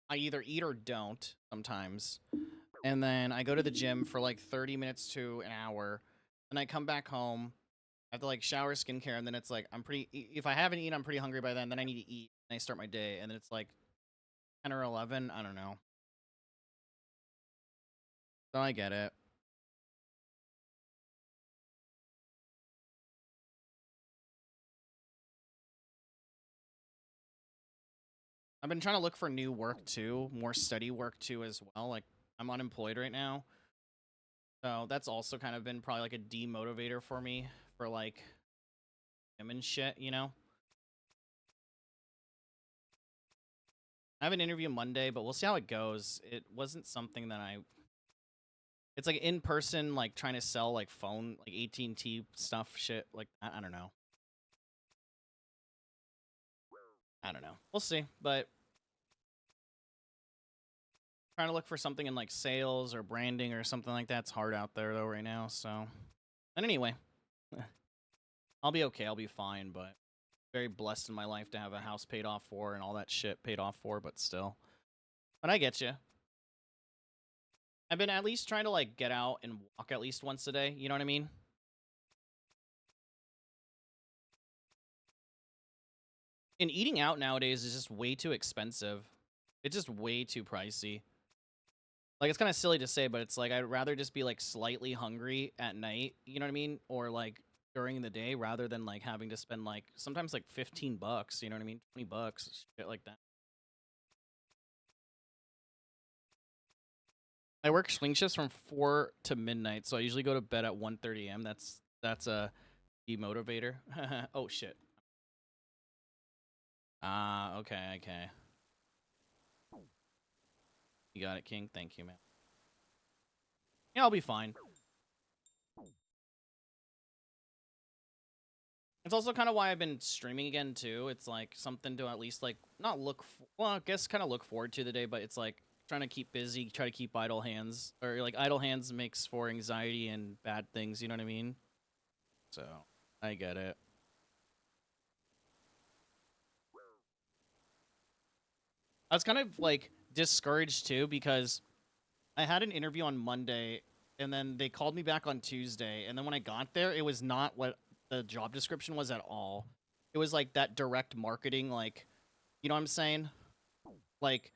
I either eat or don't sometimes. And then I go to the gym for like 30 minutes to an hour. Then I come back home. I have to like shower, skincare, and then it's like I'm pretty. If I haven't eaten, I'm pretty hungry by then. Then I need to eat, and I start my day, and then it's like 10 or 11. I don't know. So I get it. I've been trying to look for new work too, more steady work too as well. Like I'm unemployed right now, so that's also kind of been probably like a demotivator for me for like him and shit. You know, I have an interview Monday, but we'll see how it goes. It wasn't something that I. It's like in person, like trying to sell like phone, like AT&T stuff, shit. Like I don't know. I don't know. We'll see, but trying to look for something in like sales or branding or something like that's hard out there though right now. So, and anyway, I'll be okay. I'll be fine. But very blessed in my life to have a house paid off for and all that shit paid off for. But still, but I get you. I've been at least trying to like get out and walk at least once a day. You know what I mean? And eating out nowadays is just way too expensive. It's just way too pricey. Like it's kind of silly to say, but it's like I'd rather just be like slightly hungry at night, you know what I mean? Or like during the day rather than like having to spend like sometimes like $15, you know what I mean? $20, shit like that. I work swing shifts from 4 to midnight, so I usually go to bed at 1:30 a.m. That's a demotivator. Oh shit. Ah, okay, okay. You got it, King. Thank you, man. Yeah, I'll be fine. It's also kind of why I've been streaming again too. It's like something to at least like not look well, I guess kind of look forward to the day, but it's like trying to keep busy, try to keep idle hands or like idle hands makes for anxiety and bad things, you know what I mean? So, I get it. I was kind of like discouraged too because I had an interview on Monday and then they called me back on Tuesday and then when I got there it was not what the job description was at all. It was like that direct marketing like, you know what I'm saying? Like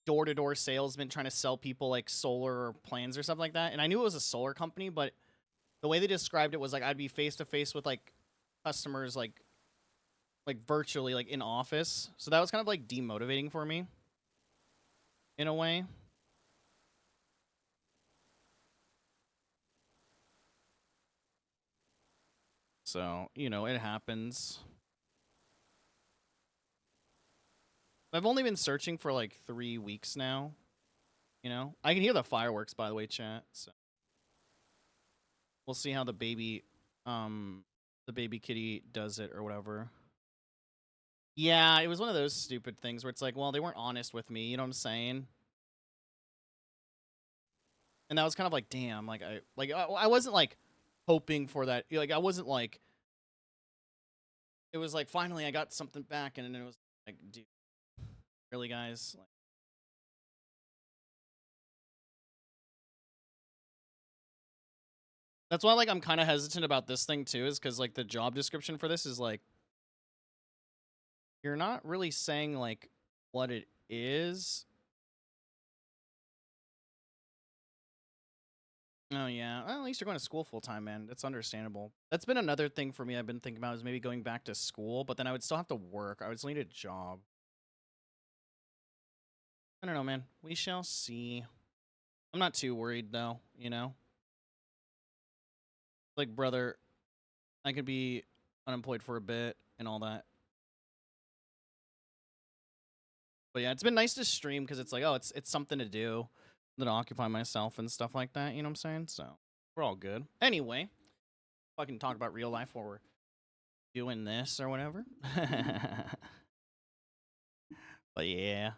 door-to-door salesman trying to sell people like solar plans or something like that. And I knew it was a solar company, but the way they described it was like I'd be face to face with like customers like virtually like in office. So that was kind of like demotivating for me in a way. So, you know, it happens. I've only been searching for like 3 weeks now, you know. I can hear the fireworks by the way, chat. So we'll see how the baby kitty does it or whatever. Yeah, it was one of those stupid things where it's like, well, they weren't honest with me, you know what I'm saying? And that was kind of like, damn, I wasn't like hoping for that. Like I wasn't like it was like finally I got something back and then it was like, dude, really guys? Like that's why like I'm kind of hesitant about this thing too is cuz like the job description for this is like you're not really saying like what it is. Oh yeah, well, at least you're going to school full time, man. That's understandable. That's been another thing for me. I've been thinking about is maybe going back to school, but then I would still have to work. I would still need a job. I don't know, man. We shall see. I'm not too worried though. You know, like brother, I could be unemployed for a bit and all that. But yeah, it's been nice to stream because it's like, oh, it's something to do that occupy myself and stuff like that. You know what I'm saying? So we're all good. Anyway, fucking talk about real life while we're doing this or whatever. But yeah.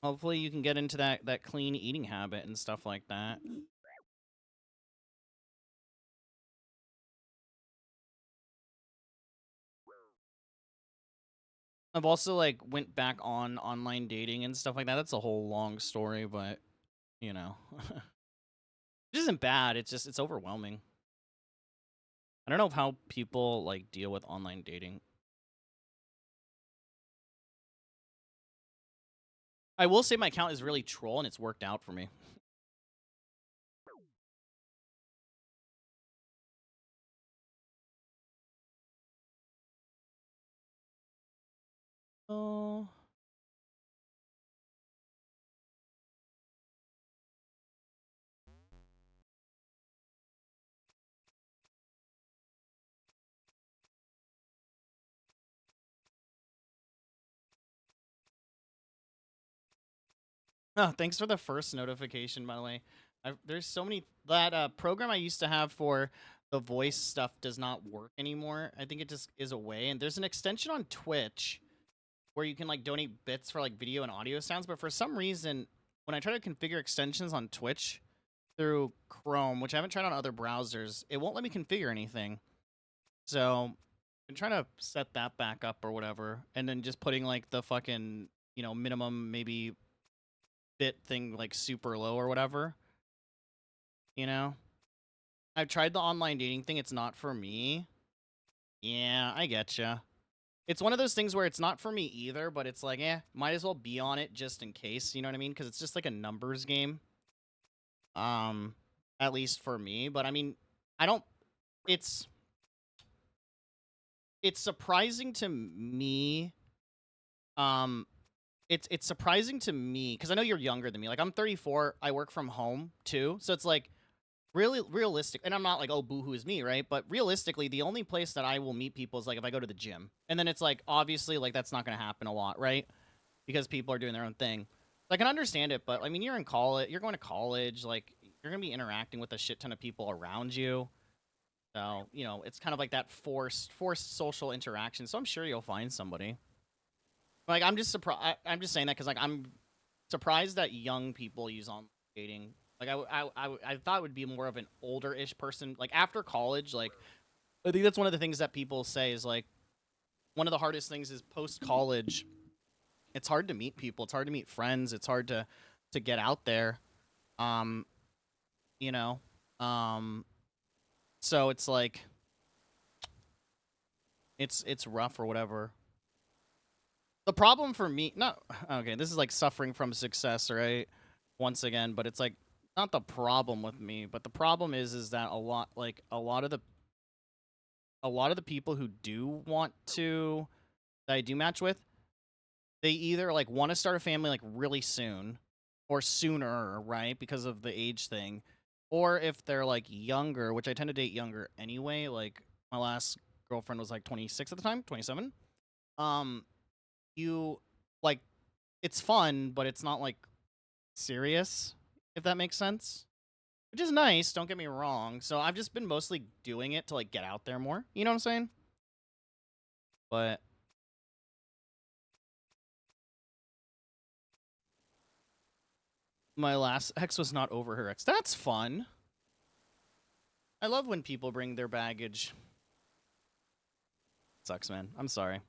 Hopefully you can get into that clean eating habit and stuff like that. I've also like went back on online dating and stuff like that. That's a whole long story, but you know. It isn't bad. It's just it's overwhelming. I don't know how people like deal with online dating. I will say my account is really troll and it's worked out for me. Oh. Oh, thanks for the first notification, by the way. There's so many that program I used to have for the voice stuff does not work anymore. I think it just is away. And there's an extension on Twitch where you can like donate bits for like video and audio sounds. But for some reason, when I try to configure extensions on Twitch through Chrome, which I haven't tried on other browsers, it won't let me configure anything. So I'm trying to set that back up or whatever, and then just putting like the fucking minimum maybe bit thing like super low or whatever. I've tried the online dating thing. It's not for me. Yeah, I getcha. It's one of those things where it's not for me either, but it's like, might as well be on it just in case, you know what I mean? Because it's just like a numbers game. At least for me. But I mean, I don't. It's surprising to me. It's surprising to me because I know you're younger than me. Like I'm 34. I work from home too, so it's like really realistic. And I'm not like, oh, boohoo is me, right? But realistically, the only place that I will meet people is like if I go to the gym, and then it's like obviously like that's not going to happen a lot, right? Because people are doing their own thing. So I can understand it, but I mean, you're in college. You're going to college. Like you're going to be interacting with a shit ton of people around you. So it's kind of like that forced social interaction. So I'm sure you'll find somebody. Like I'm just surprised. I'm just saying that because like I'm surprised that young people use online dating. Like I thought it would be more of an older-ish person. Like after college, like I think that's one of the things that people say is like one of the hardest things is post-college. It's hard to meet people. It's hard to meet friends. It's hard to get out there. Um, you know, so it's like it's rough or whatever. The problem for me, not okay. This is like suffering from success, right? Once again, but it's like not the problem with me, but the problem is that a lot of the people who do want to that I do match with, they either like want to start a family like really soon or sooner, right? Because of the age thing. Or if they're like younger, which I tend to date younger anyway, like my last girlfriend was like 26 at the time, 27. You like it's fun, but it's not like serious, if that makes sense. Which is nice, don't get me wrong. So I've just been mostly doing it to like get out there more. You know what I'm saying? But my last ex was not over her ex. That's fun. I love when people bring their baggage. Sucks, man. I'm sorry.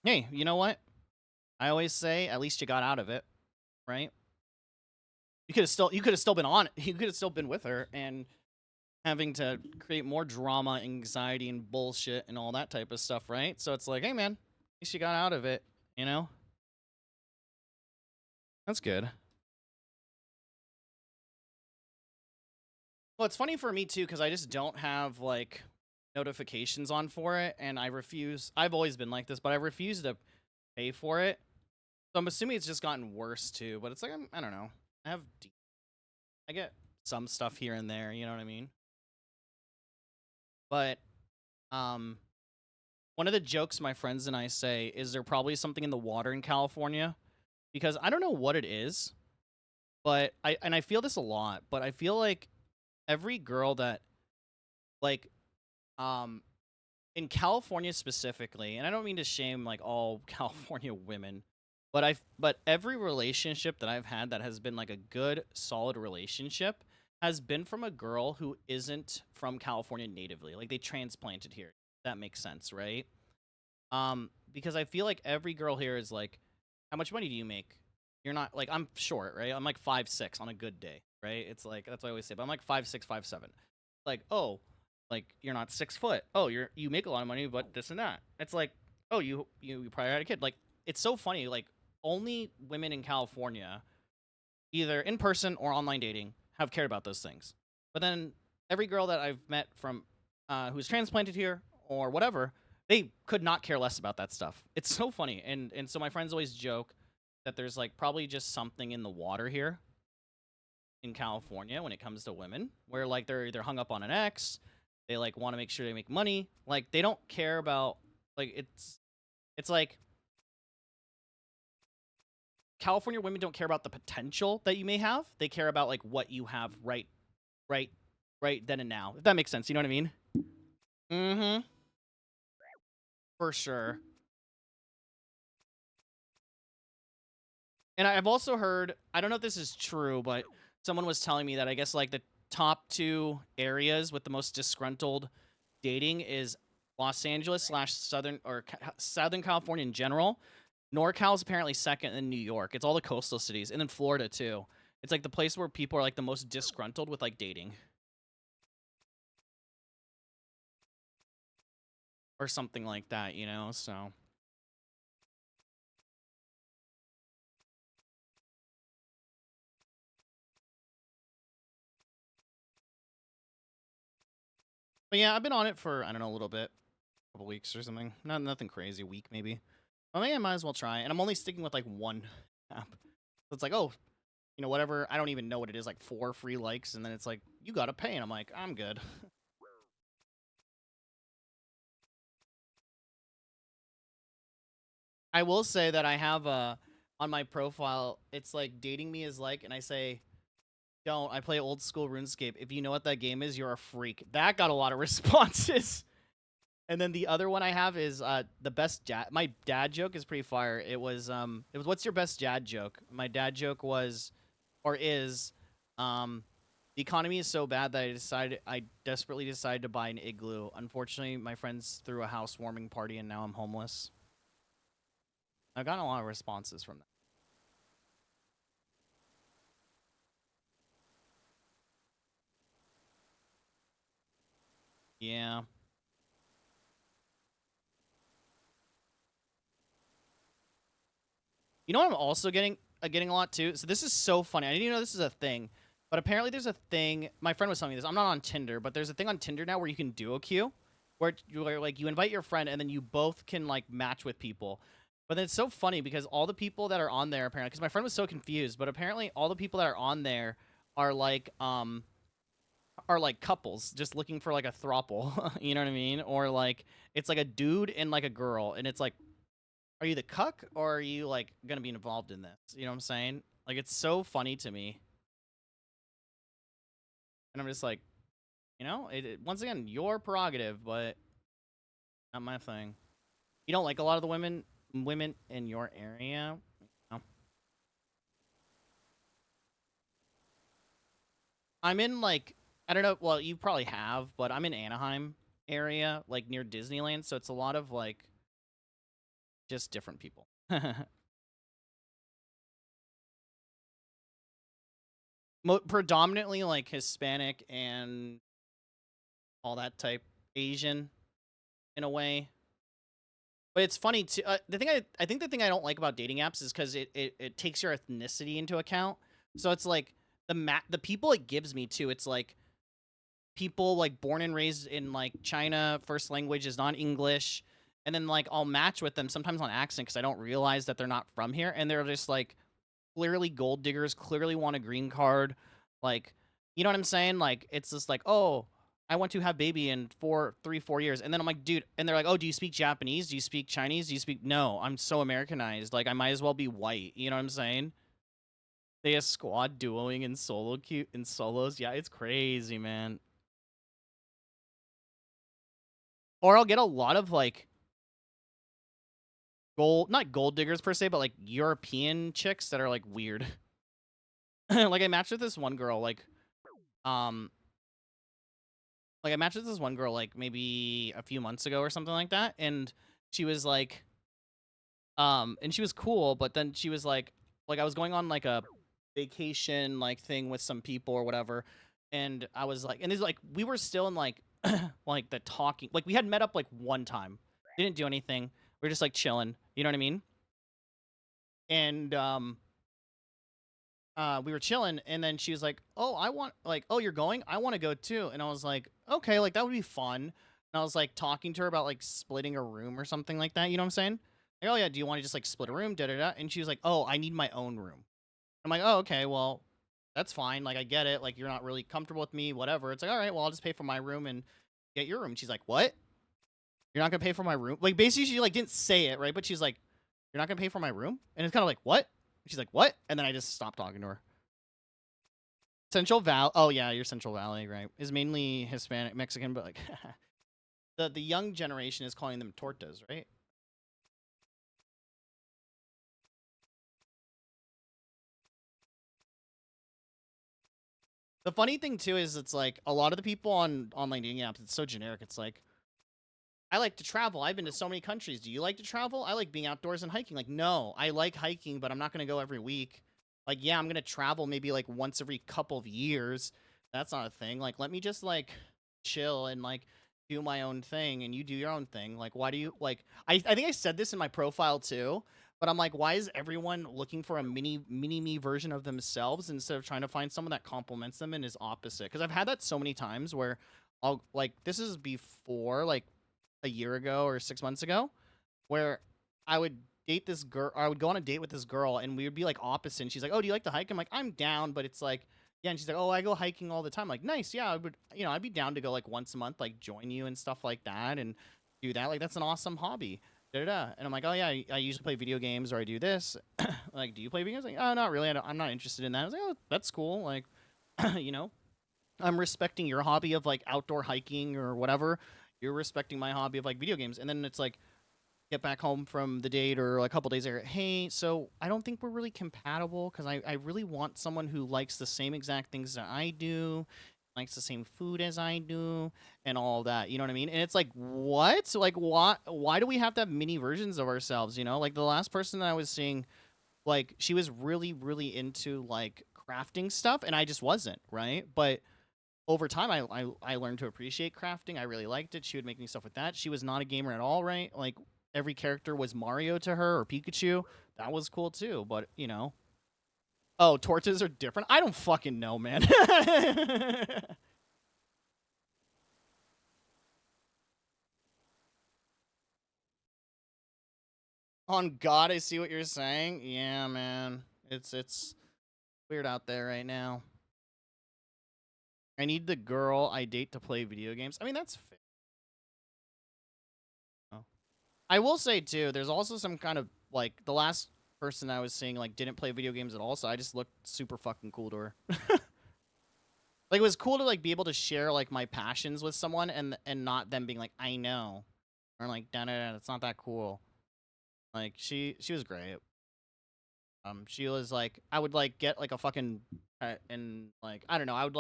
Hey, you know what? I always say at least you got out of it, right? You could have still been on it. You could have still been with her and having to create more drama, anxiety, and bullshit and all that type of stuff, right? So it's like, hey man, at least you got out of it, you know? That's good. Well, it's funny for me too, because I just don't have like notifications on for it, and I refuse. I've always been like this, but I refuse to pay for it. So I'm assuming it's just gotten worse too. But it's like I don't know. I get some stuff here and there. You know what I mean? But Um, one of the jokes my friends and I say is there probably something in the water in California because I don't know what it is, but I feel this a lot, but I feel like every girl that like um in California specifically, and I don't mean to shame like all California women, but every relationship that I've had that has been like a good solid relationship has been from a girl who isn't from California natively. Like they transplanted here. That makes sense, right? Because I feel like every girl here is like, how much money do you make? You're not like I'm short, right? I'm like 5'6" on a good day, right? It's like that's what I always say, but I'm like 5'6", 5'7". Like, oh, like you're not 6 foot. Oh, you make a lot of money, but this and that. It's like, oh, you probably had a kid. Like, it's so funny. Like, only women in California, either in person or online dating, have cared about those things. But then every girl that I've met from who's transplanted here or whatever, they could not care less about that stuff. It's so funny, and so my friends always joke that there's like probably just something in the water here in California when it comes to women, where like they're either hung up on an ex, they like want to make sure they make money, like they don't care about like it's like California women don't care about the potential that you may have. They care about like what you have right, right then and now. If that makes sense, you know what I mean? Mm-hmm. For sure. And I've also heard, I don't know if this is true, but someone was telling me that I guess like the top two areas with the most disgruntled dating is Los Angeles slash Southern California in general. NorCal is apparently second in New York. It's all the coastal cities, and then Florida too. It's like the place where people are like the most disgruntled with like dating or something like that, you know. So, but yeah, I've been on it for I don't know a little bit, a couple weeks or something. Nothing crazy, a week maybe. Oh yeah, I might as well try. And I'm only sticking with like one app. So it's like, oh, you know, whatever. I don't even know what it is, like 4 free likes, and then it's like, you gotta pay. And I'm like, I'm good. I will say that I have on my profile, it's like dating me is like, and I say, don't. I play old school RuneScape. If you know what that game is, you're a freak. That got a lot of responses. And then the other one I have is the best dad. My dad joke is pretty fire. It was what's your best dad joke? My dad joke was, or is, um, the economy is so bad that I desperately decided to buy an igloo. Unfortunately, my friends threw a housewarming party and now I'm homeless. I've gotten a lot of responses from that. Yeah. You know what I'm also getting a lot too? So this is so funny. I didn't even know this is a thing. But apparently there's a thing. My friend was telling me this. I'm not on Tinder, but there's a thing on Tinder now where you can duo queue, where like you invite your friend and then you both can like match with people. But then it's so funny because all the people that are on there apparently, because my friend was so confused, but apparently all the people that are on there are like couples just looking for like a throuple. You know what I mean? Or like it's like a dude and like a girl, and it's like, are you the cuck or are you like gonna be involved in this? You know what I'm saying? Like it's so funny to me, and I'm just like, once again, your prerogative, but not my thing. You don't like a lot of the women in your area. No. I'm in like I don't know. Well, you probably have, but I'm in Anaheim area, like near Disneyland, so it's a lot of like just different people. Predominantly like Hispanic and all that type Asian in a way. But it's funny too. I think the thing I don't like about dating apps is because it takes your ethnicity into account. So it's like the people it gives me too. It's like people like born and raised in like China, first language is not English, and then like I'll match with them sometimes on accent because I don't realize that they're not from here, and they're just like clearly gold diggers, clearly want a green card, like you know what I'm saying? Like it's just like, oh, I want to have baby in 4 years. And then I'm like, dude, and they're like, oh, do you speak Japanese? Do you speak Chinese? Do you speak? No, I'm so Americanized. Like, I might as well be white. You know what I'm saying? They have squad duoing and solo queue in solos. Yeah, it's crazy, man. Or I'll get a lot of like not gold diggers per se, but like European chicks that are like weird. Like I matched with this one girl, um, I matched with this one girl like maybe a few months ago or something like that, and she was like, and she was cool, but then she was like I was going on like a vacation like thing with some people or whatever, and I was like, and it's like we were still in like like the talking, like we had met up like one time, didn't do anything, we were just like chilling, you know what I mean? And we were chilling, and then she was like, "Oh, I want like, oh, you're going? I want to go too." And I was like, "Okay, like that would be fun." And I was like talking to her about like splitting a room or something like that. You know what I'm saying? Like, oh yeah, do you want to just like split a room? Da da da. And she was like, "Oh, I need my own room." I'm like, "Oh, okay, well, that's fine. Like, I get it. Like, you're not really comfortable with me, whatever." It's like, all right, well, I'll just pay for my room and get your room. She's like, "What? You're not gonna pay for my room?" Like, basically, she like didn't say it right, but she's like, "You're not gonna pay for my room?" And it's kind of like, "What?" She's like, "What?" And then I just stopped talking to her. Central Valley. Oh yeah, your Central Valley, right? Is mainly Hispanic, Mexican, but like the young generation is calling them tortas, right? The funny thing too is it's like a lot of the people on online dating apps, it's so generic. It's like, I like to travel. I've been to so many countries. Do you like to travel? I like being outdoors and hiking. Like, no, I like hiking, but I'm not gonna go every week. Like, yeah, I'm gonna travel maybe like once every couple of years. That's not a thing. Like, let me just like chill and like do my own thing and you do your own thing. Like, why do you like I think I said this in my profile too, but I'm like, why is everyone looking for a mini me version of themselves instead of trying to find someone that complements them and is opposite? Because I've had that so many times where I'll like, this is before like a year ago or 6 months ago, where I would date this girl, or I would go on a date with this girl, and we would be like opposite. And she's like, "Oh, do you like to hike?" I'm like, "I'm down," but it's like, yeah. And she's like, "Oh, I go hiking all the time." I'm like, nice, yeah. I would, I'd be down to go like once a month, like join you and stuff like that, and do that. Like that's an awesome hobby. Da da da. And I'm like, "Oh yeah, I usually play video games, or I do this." Like, do you play video games? Like, oh, not really. I'm not interested in that. I was like, "Oh, that's cool." Like, you know. I'm respecting your hobby of like outdoor hiking or whatever. You're respecting my hobby of like video games. And then it's like, get back home from the date or like, a couple days later, hey, so I don't think we're really compatible because I really want someone who likes the same exact things that I do, likes the same food as I do, and all that. You know what I mean? And it's like, what? So like, why do we have to have mini versions of ourselves? You know, like the last person that I was seeing, like she was really, really into like crafting stuff, and I just wasn't, right? But over time, I learned to appreciate crafting. I really liked it. She would make me stuff with that. She was not a gamer at all, right? Like every character was Mario to her or Pikachu. That was cool too. But oh, torches are different. I don't fucking know, man. On God, I see what you're saying. Yeah, man, it's weird out there right now. I need the girl I date to play video games. I mean, that's fair. I will say too, there's also some kind of like the last person I was seeing like didn't play video games at all, so I just looked super fucking cool to her. Like it was cool to like be able to share like my passions with someone and not them being like, I know. Or like, da da da, that's not that cool. Like she was great. She was like, I would like get like a fucking and like I don't know, I would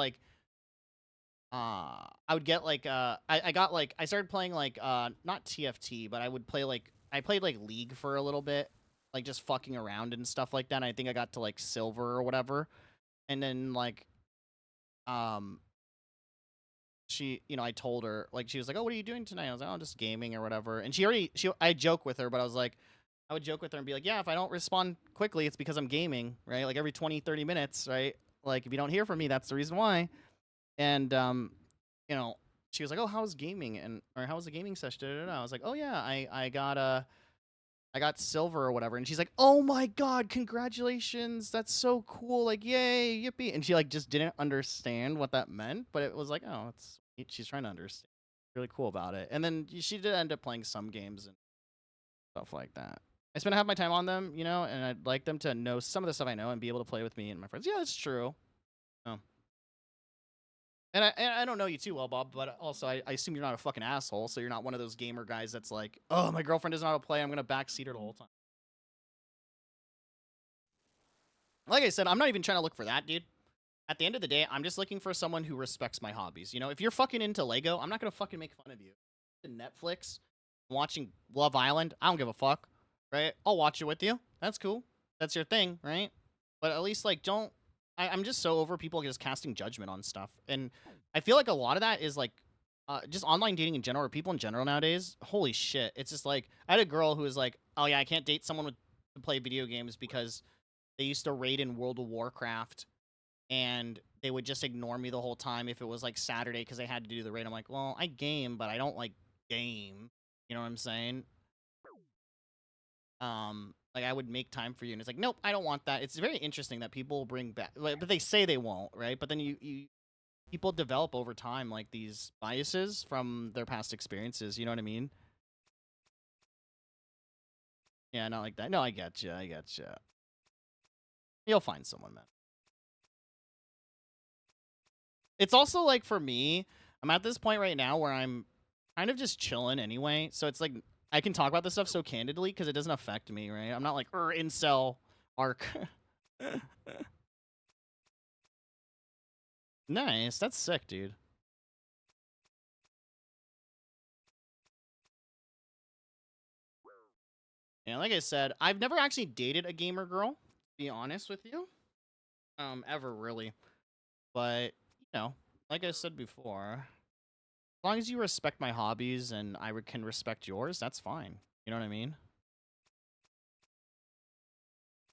get like I got like I started playing like not TFT, but I would play like I played like League for a little bit, like just fucking around and stuff like that. And I think I got to like silver or whatever. And then like um she, I told her, like she was like, "Oh, what are you doing tonight?" I was like, "Oh, just gaming or whatever." And I joke with her, but I was like, I would joke with her and be like, "Yeah, if I don't respond quickly, it's because I'm gaming, right? Like every 20, 30 minutes, right? Like if you don't hear from me, that's the reason why." And you know, she was like, "Oh, how's gaming or how's the gaming session?" Da, da, da. I was like, "Oh yeah, I got silver or whatever." And she's like, "Oh my god, congratulations! That's so cool! Like, yay, yippee!" And she like just didn't understand what that meant, but it was like, "Oh, it's She's trying to understand. Really cool about it. And then she did end up playing some games and stuff like that. I spend half my time on them, you know, and I'd like them to know some of the stuff I know and be able to play with me and my friends. Yeah, that's true. Oh. And I don't know you too well, Bob, but also I assume you're not a fucking asshole, so you're not one of those gamer guys that's like, oh, my girlfriend doesn't know how to play, I'm gonna backseat her the whole time. Like I said, I'm not even trying to look for that, dude. At the end of the day, I'm just looking for someone who respects my hobbies. You know, if you're fucking into Lego, I'm not gonna fucking make fun of you. Netflix, watching Love Island, I don't give a fuck, right? I'll watch it with you. That's cool. That's your thing, right? But at least, like, don't... I'm just so over people just casting judgment on stuff. And I feel like a lot of that is, like, just online dating in general, or people in general nowadays. Holy shit. It's just like, I had a girl who was like, oh yeah, I can't date someone to play video games because they used to raid in World of Warcraft and they would just ignore me the whole time if it was like Saturday because they had to do the raid. I'm like, well, I game, but I don't like game. You know what I'm saying? Like I would make time for you, and it's like, nope, I don't want that. It's very interesting that people bring back, but they say they won't, right? But then people develop over time like these biases from their past experiences. You know what I mean? Yeah, not like that. No, I get you. I get you. You'll find someone, man. It's also like for me, I'm at this point right now where I'm kind of just chilling anyway. So it's like I can talk about this stuff so candidly because it doesn't affect me, right? I'm not like incel arc. Nice, that's sick, dude. Yeah, like I said, I've never actually dated a gamer girl, to be honest with you. Ever really. But, you know, like I said before, as long as you respect my hobbies and I can respect yours, that's fine. You know what I mean?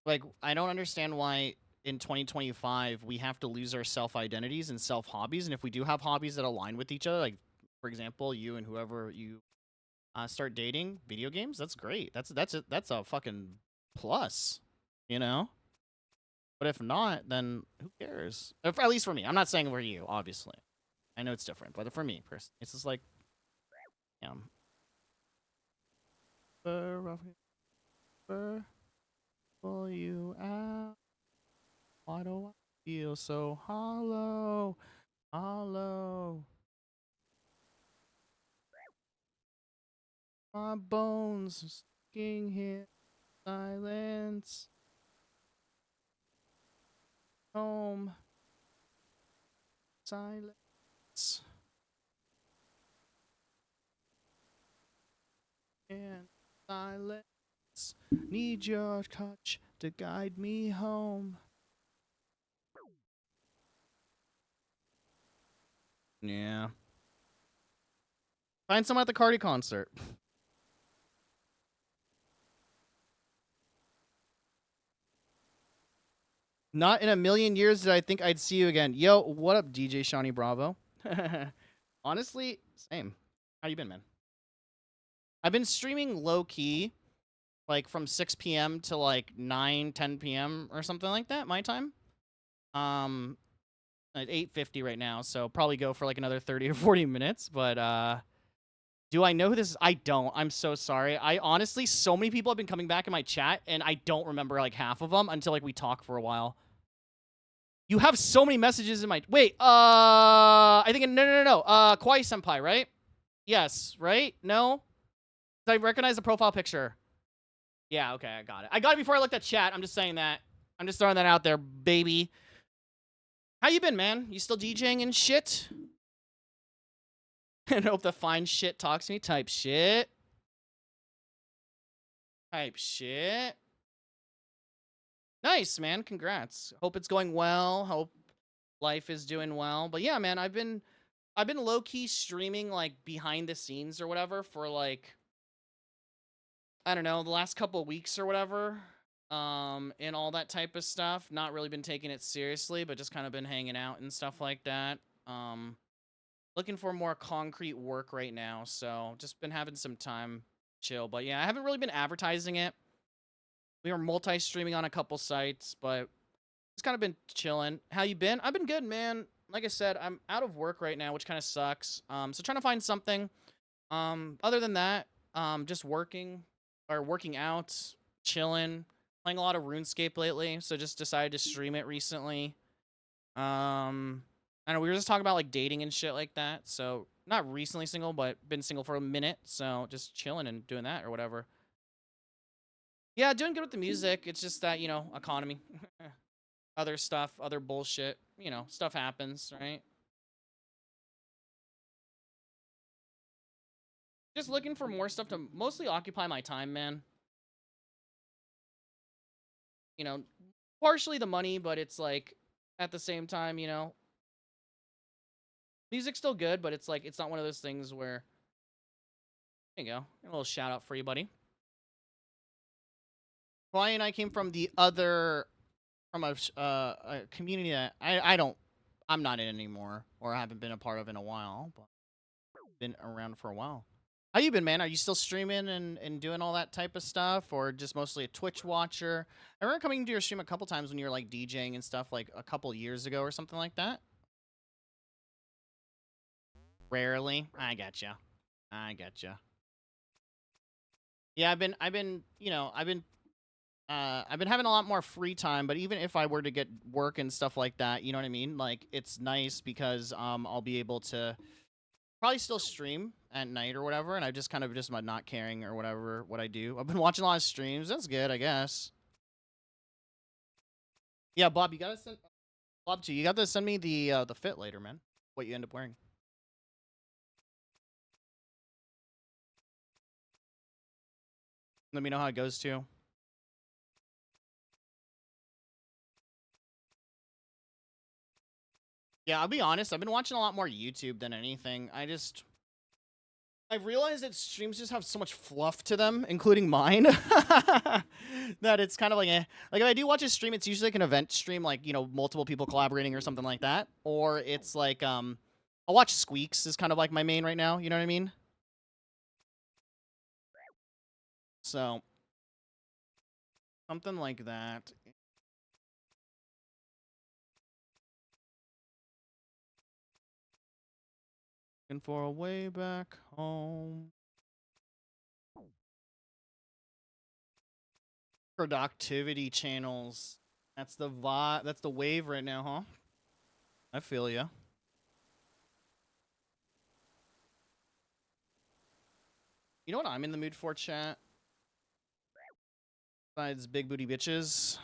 Like, I don't understand why in 2025 we have to lose our self-identities and self-hobbies. And if we do have hobbies that align with each other, like, for example, you and whoever you start dating, video games, that's great. That's a fucking plus, you know? But if not, then who cares? If, at least for me. I'm not saying for you, obviously. I know it's different, but for me, personally, it's just like, yeah. Pull you out. Why do I feel so hollow? Hollow. My bones are sticking here. Silence. Home. Silence. And silence. Need your touch to guide me home. Yeah. Find someone at the Cardi concert. Not in a million years did I think I'd see you again. Yo, what up, DJ Shawnee Bravo? Honestly, same. How you been, man? I've been streaming low-key, like from 6 p.m. to like 9, 10 p.m. or something like that, my time. At 8:50 right now, so probably go for like another 30 or 40 minutes, but do I know who this is? I don't. I'm so sorry. I honestly, so many people have been coming back in my chat, and I don't remember like half of them until like we talk for a while. You have so many messages in my... Wait, I think... No. Kawaii Senpai, right? Yes, right? No? I recognize the profile picture. Yeah, okay, I got it. I got it before I looked at chat. I'm just saying that. I'm just throwing that out there, baby. How you been, man? You still DJing and shit? I hope the fine shit talks to me. Type shit. Type shit. Nice, man. Congrats. Hope it's going well. Hope life is doing well. But yeah, man, I've been low-key streaming like behind the scenes or whatever for like, I don't know, the last couple of weeks or whatever. And all that type of stuff. Not really been taking it seriously, but just kind of been hanging out and stuff like that. Looking for more concrete work right now, so just been having some time chill. But yeah, I haven't really been advertising it. We were multi-streaming on a couple sites, but it's kind of been chilling. How you been? I've been good, man. like I said, I'm out of work right now, which kind of sucks. So trying to find something. Other than that, just working out, chilling, playing a lot of RuneScape lately. So just decided to stream it recently. I know we were just talking about like dating and shit like that. So not recently single, but been single for a minute. So just chilling and doing that or whatever. Yeah, doing good with the music. It's just that, economy, other stuff, other bullshit, stuff happens, right? Just looking for more stuff to mostly occupy my time, man. You know, partially the money, but it's like at the same time, music's still good, but it's like it's not one of those things where there you go. A little shout out for you, buddy. Why and I came from a community that I'm not in anymore or haven't been a part of in a while, but been around for a while. How you been, man? Are you still streaming and doing all that type of stuff, or just mostly a Twitch watcher? I remember coming to your stream a couple times when you were like DJing and stuff, like a couple years ago or something like that. Rarely. I gotcha. I gotcha. Yeah, I've been having a lot more free time, but even if I were to get work and stuff like that, you know what I mean? Like it's nice because I'll be able to probably still stream at night or whatever, and I just kind of just not caring or whatever what I do. I've been watching a lot of streams. That's good, I guess. Yeah, Bob, you got to send me the fit later, man. What you end up wearing. Let me know how it goes too. Yeah, I'll be honest. I've been watching a lot more YouTube than anything. I've realized that streams just have so much fluff to them, including mine, that it's kind of like, like if I do watch a stream, it's usually like an event stream, like multiple people collaborating or something like that, or it's like I'll watch Squeaks is kind of like my main right now. You know what I mean? So something like that. Looking for a way back home. Productivity channels. That's the vibe. That's the wave right now, huh? I feel ya. You know what I'm in the mood for, chat? Besides big booty bitches.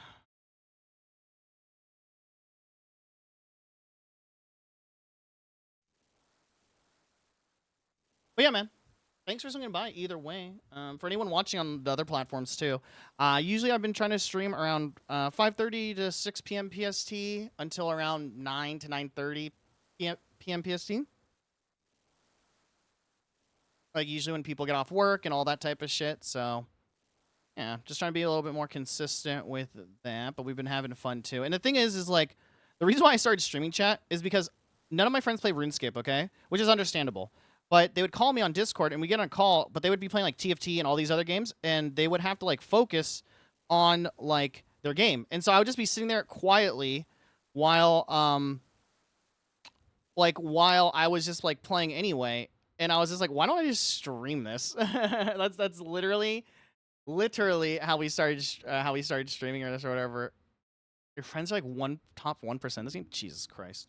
But yeah, man. Thanks for swinging by either way. For anyone watching on the other platforms too, usually I've been trying to stream around 5:30 to 6 p.m. PST until around 9 to 9:30 p.m. PST. Like usually when people get off work and all that type of shit. So yeah, just trying to be a little bit more consistent with that. But we've been having fun too. And the thing is like the reason why I started streaming chat is because none of my friends play RuneScape, okay? Which is understandable. But they would call me on Discord and we get on a call, but they would be playing like TFT and all these other games, and they would have to like focus on like their game. And so I would just be sitting there quietly while while I was just like playing anyway. And I was just like, why don't I just stream this? that's literally how we started streaming or this or whatever. Your friends are like top 1% this game? Jesus Christ.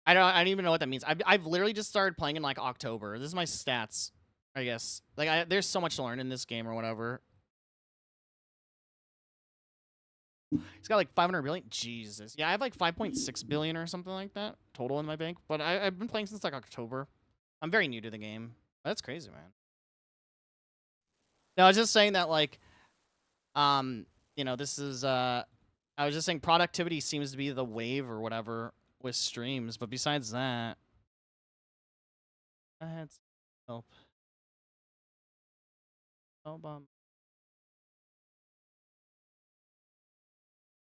I don't even know what that means. I've literally just started playing in like October. This is my stats, I guess. Like there's so much to learn in this game or whatever. He's got like 500 billion. Jesus. Yeah, I have like 5.6 billion or something like that total in my bank. But I've been playing since like October. I'm very new to the game. That's crazy, man. No, I was just saying that like, this is I was just saying productivity seems to be the wave or whatever with streams. But besides that, that's help. Help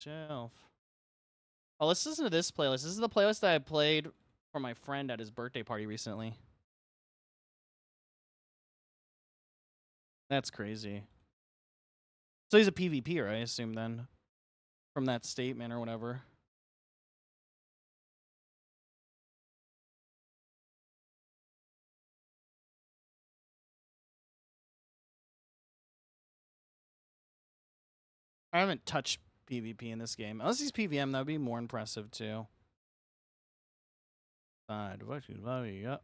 shelf. Oh, let's listen to this playlist. This is the playlist that I played for my friend at his birthday party recently. That's crazy. So he's a PvPer, I assume, then, from that statement or whatever. I haven't touched PvP in this game. Unless he's PVM, that would be more impressive too. Yeah.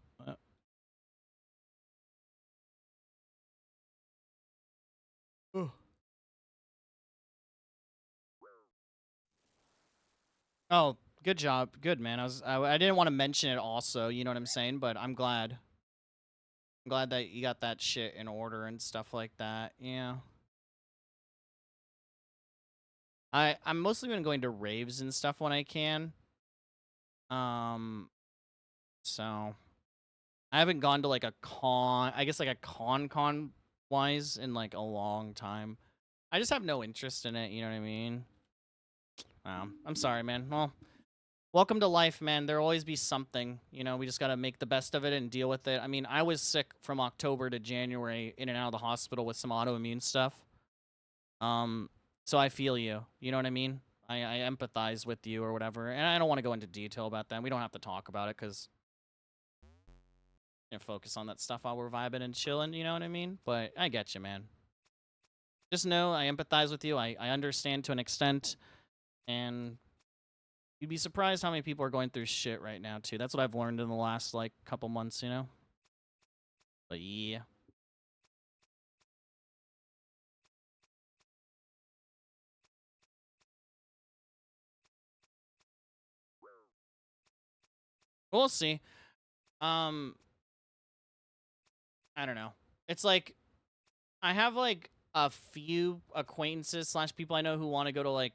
Oh, good job. Good, man. I didn't want to mention it also, you know what I'm saying? But I'm glad. I'm glad that you got that shit in order and stuff like that. Yeah. I'm mostly been going to raves and stuff when I can. So I haven't gone to like a con, I guess like a con wise in like a long time. I just have no interest in it, you know what I mean? I'm sorry, man. Well, welcome to life, man. There'll always be something, you know, we just got to make the best of it and deal with it. I mean, I was sick from October to January, in and out of the hospital with some autoimmune stuff. So I feel you. You know what I mean? I empathize with you or whatever. And I don't want to go into detail about that. We don't have to talk about it because focus on that stuff while we're vibing and chilling, you know what I mean? But I get you, man. Just know I empathize with you. I understand to an extent. And you'd be surprised how many people are going through shit right now, too. That's what I've learned in the last, like, couple months, you know? But, yeah. We'll see. I don't know. It's like, I have, like, a few acquaintances / people I know who want to go to, like,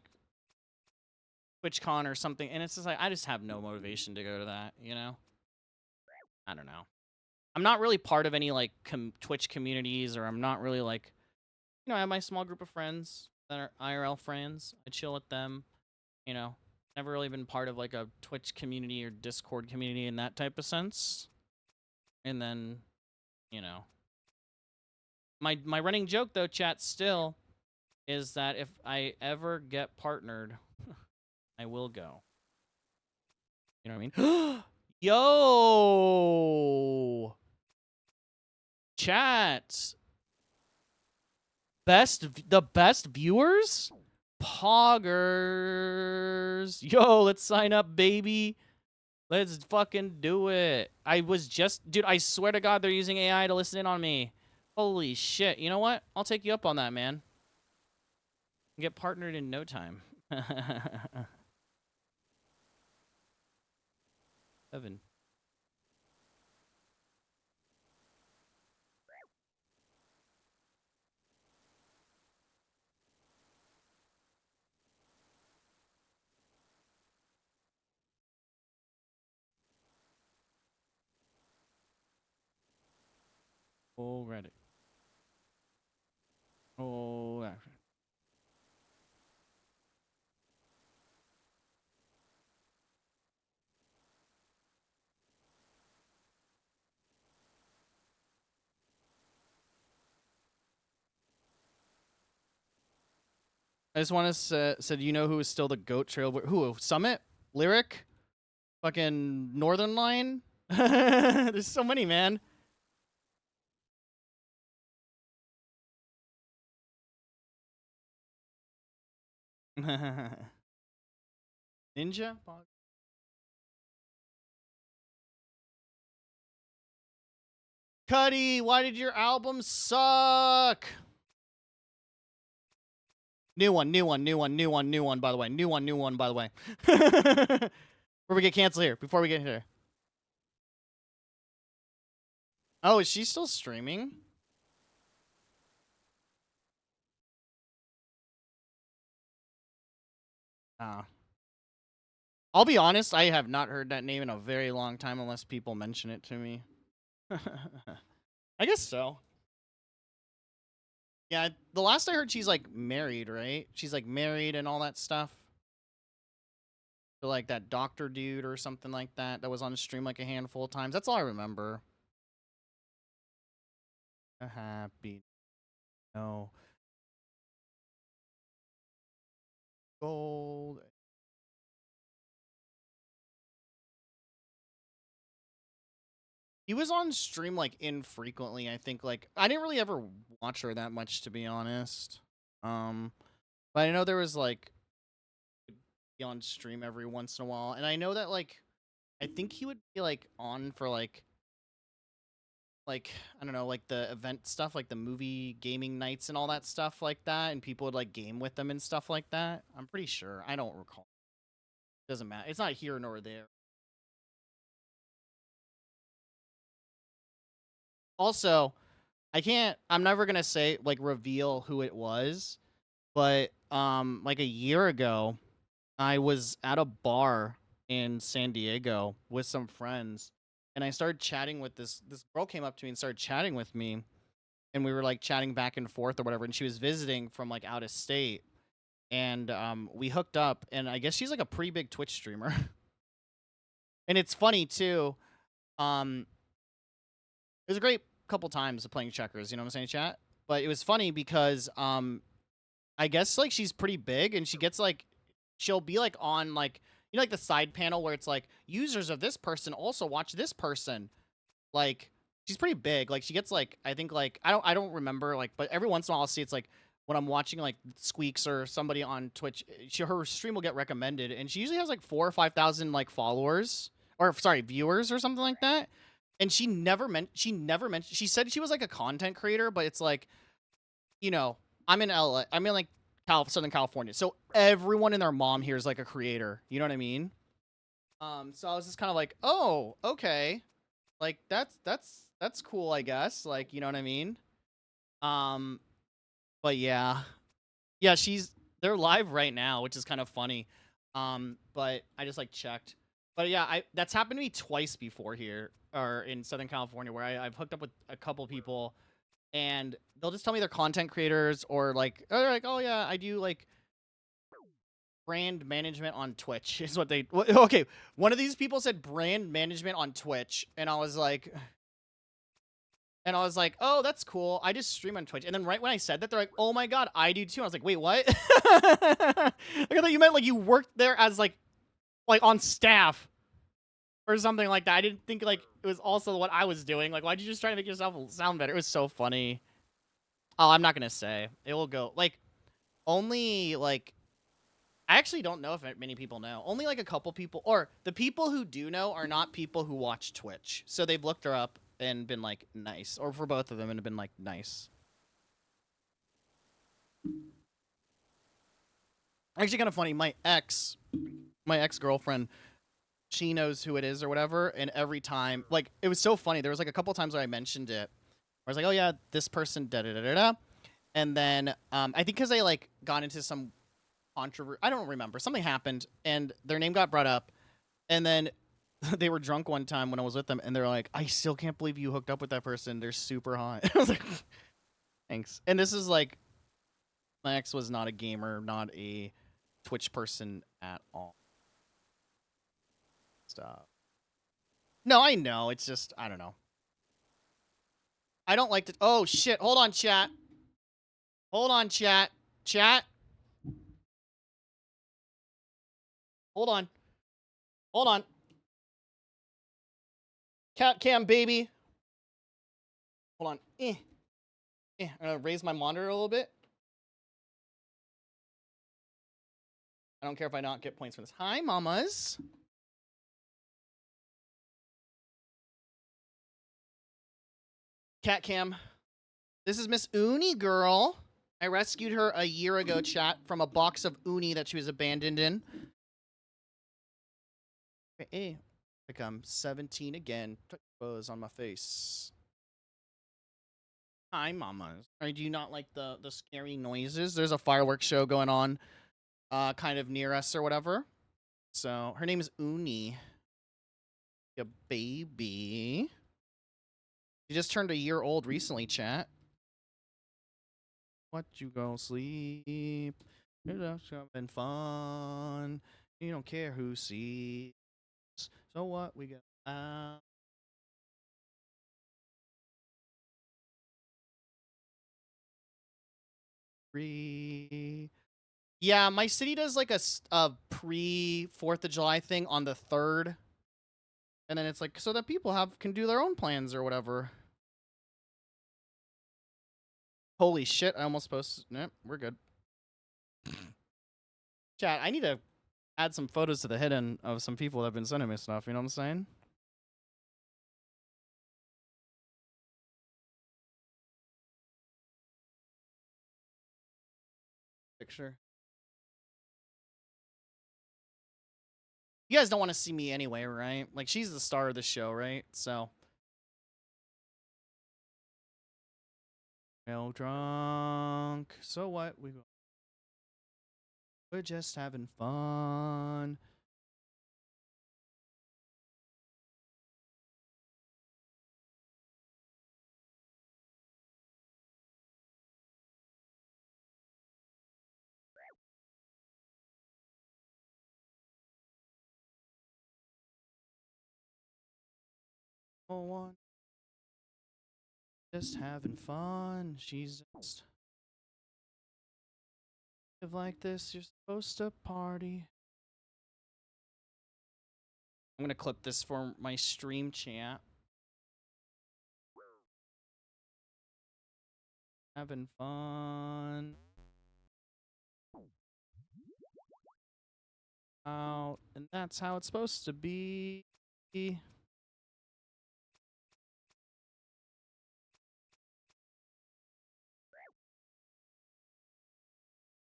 TwitchCon or something, and it's just like, I just have no motivation to go to that, you know? I don't know. I'm not really part of any, like, Twitch communities, or I'm not really, like, you know, I have my small group of friends that are IRL friends. I chill with them, you know. Never really been part of, like, a Twitch community or Discord community in that type of sense. And then, you know. My running joke, though, chat, still, is that if I ever get partnered, I will go. You know what I mean? Yo! Chat! The best viewers? Poggers. Yo, let's sign up, baby. Let's fucking do it. Dude, I swear to God, they're using AI to listen in on me. Holy shit. You know what? I'll take you up on that, man. Get partnered in no time. Evan. Already. Oh, actually. I just want to said, you know who is still the GOAT trail? Who? Summit? Lyric? Fucking Northern Line? There's so many, man. Ninja? Cuddy, why did your album suck? New one, by the way. New one, by the way. Before we get canceled here. Before we get here. Oh, is she still streaming? I'll be honest, I have not heard that name in a very long time unless people mention it to me. I guess so. Yeah, the last I heard, she's, like, married, right? She's, like, married and all that stuff. To, like, that doctor dude or something like that that was on stream, like, a handful of times. That's all I remember. Happy. No. Gold. He was on stream, like, infrequently, I think. Like, I didn't really ever watch her that much, to be honest. But But I know there was like be on stream every once in a while, and I know that like I think he would be like on for like I don't know, like the event stuff, like the movie gaming nights and all that stuff like that, and people would like game with them and stuff like that. I'm pretty sure. I don't recall. Doesn't matter. It's not here nor there. Also, I'm never gonna say like reveal who it was, but like a year ago, I was at a bar in San Diego with some friends, and I started chatting with this girl came up to me and started chatting with me, and we were like chatting back and forth or whatever, and she was visiting from like out of state, and we hooked up, and I guess she's like a pretty big Twitch streamer. And it's funny too. It was a great couple times of playing checkers, you know what I'm saying, chat? But it was funny because I guess like she's pretty big, and she gets like she'll be like on like like the side panel where it's like users of this person also watch this person. Like she's pretty big. Like she gets like I think like I don't remember like, but every once in a while I'll see it's like when I'm watching like Squeaks or somebody on Twitch, her stream will get recommended, and she usually has like 4,000 or 5,000 like followers or sorry viewers or something like that. And she never mentioned. She said she was like a content creator, but it's like, I'm in LA. I'm in like Southern California, so everyone and their mom here is like a creator. You know what I mean? So I was just kind of like, oh, okay, like that's cool, I guess. Like, you know what I mean? Um, but yeah, they're live right now, which is kind of funny. But I just like checked. But yeah, that's happened to me twice before here or in Southern California where I've hooked up with a couple people, and they'll just tell me they're content creators or like they're like, oh yeah, I do like brand management on Twitch is what they okay. One of these people said brand management on Twitch, and I was like, oh, that's cool. I just stream on Twitch. And then right when I said that, they're like, oh my god, I do too. I was like, wait, what? I thought you meant like you worked there as like on staff or something like that. I didn't think like it was also what I was doing. Like, why'd you just try to make yourself sound better? It was so funny. Oh, I'm not gonna say. It will go like only like I actually don't know if many people know. Only like a couple people, or the people who do know are not people who watch Twitch. So they've looked her up and been like nice, or for both of them and have been like nice. Actually, kind of funny. My ex-girlfriend, she knows who it is or whatever, and every time, like, it was so funny. There was like a couple times where I mentioned it, where I was like, "Oh yeah, this person da da da da da," and then I think because they like got into some controversy, I don't remember, something happened, and their name got brought up, and then they were drunk one time when I was with them, and they're like, "I still can't believe you hooked up with that person. They're super hot." I was like, "Thanks." And this is like, my ex was not a gamer, not a Twitch person at all. Stop. No, I know. It's just, I don't know. I don't like to. Oh, shit. Hold on, chat. Hold on, chat. Chat. Hold on. Hold on. Cat cam, baby. Hold on. I'm going to raise my monitor a little bit. I don't care if I not get points for this. Hi, mamas. Cat cam. This is Miss Uni Girl. I rescued her a year ago, chat, from a box of uni that she was abandoned in. Hey, like I'm 17 again. Buzz on my face. Hi, mamas. Do you not like the scary noises? There's a fireworks show going on, kind of near us or whatever. So her name is Uni. Yeah, baby. She just turned a year old recently, chat. What you go sleep? You're just having fun. You don't care who sees. So what we got? Yeah, my city does like a pre 4th of July thing on the 3rd. And then it's like so that people can do their own plans or whatever. Holy shit, I almost posted. Nope, we're good. Chat, I need to add some photos to the hidden of some people that have been sending me stuff. You know what I'm saying? Picture. You guys don't want to see me anyway, right? Like, she's the star of the show, right? So. Well, drunk. So what? We're just having fun. Oh, one. Just having fun. She's just live like this. You're supposed to party. I'm gonna clip this for my stream chat. Having fun. Out, and that's how it's supposed to be.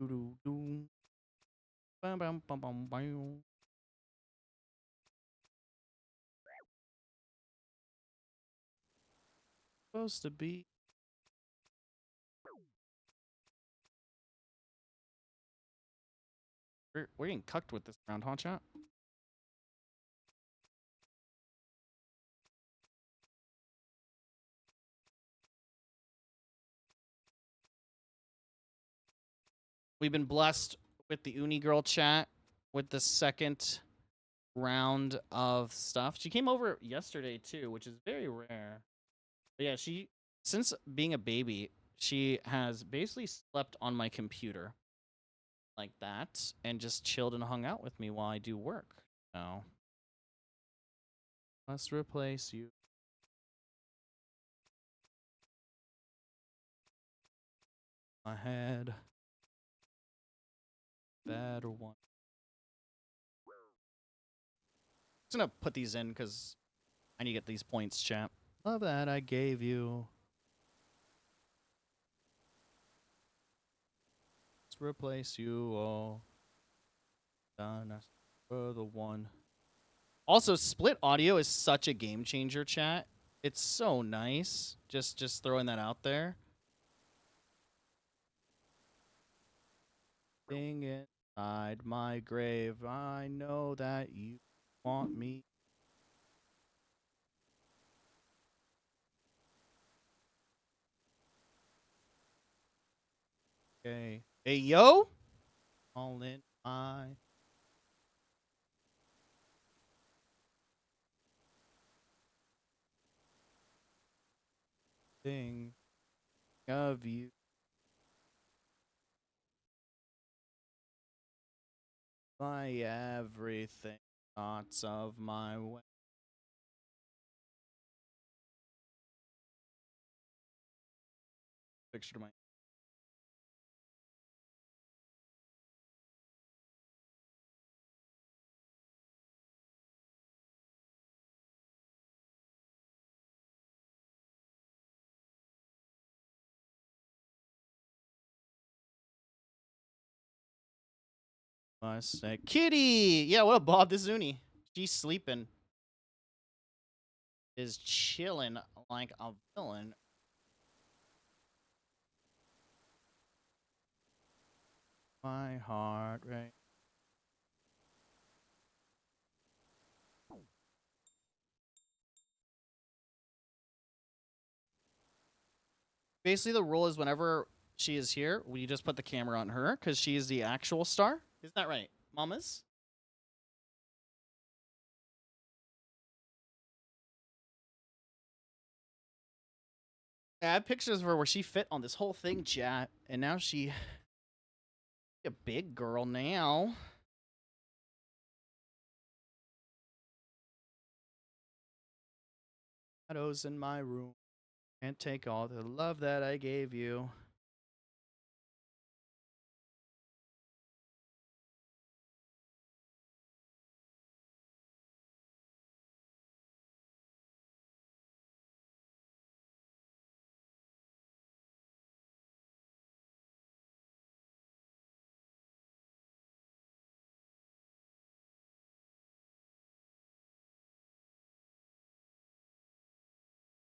Doo-doo-doo. Bam, bam, bam, bam, bam. Supposed to be. We're getting cucked with this round, huh, chat? We've been blessed with the Uni Girl chat with the second round of stuff. She came over yesterday too, which is very rare. But yeah, since being a baby, she has basically slept on my computer like that and just chilled and hung out with me while I do work. So let's replace you. I had better one. I'm just gonna put these in because I need to get these points, champ. Love that I gave you. Let's replace you all. Done. For the one. Also, split audio is such a game changer, chat. It's so nice. Just throwing that out there. Thing inside my grave. I know that you want me. Okay. Hey, yo. All in my thing of you. My everything. Thoughts of my way. Picture to my. I say, Kitty! Yeah, what up, Bob? This is Uni. She's sleeping. Is chilling like a villain. My heart rate. Basically, the rule is whenever she is here, we just put the camera on her because she is the actual star. Isn't that right, mamas? I have pictures of her where she fit on this whole thing, chat, and now she a big girl now. Shadows in my room. Can't take all the love that I gave you.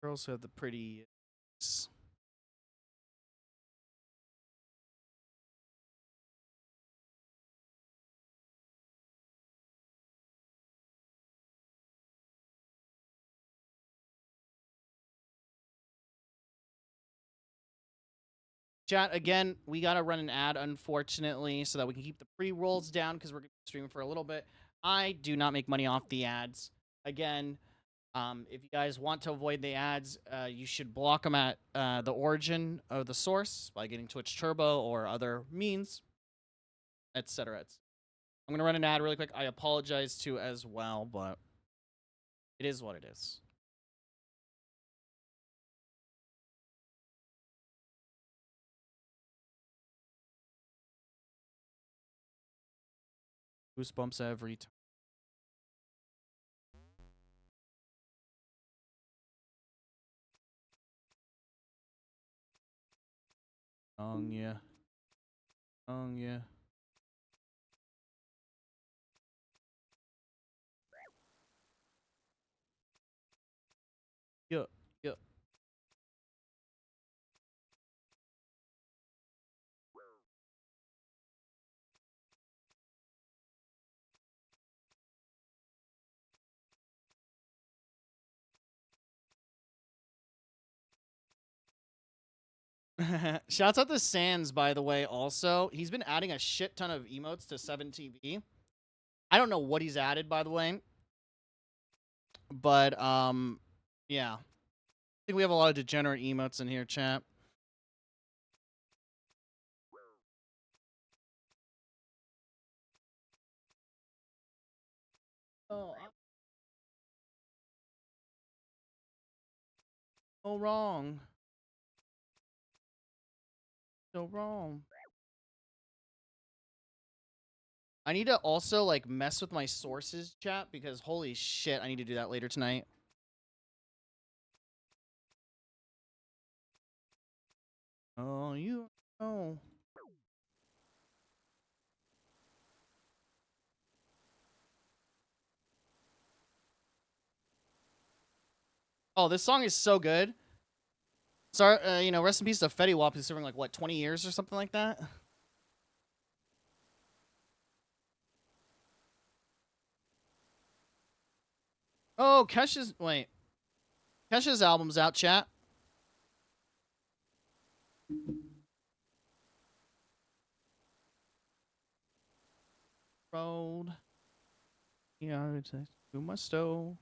Girls have the pretty. Chat, again, we got to run an ad, unfortunately, so that we can keep the pre-rolls down because we're going to stream for a little bit. I do not make money off the ads. Again, if you guys want to avoid the ads, you should block them at the origin of the source by getting Twitch Turbo or other means, etc. I'm going to run an ad really quick. I apologize to as well, but it is what it is. Goosebumps every time. Yeah. Yeah. Yeah. Yeah. Shouts out to Sans, by the way, also. He's been adding a shit ton of emotes to 7TV. I don't know what he's added, by the way. But, yeah. I think we have a lot of degenerate emotes in here, chat. Oh, so wrong. So wrong. I need to also, like, mess with my sources, chat, because holy shit, I need to do that later tonight. Oh, you know. Oh, this song is so good. Sorry, you know, rest in peace to Fetty Wap, who's serving, like, what, 20 years or something like that? Oh, Kesha's... Wait. Kesha's album's out, chat. Road. Yeah, it's to my stove.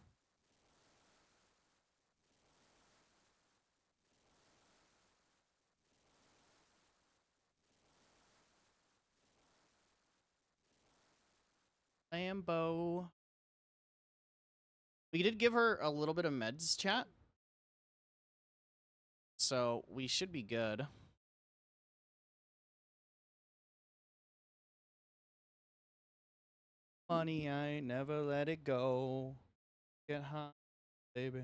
Lambo. We did give her a little bit of meds, chat. So we should be good. Money, I never let it go. Get high, baby.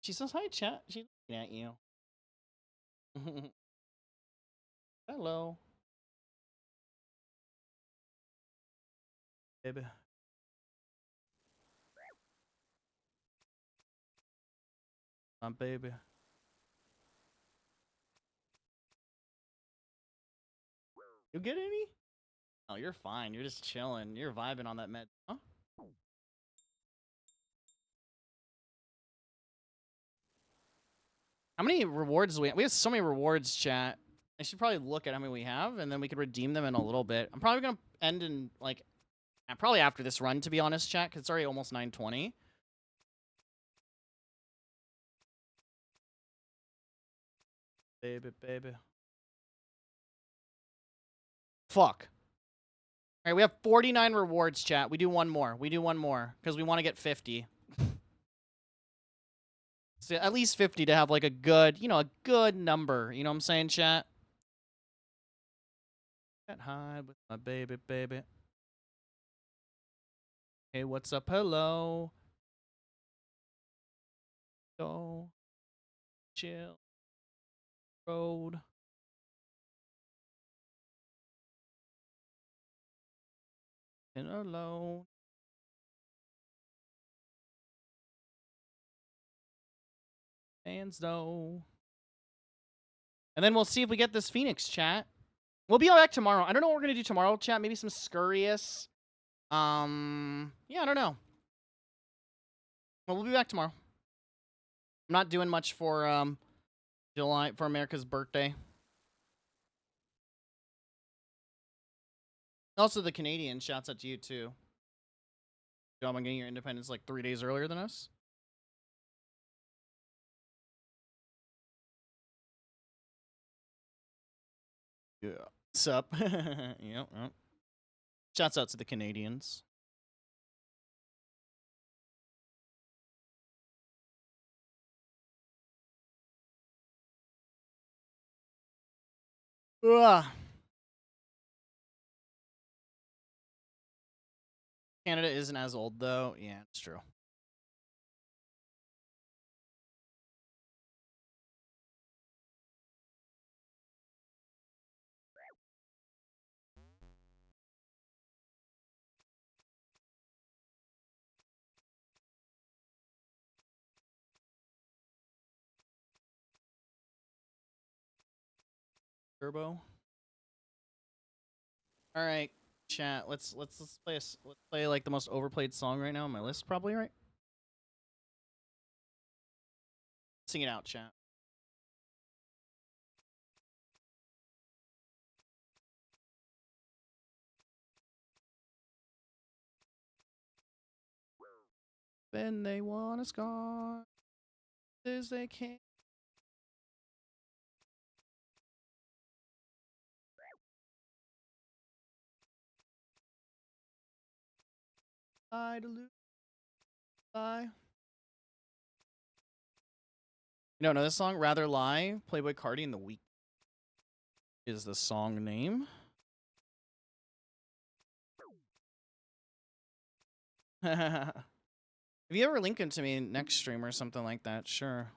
She says hi, chat. She's looking at you. Hello. Baby. My baby. You get any? Oh, you're fine. You're just chilling. You're vibing on that med. Huh? How many rewards do we have? We have so many rewards, chat. I should probably look at how many we have, and then we could redeem them in a little bit. I'm probably going to end in, like, probably after this run, to be honest, chat, because it's already almost 9:20. Baby, baby. Fuck. All right, we have 49 rewards, chat. We do one more. We do one more, because we want to get 50. So at least 50 to have, like, a good, you know, a good number. You know what I'm saying, chat? Get high with my baby, baby. Hey, what's up? Hello. Go. Chill. Road. And alone. Fans though. And then we'll see if we get this Phoenix, chat. We'll be back tomorrow. I don't know what we're gonna do tomorrow, chat. Maybe some scurrious. Yeah, I don't know. Well, we'll be back tomorrow. I'm not doing much for July for America's birthday. Also, the Canadians. Shouts out to you too. Good job on getting your independence like 3 days earlier than us. Yeah. Sup? Yep. Shouts out to the Canadians. Ugh. Canada isn't as old though. Yeah, it's true. Turbo. All right, chat. Let's play like the most overplayed song right now on my list, probably, right? Sing it out, chat. When they want us gone, as they can. Lie to lose. Lie. You don't know this song? Rather Lie. Playboy Cardi and the Week is the song name. If you ever link him to me next stream or something like that, sure.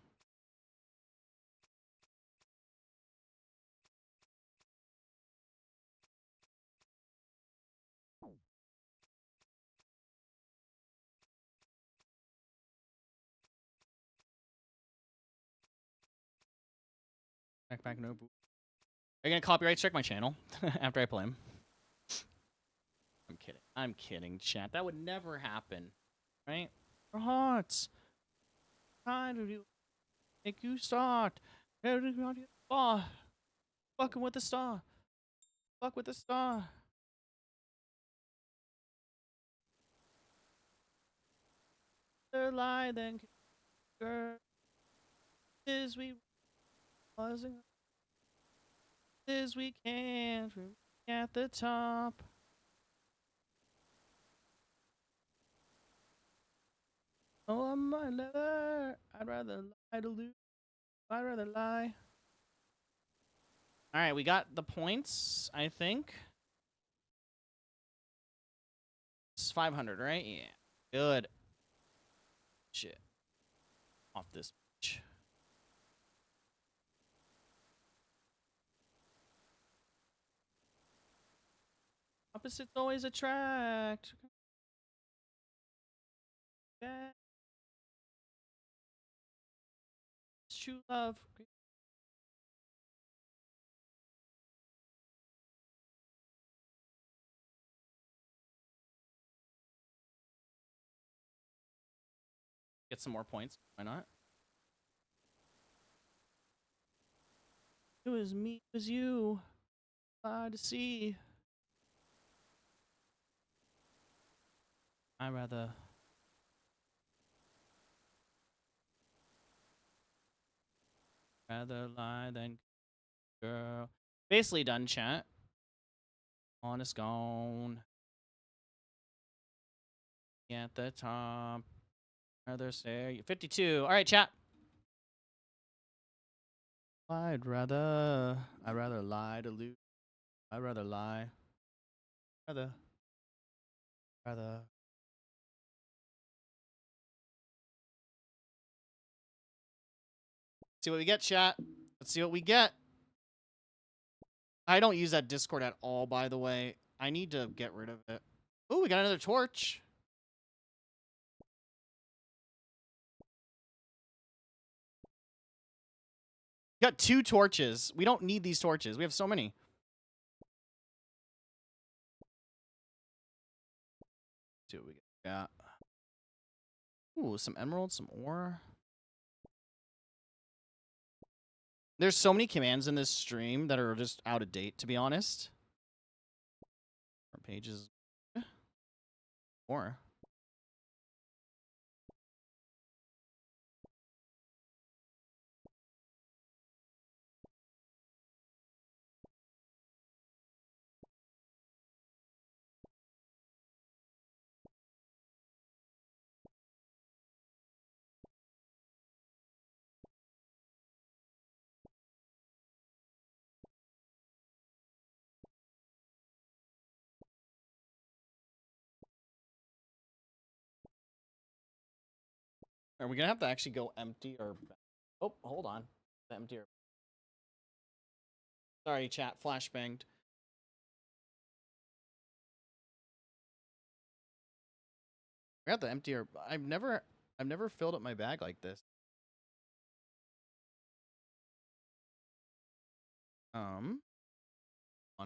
Backpack no boot. Are you gonna copyright strike my channel after I play him? I'm kidding. I'm kidding, chat. That would never happen, right? Your hearts. Trying to make you start. Oh, fucking with the star. Fuck with the star. The lie then, girl. Is we wasn't as we can from at the top. Oh, I'm my lover. I'd rather lie to lose. I'd rather lie. All right, we got the points, I think. It's 500, right? Yeah. Good. Shit. Off this bitch. Opposites always attract. Yeah. True love. Get some more points. Why not? It was me, it was you. Glad to see. I'd rather lie than girl. Basically done, chat. Honest gone. At the top. Rather say 52. All right, chat. I'd rather lie to lose. I'd rather lie. Rather. See what we get, chat. Let's see what we get. I don't use that Discord at all, by the way. I need to get rid of it. Oh, we got another torch. Got 2 torches. We don't need these torches. We have so many. See what we got. Ooh, some emeralds, some ore. There's so many commands in this stream that are just out of date, to be honest. Our pages. Ore. Are we gonna have to actually go empty or... Oh, hold on. Empty or... Sorry, chat. Flashbanged. I got the empty or... I've never filled up my bag like this. On. Oh.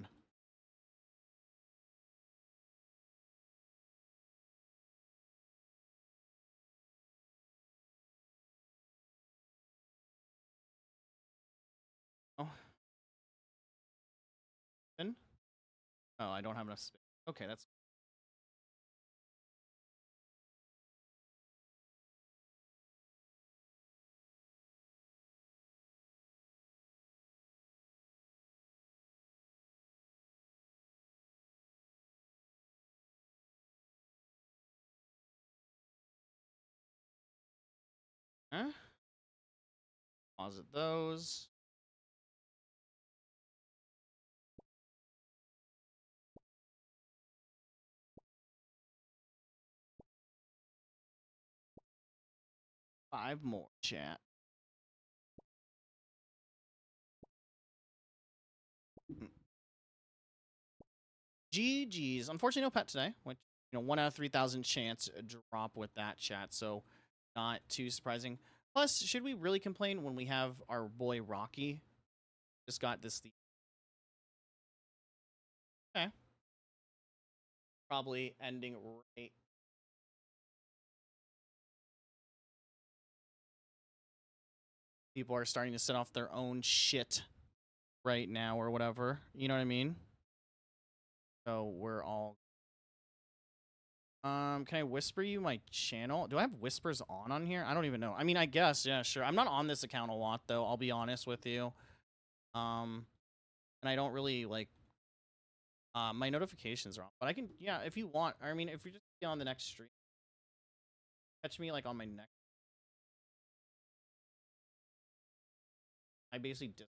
Oh, I don't have enough space. Okay, that's... Huh? Deposit those. Five more, chat. GG's. Unfortunately, no pet today. Which, 1 out of 3,000 chance drop with that, chat. So, not too surprising. Plus, should we really complain when we have our boy Rocky? Just got this... Okay. Probably ending right... People are starting to set off their own shit right now or whatever. You know what I mean? So we're all... can I whisper you my channel? Do I have whispers on here? I don't even know. I mean, I guess, yeah, sure. I'm not on this account a lot, though. I'll be honest with you. And I don't really, like... my notifications are on. But I can, yeah, if you want. I mean, if you're just on the next stream. Catch me, like, on my next... I basically did...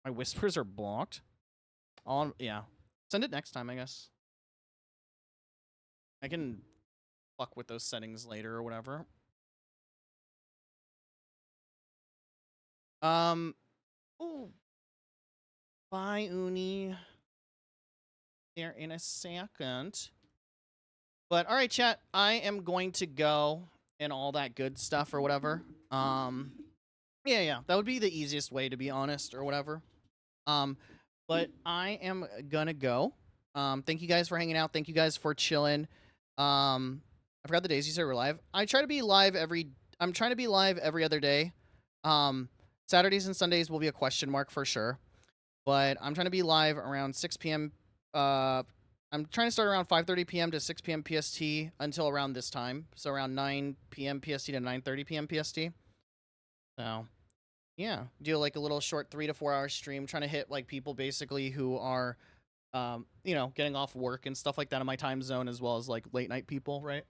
My whispers are blocked. Yeah. Send it next time, I guess. I can fuck with those settings later or whatever. Oh. Bye, Uni. There in a second. But, alright, chat. I am going to go and all that good stuff or whatever. Yeah. That would be the easiest way, to be honest, or whatever. But I am gonna go. Thank you guys for hanging out. Thank you guys for chilling. I forgot the days you said we're live. I'm trying to be live every other day. Saturdays and Sundays will be a question mark for sure. But I'm trying to be live around 6 p.m. I'm trying to start around 5:30 p.m. to 6 p.m. PST until around this time. So around 9 p.m. PST to 9:30 p.m. PST. So, yeah. Do like a little short 3 to 4 hour stream, trying to hit like people basically who are, getting off work and stuff like that in my time zone, as well as like late night people, right?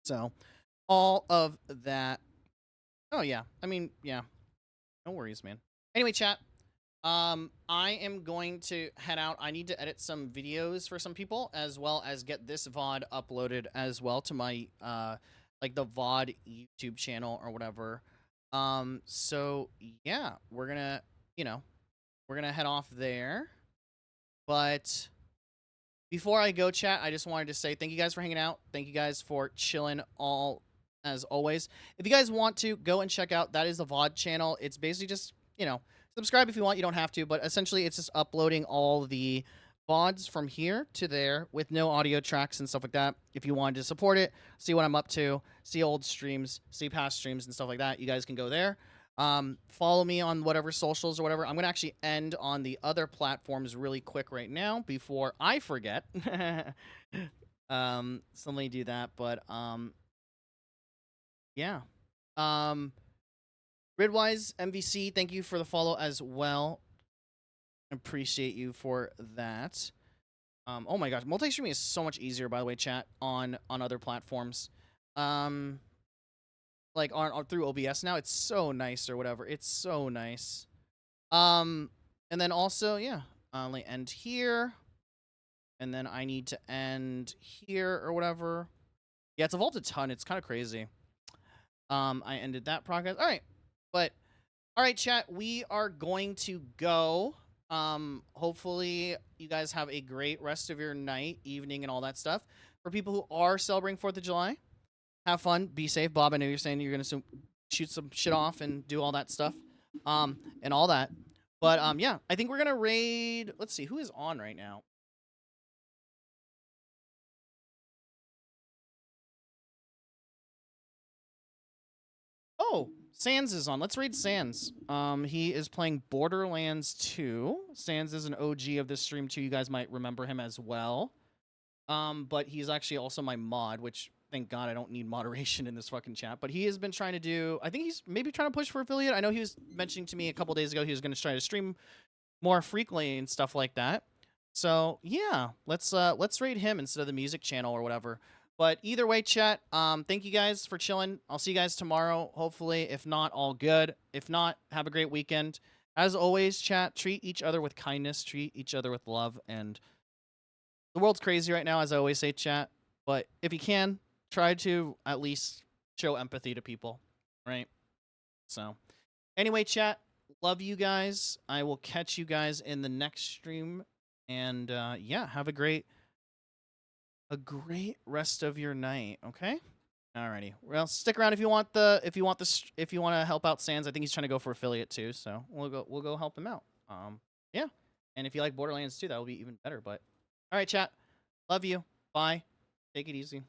So, all of that. Oh, yeah. I mean, yeah. No worries, man. Anyway, chat. I am going to head out. I need to edit some videos for some people, as well as get this VOD uploaded as well to my, like the VOD YouTube channel or whatever. So yeah, we're gonna, we're gonna head off there. But before I go, chat, I just wanted to say thank you guys for hanging out. Thank you guys for chilling all as always. If you guys want to, go and check out, that is the VOD channel. It's basically just, you know, subscribe if you want. You don't have to, but essentially it's just uploading all the VODs from here to there with no audio tracks and stuff like that. If you wanted to support it, see what I'm up to, see old streams, see past streams and stuff like that, you guys can go there. Follow me on whatever socials or whatever. I'm going to actually end on the other platforms really quick right now before I forget. So let me do that, but yeah. Gridwise MVC, thank you for the follow as well. Appreciate you for that. Oh my gosh, multi-streaming is so much easier, by the way, chat, on other platforms. Like on through OBS now, it's so nice or whatever. It's so nice. And then also, yeah, I'll end here. And then I need to end here or whatever. Yeah, it's evolved a ton. It's kind of crazy. I ended that progress. All right. But, all right, chat, we are going to go. Hopefully you guys have a great rest of your night, evening, and all that stuff. For people who are celebrating 4th of July, have fun, be safe. Bob, I know you're saying you're going to shoot some shit off and do all that stuff, and all that. But, yeah, I think we're going to raid. Let's see, who is on right now? Oh, Sans is on. Let's raid Sans. He is playing Borderlands 2. Sans is an OG of this stream too. You guys might remember him as well. But he's actually also my mod, which thank God I don't need moderation in this fucking chat. But he has been trying to do, I think he's maybe trying to push for affiliate. I know he was mentioning to me a couple days ago he was going to try to stream more frequently and stuff like that. So yeah, let's raid him instead of the music channel or whatever. But either way, chat, thank you guys for chilling. I'll see you guys tomorrow, hopefully. If not, all good. If not, have a great weekend. As always, chat, treat each other with kindness, treat each other with love. And the world's crazy right now, as I always say, chat. But if you can, try to at least show empathy to people, right? So anyway, chat, love you guys. I will catch you guys in the next stream. And yeah, have a great rest of your night, okay? Alrighty. Well, stick around if you want to help out Sans. I think he's trying to go for affiliate too, so we'll go help him out. Yeah. And if you like Borderlands too, that will be even better. But all right, chat. Love you. Bye. Take it easy.